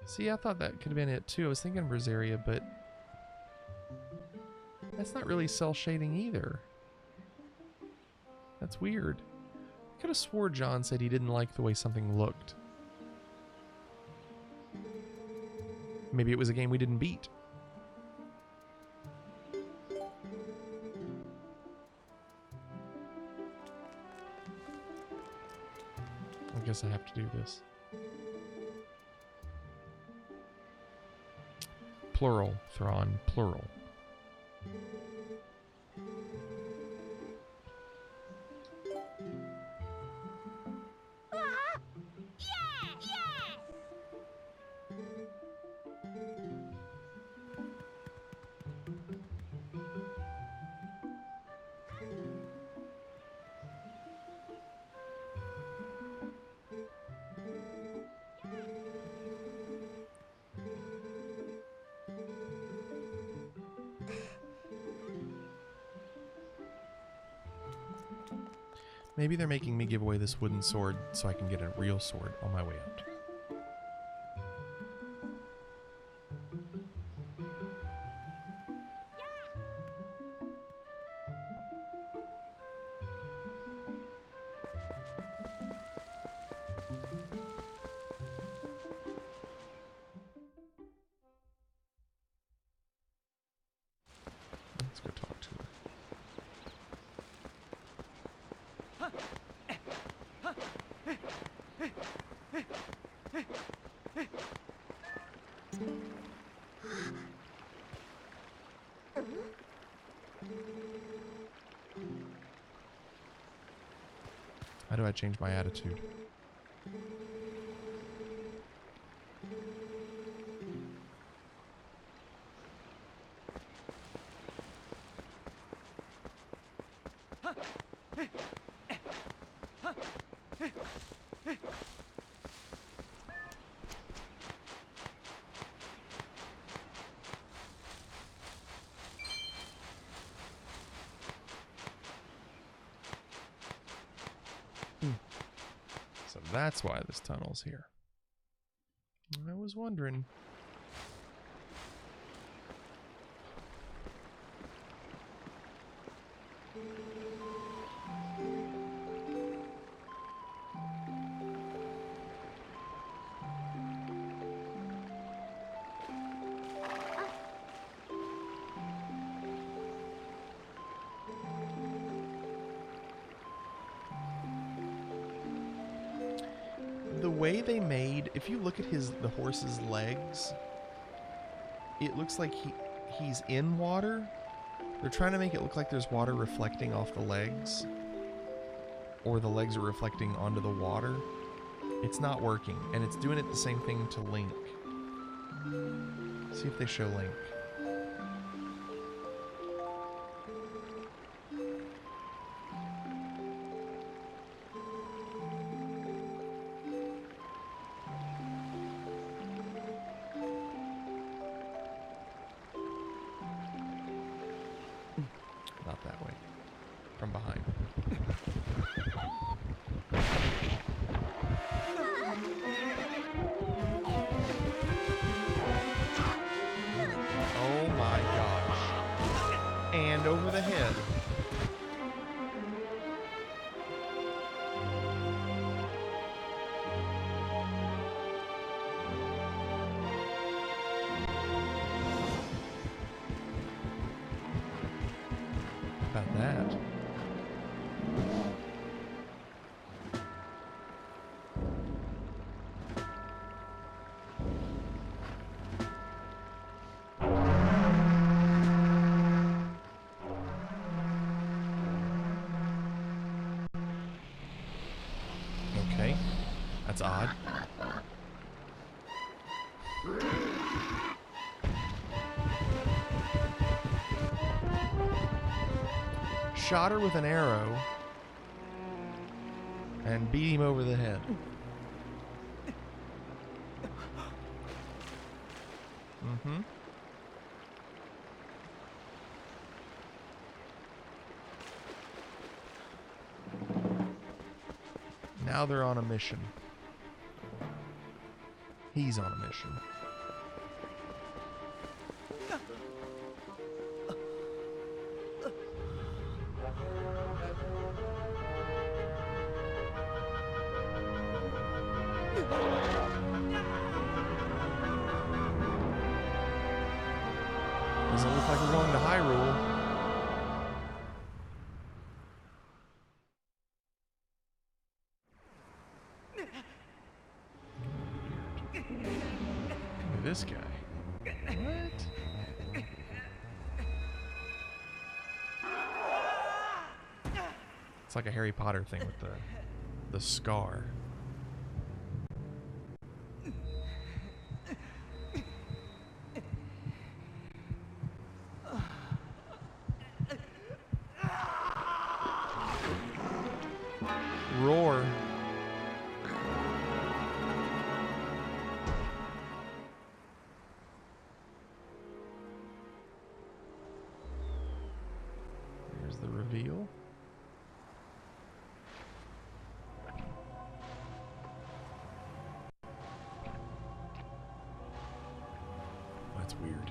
See, I thought that could have been it too. I was thinking Brazaria, but that's not really cell shading either. That's weird. I could have swore John said he didn't like the way something looked. Maybe it was a game we didn't beat. I guess I have to do this. Plural, Thrawn, plural. Maybe they're making me give away this wooden sword so I can get a real sword on my way out. How do I change my attitude? So that's why this tunnel's here. I was wondering. The way they made, if you look at the horse's legs, it looks like he's in water. They're trying to make it look like there's water reflecting off the legs, or the legs are reflecting onto the water. It's not working, and it's doing it the same thing to Link. See if they show Link. Not that way. From behind. Oh my gosh. And over the head. About that. Okay, that's odd. Shot her with an arrow and beat him over the head. Mm-hmm. Now they're on a mission. He's on a mission. Doesn't look like we're going to Hyrule. Look at this guy. What? It's like a Harry Potter thing with the scar. Roar. There's the reveal. That's weird.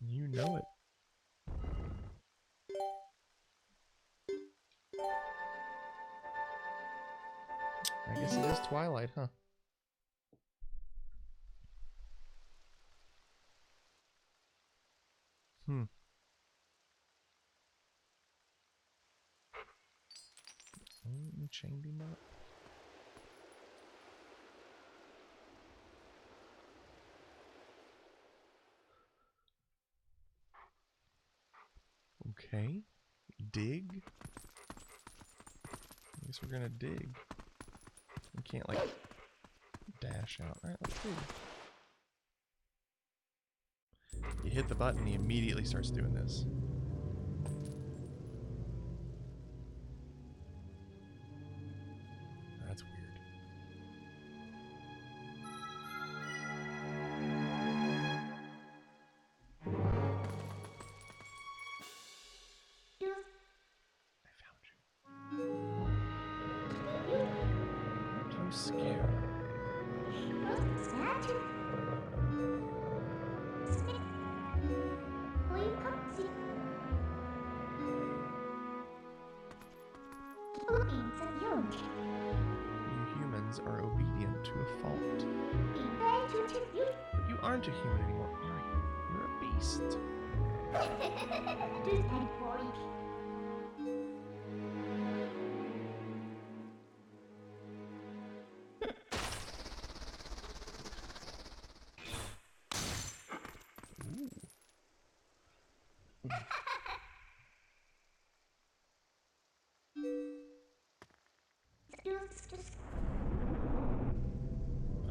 You know it. I guess it is Twilight, huh? We chained him up. Okay. Dig. I guess we're gonna dig. We can't like dash out. Alright, let's dig. You hit the button, he immediately starts doing this. That's weird. I found you. Aren't you scared? You humans are obedient to a fault. But you aren't a human anymore, are you? You're a beast.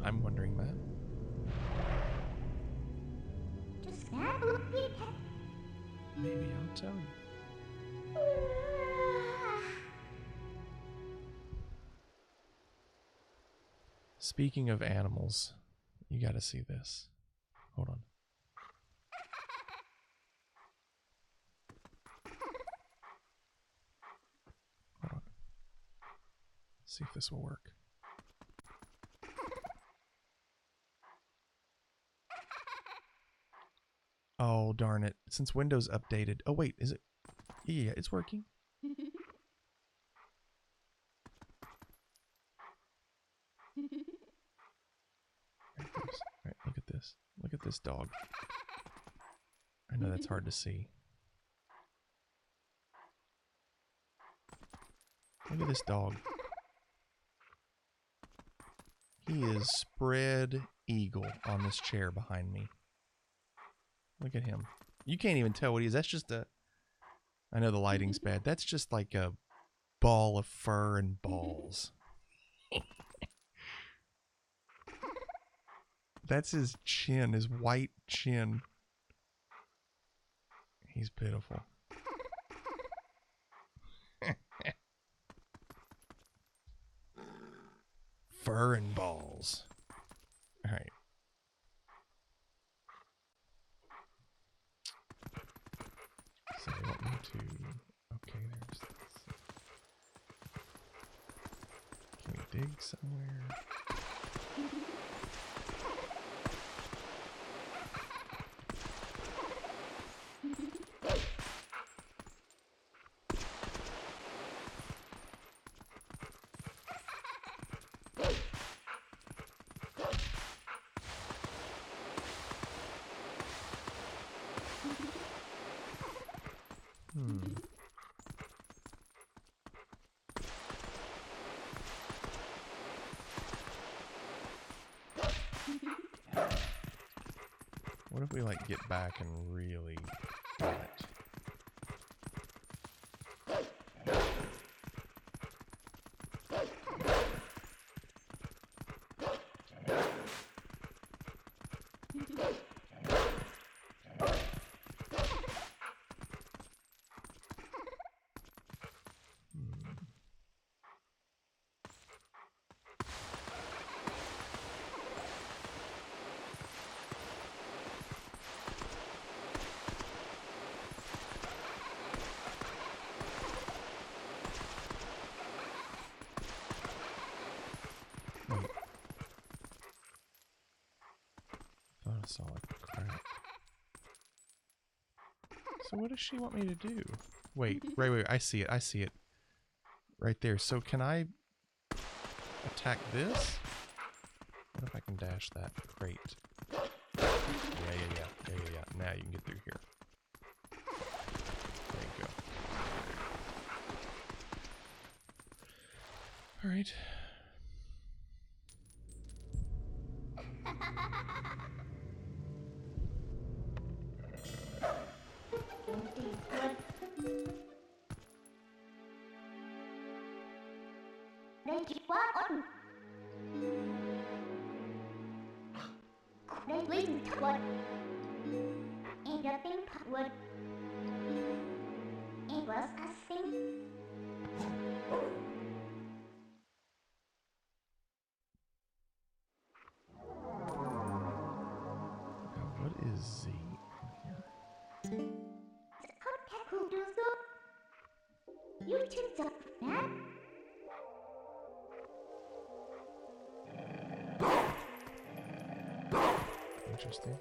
I'm wondering that. Maybe I'll tell you. Speaking of animals, you gotta see this. Hold on. Hold on. See if this will work. Oh, darn it. Since Windows updated. Oh, wait, is it? Yeah, it's working. Alright, look at this. Look at this dog. I know that's hard to see. Look at this dog. He is spread eagle on this chair behind me. Look at him. You can't even tell what he is. That's just a... I know the lighting's bad. That's just like a ball of fur and balls. That's his chin, his white chin. He's pitiful. Fur and balls. All right. So you want me to... Okay, there's this. Can we dig somewhere? What if we like get back and really do it? Solid crap. So what does she want me to do? Wait, wait, I see it. Right there. So can I attack this? What if I can dash that crate? Yeah. Now you can get through here. right. Now, what is Z here? Interesting.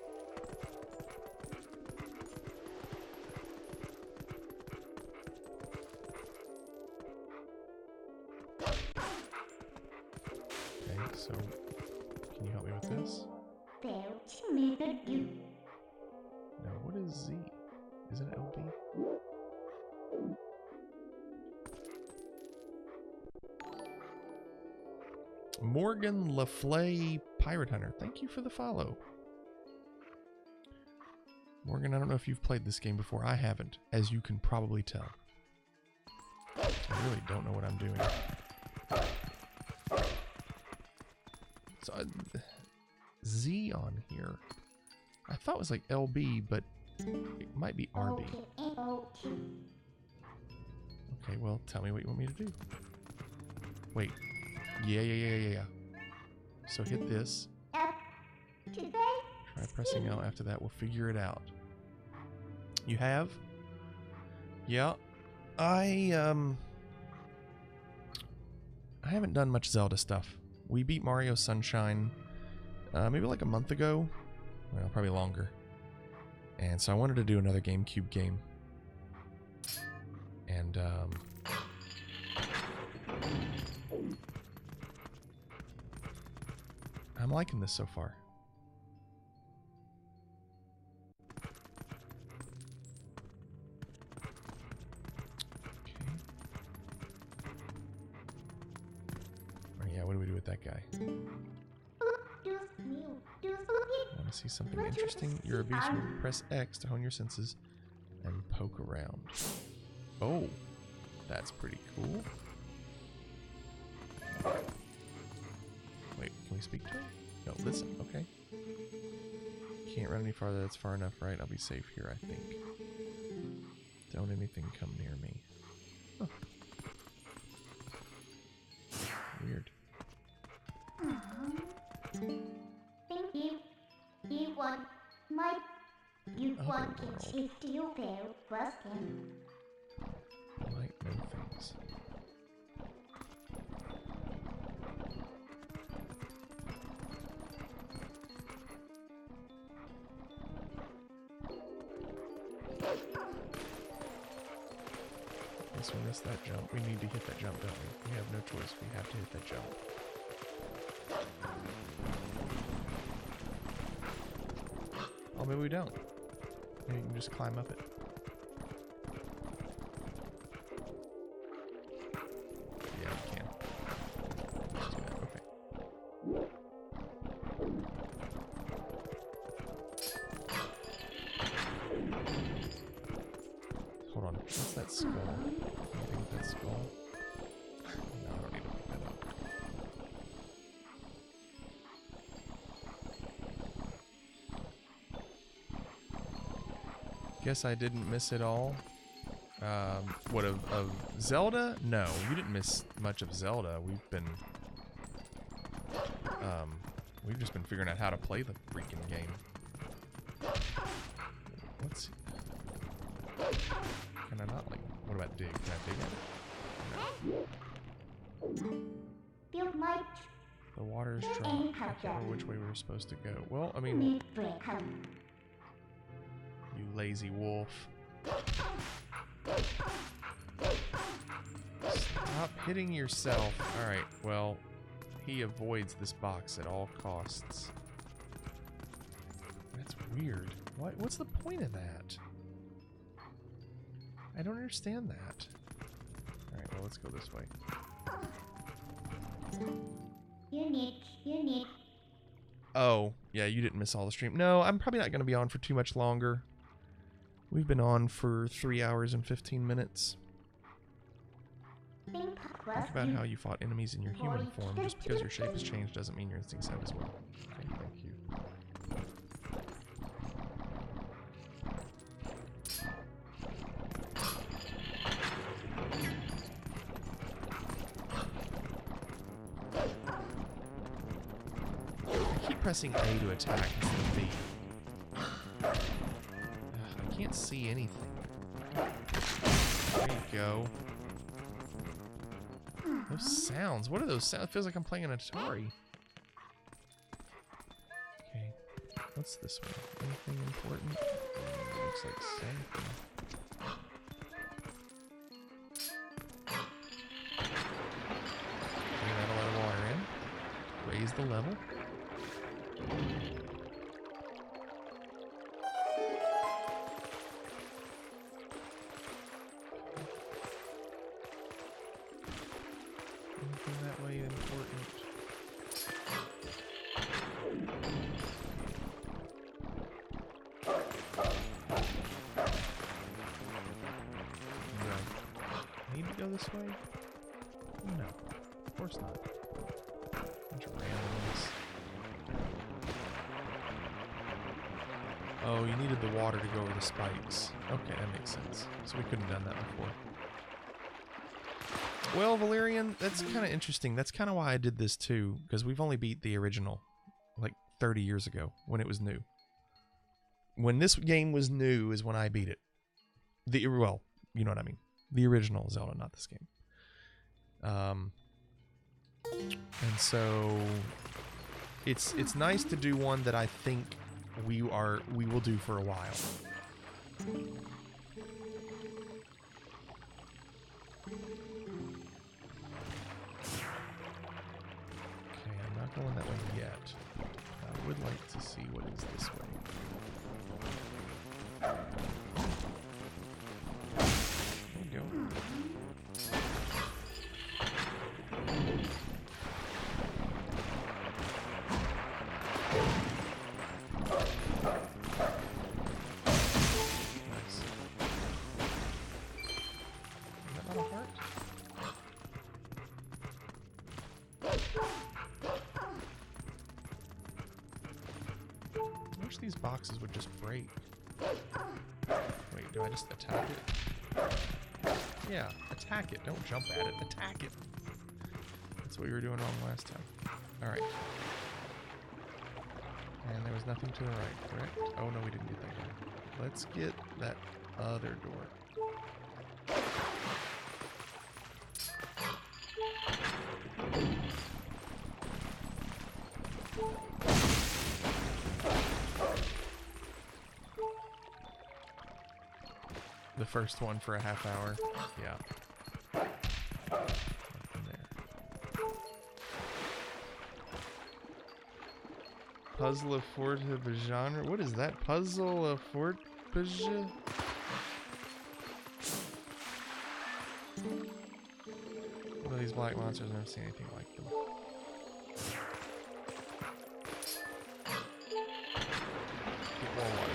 Okay, so can you help me with this? Now, what is Z? Is it LB? Morgan LaFlay Pirate Hunter. Thank you for the follow. Morgan, I don't know if you've played this game before. I haven't, as you can probably tell. I really don't know what I'm doing. So, Z on here. I thought it was like LB, but it might be RB. Okay, well, tell me what you want me to do. Wait. Yeah. So hit this. Try pressing L after that. We'll figure it out. You have? Yeah. I haven't done much Zelda stuff. We beat Mario Sunshine maybe like a month ago. Well, probably longer. And so I wanted to do another GameCube game. And I'm liking this so far. Okay. Oh yeah, what do we do with that guy? Want to see something interesting? You're a beast. Press X to hone your senses and poke around. Oh, that's pretty cool. Wait, can we speak to him? No, listen, okay. Can't run any farther, that's far enough, right? I'll be safe here, I think. Don't anything come near me. Huh. Weird. Thank you. You want to shift your pair first and Might know things. Guess we missed that jump. We need to hit that jump, don't we? We have no choice. We have to hit that jump. Oh, maybe we don't. Maybe you can just climb up it. Yeah, we can. Let's do that. Okay. Hold on. What's that skull? Anything with that skull? No, I don't need to pick that up. Guess I didn't miss it all. What, of Zelda? No, you didn't miss much of Zelda. We've just been figuring out how to play the freaking game. What's... Can I not, like, what about dig? Can I dig at it? feel my The water is dry. I can't remember which way we were supposed to go. Well, I mean, you lazy wolf. Stop hitting yourself. Alright, well, he avoids this box at all costs. That's weird. What's the point of that? I don't understand that. Alright, well, let's go this way. You need. Oh, yeah, you didn't miss all the stream. No, I'm probably not going to be on for too much longer. We've been on for 3 hours and 15 minutes. Think Think about how you fought enemies in your human form. Just because your shape has changed doesn't mean your instincts have as well. Okay, thank you. I keep pressing A to attack instead of B. I can't see anything. There you go. Those sounds. What are those sounds? It feels like I'm playing an Atari. Okay. What's this one? Anything important? Looks like something. Okay, that'll let a water in. Raise the level. Anything that way important? No. I need to go this way? No. Of course not. Bunch of randomness. Oh, you needed the water to go over the spikes. Okay, that makes sense. So we couldn't have done that before. Well, Valerian, that's kind of interesting. That's kind of why I did this too, because we've only beat the original like 30 years ago when it was new. When this game was new is when I beat it. Well, you know what I mean. The original Zelda, not this game. And so it's nice to do one that I think we will do for a while. Going that way yet. I would like to see what is this way. There you go. Nice. Is that not a heart? I wish these boxes would just break. Wait, do I just attack it? Yeah, attack it. Don't jump at it. Attack it. That's what we were doing wrong last time. Alright. And there was nothing to the right, correct? Oh no, we didn't get that door. Let's get that other door. The first one for a half hour. Yeah. Nothing there. Puzzle of Fortibgenre. What is that? Puzzle of Fortibgenre? One of these black monsters, I've never seen anything like them. Get more water.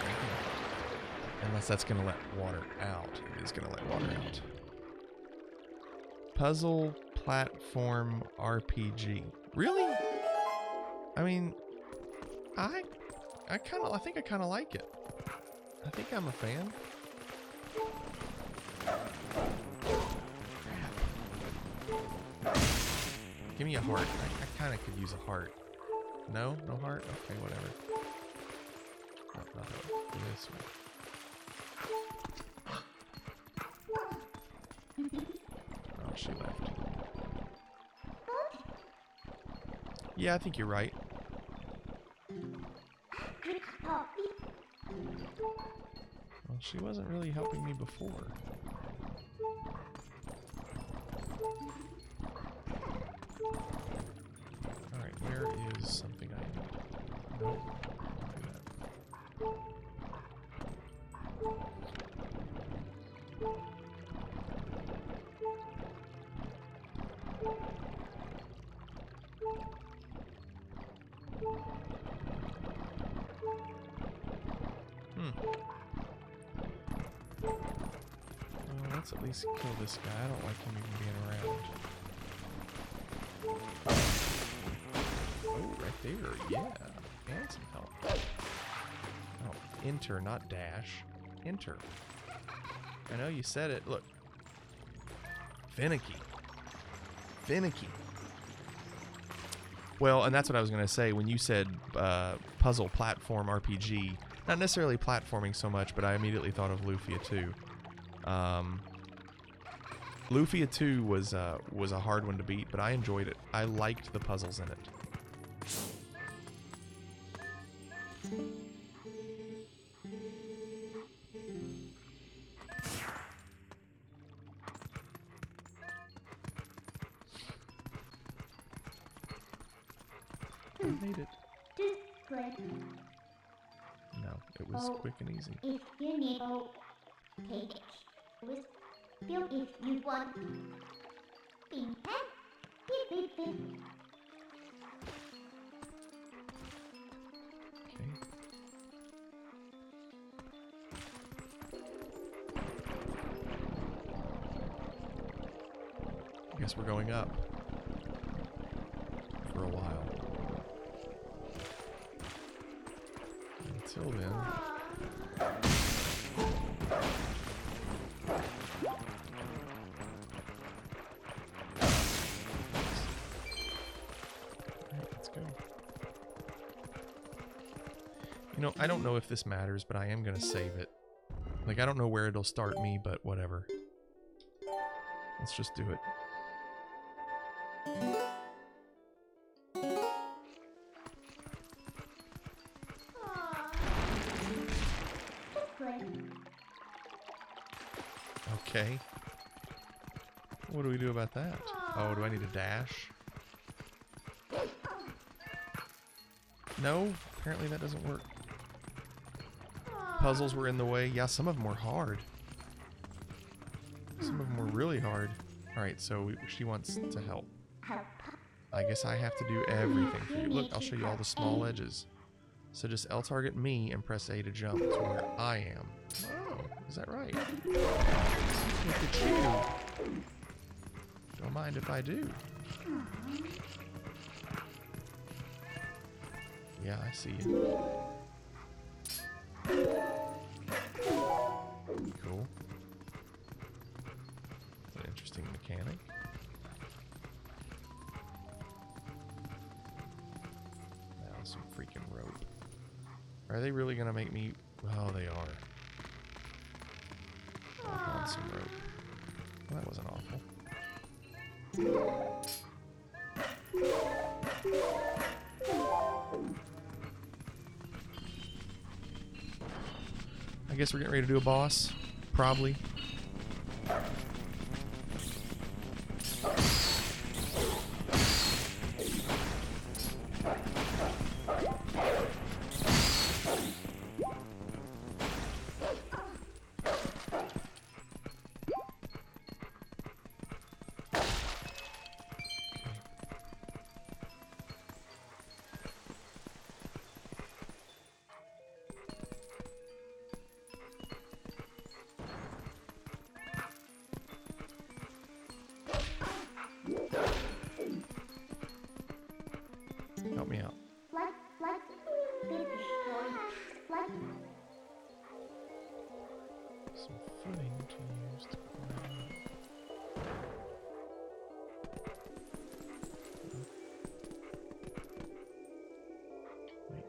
Unless that's going to let water out. It is going to let water out. Puzzle platform RPG. Really? I mean, I think I kind of like it. I think I'm a fan. Give me a heart. I kind of could use a heart. No? No heart? Okay, whatever. Oh, nothing. This way. Oh, she left. Yeah, I think you're right. Well, she wasn't really helping me before. Alright, where is something I need? Nope. Don't do that. Let's at least kill this guy. I don't like him even being around. Oh, right there. Yeah. And some help. Oh, enter, not dash. Enter. I know you said it. Look. Finicky. Finicky. Well, and that's what I was going to say. When you said puzzle platform RPG, not necessarily platforming so much, but I immediately thought of Lufia 2. Lufia 2 was a hard one to beat, but I enjoyed it. I liked the puzzles in it. I made it. No, it was quick and easy. If you need page with build if you want ping pong, beep beep beep. Okay. I guess we're going up for a while. Until then. Alright, let's go. You know, I don't know if this matters, but I am gonna save it. Like, I don't know where it'll start me, but whatever. Let's just do it. Okay. What do we do about that? Oh, do I need a dash? No, apparently that doesn't work. Puzzles were in the way. Yeah, some of them were hard. Some of them were really hard. Alright, so she wants to help. I guess I have to do everything for you. Look, I'll show you all the small edges. So just L target me and press A to jump to where I am. Oh, is that right? Look at you. Don't mind if I do. Yeah, I see you. Cool. That's an interesting mechanic. Now some freaking rope. Are they really gonna make me? Oh, they are. Oh, on some rope. Well, that wasn't awful. I guess we're getting ready to do a boss. Probably. Help me out. Some footing to use to climb up. Wait,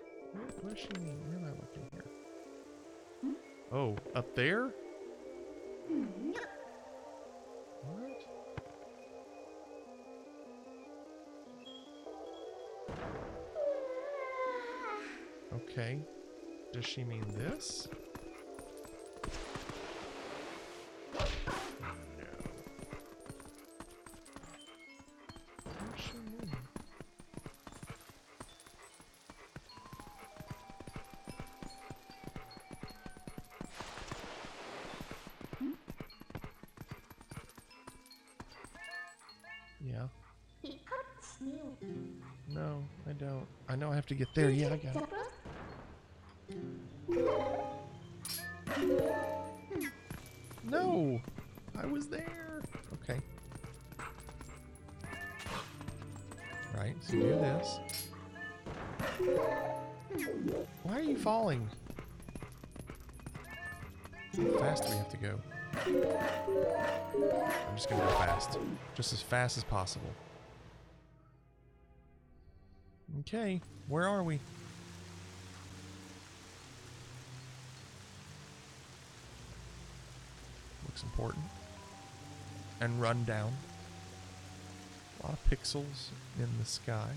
what does she mean? Where am I looking here? Oh, up there? What? Okay. Does she mean this? No. What does she mean? Yeah. No, I don't. I know I have to get there. Yeah, I got it. No! I was there. Okay. Right, so do this. Why are you falling? How fast do we have to go? I'm just gonna go fast. Just as fast as possible. Okay, where are we? Looks important. And run down. A lot of pixels in the sky.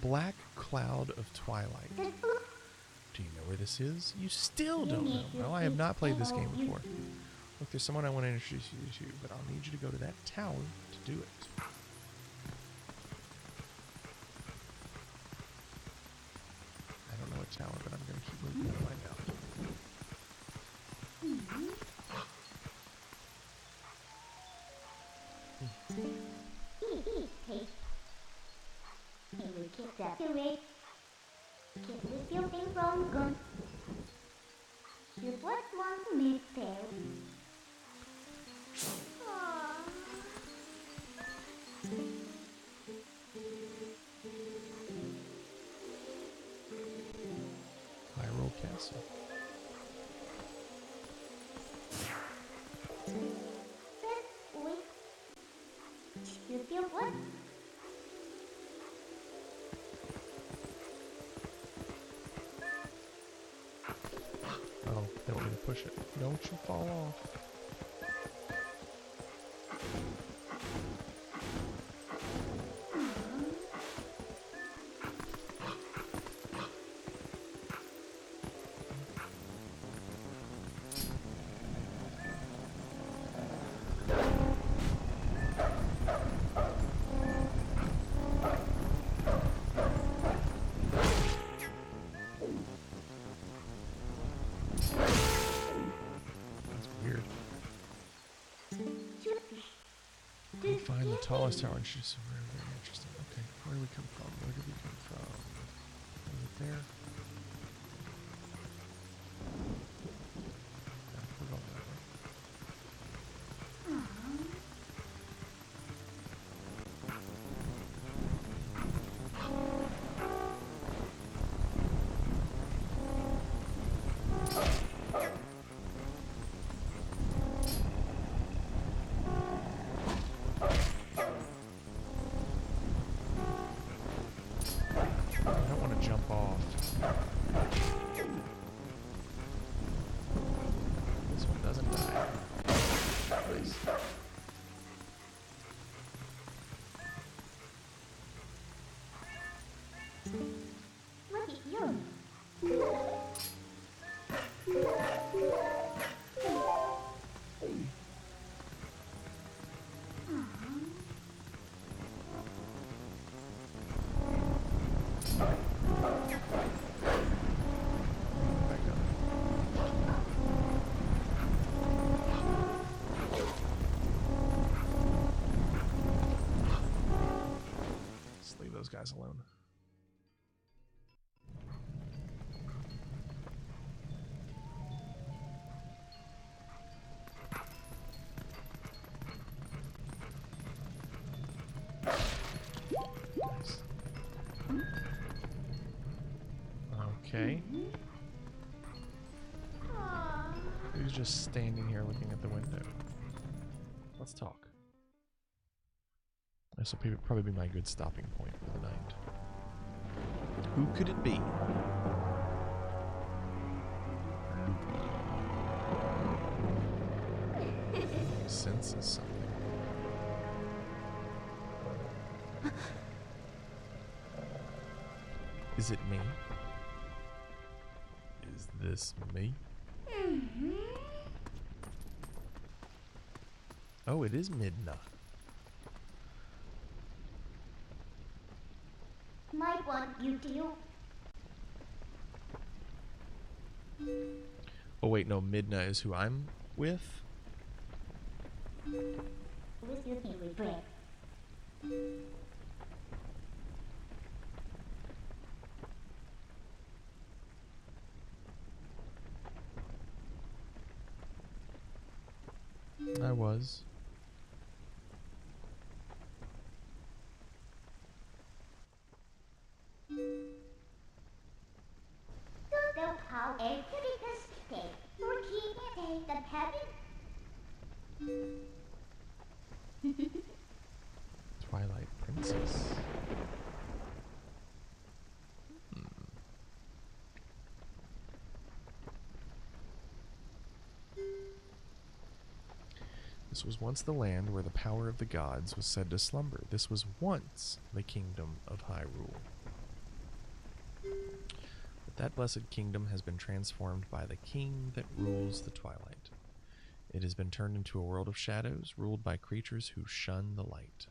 Black Cloud of Twilight. Do you know where this is? You still don't know. No, I have not played this game before. Look, there's someone I want to introduce you to, but I'll need you to go to that tower to do it. I don't know what tower, but I'm going to keep moving to find out. Hyrule Castle. Oh, they want me to push it. Don't you fall off. Find the tallest tower and she's very, very interesting. Okay, where do we come from? Where did we come from? Right there. Yeah, we're going that way. Jump off. This one doesn't die. Nice. What is yours? Those guys alone. Nice. Okay. Who's just standing here looking at the window? Let's talk. This will probably be my good stopping point for the night. Who could it be? Senses something. Is it me? Is this me? Oh, it is Midna. Might want you to. Oh wait, no, Midna is who I'm with? Excuse me, regret. was. So how everything stay. Routine day that having. Twilight Princess. This was once the land where the power of the gods was said to slumber. This was once the kingdom of Hyrule. But that blessed kingdom has been transformed by the king that rules the twilight. It has been turned into a world of shadows, ruled by creatures who shun the light.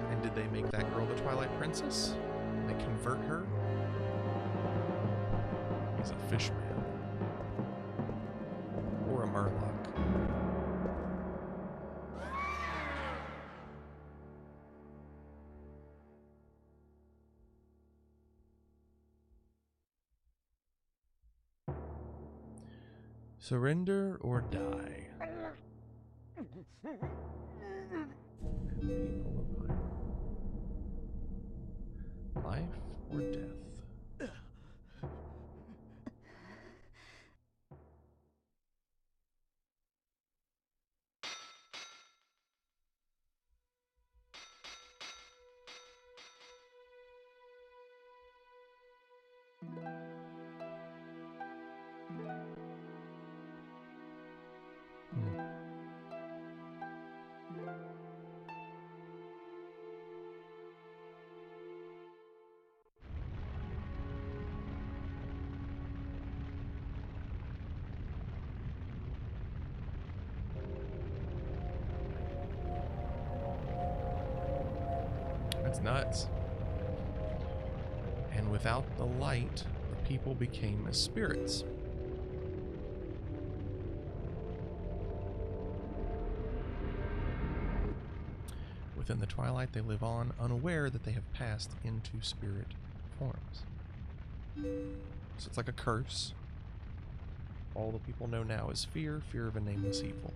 And did they make that girl the Twilight Princess? They convert her? He's a fishman. Or a Murloc. Surrender or die. And people of Hyrule. Life or death. That's nuts. And without the light, the people became as spirits. Within the twilight, they live on, unaware that they have passed into spirit forms. So it's like a curse. All the people know now is fear, fear of a nameless evil.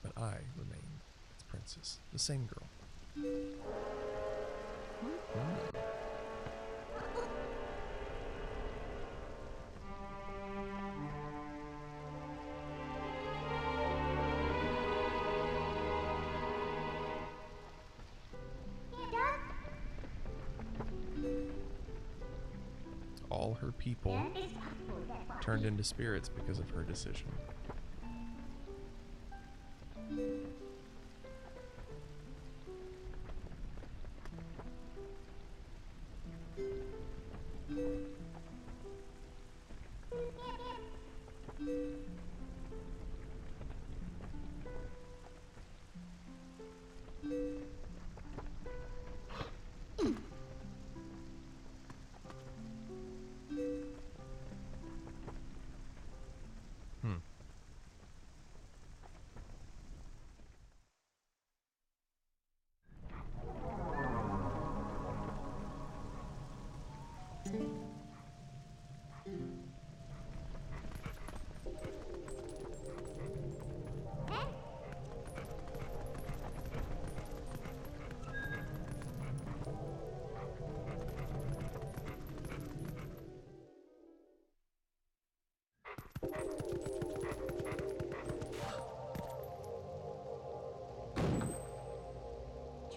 But I remain its princess, the same girl. All her people turned into spirits because of her decision.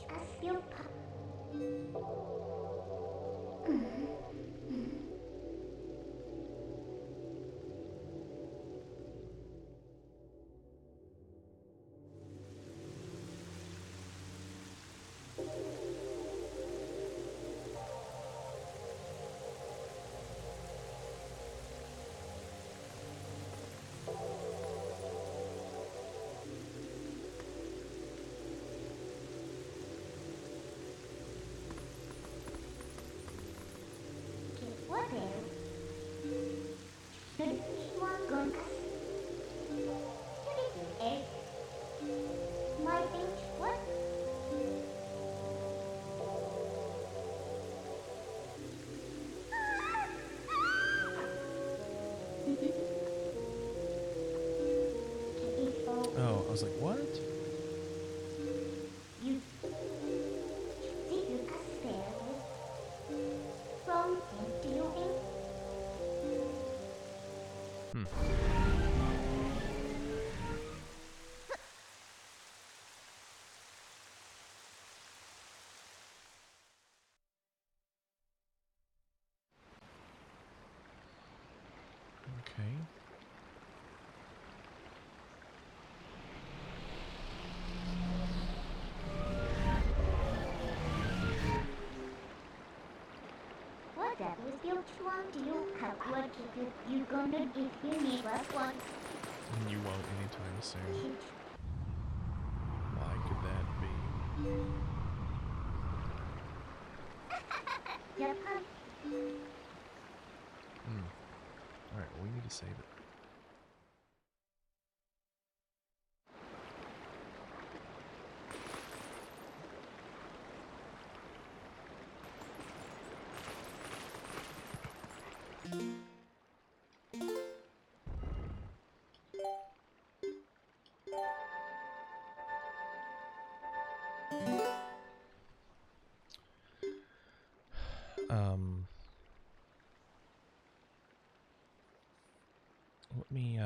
Trust your pup. What else? Good one gun. Egg. My bitch, what? Oh, I was like, what? You see you upstairs from building. Okay. What that was built one do you have what you gonna give me what one? And you won't anytime soon. Why could that be? Yep. Alright, well, we need to save it. Let me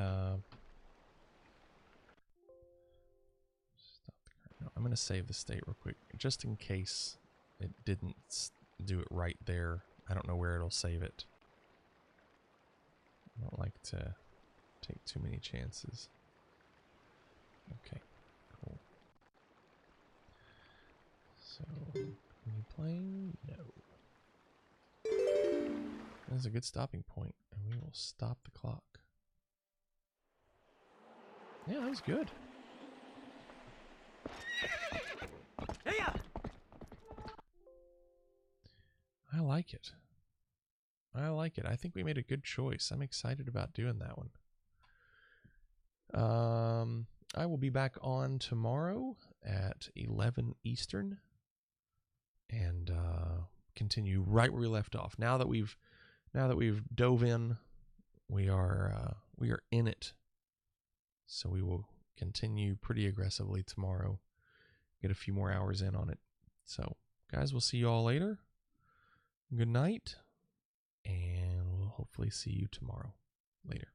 stop the current. No, I'm gonna save the state real quick, just in case it didn't do it right there. I don't know where it'll save it. I don't like to take too many chances. Okay, cool. So, are you playing? No. That's a good stopping point, and we will stop the clock. Yeah, that was good. I like it. I like it. I think we made a good choice. I'm excited about doing that one. I will be back on tomorrow at 11 Eastern and continue right where we left off. Now that we've dove in, we are in it. So we will continue pretty aggressively tomorrow. Get a few more hours in on it. So, guys, we'll see you all later. Good night, and we'll hopefully see you tomorrow. Later.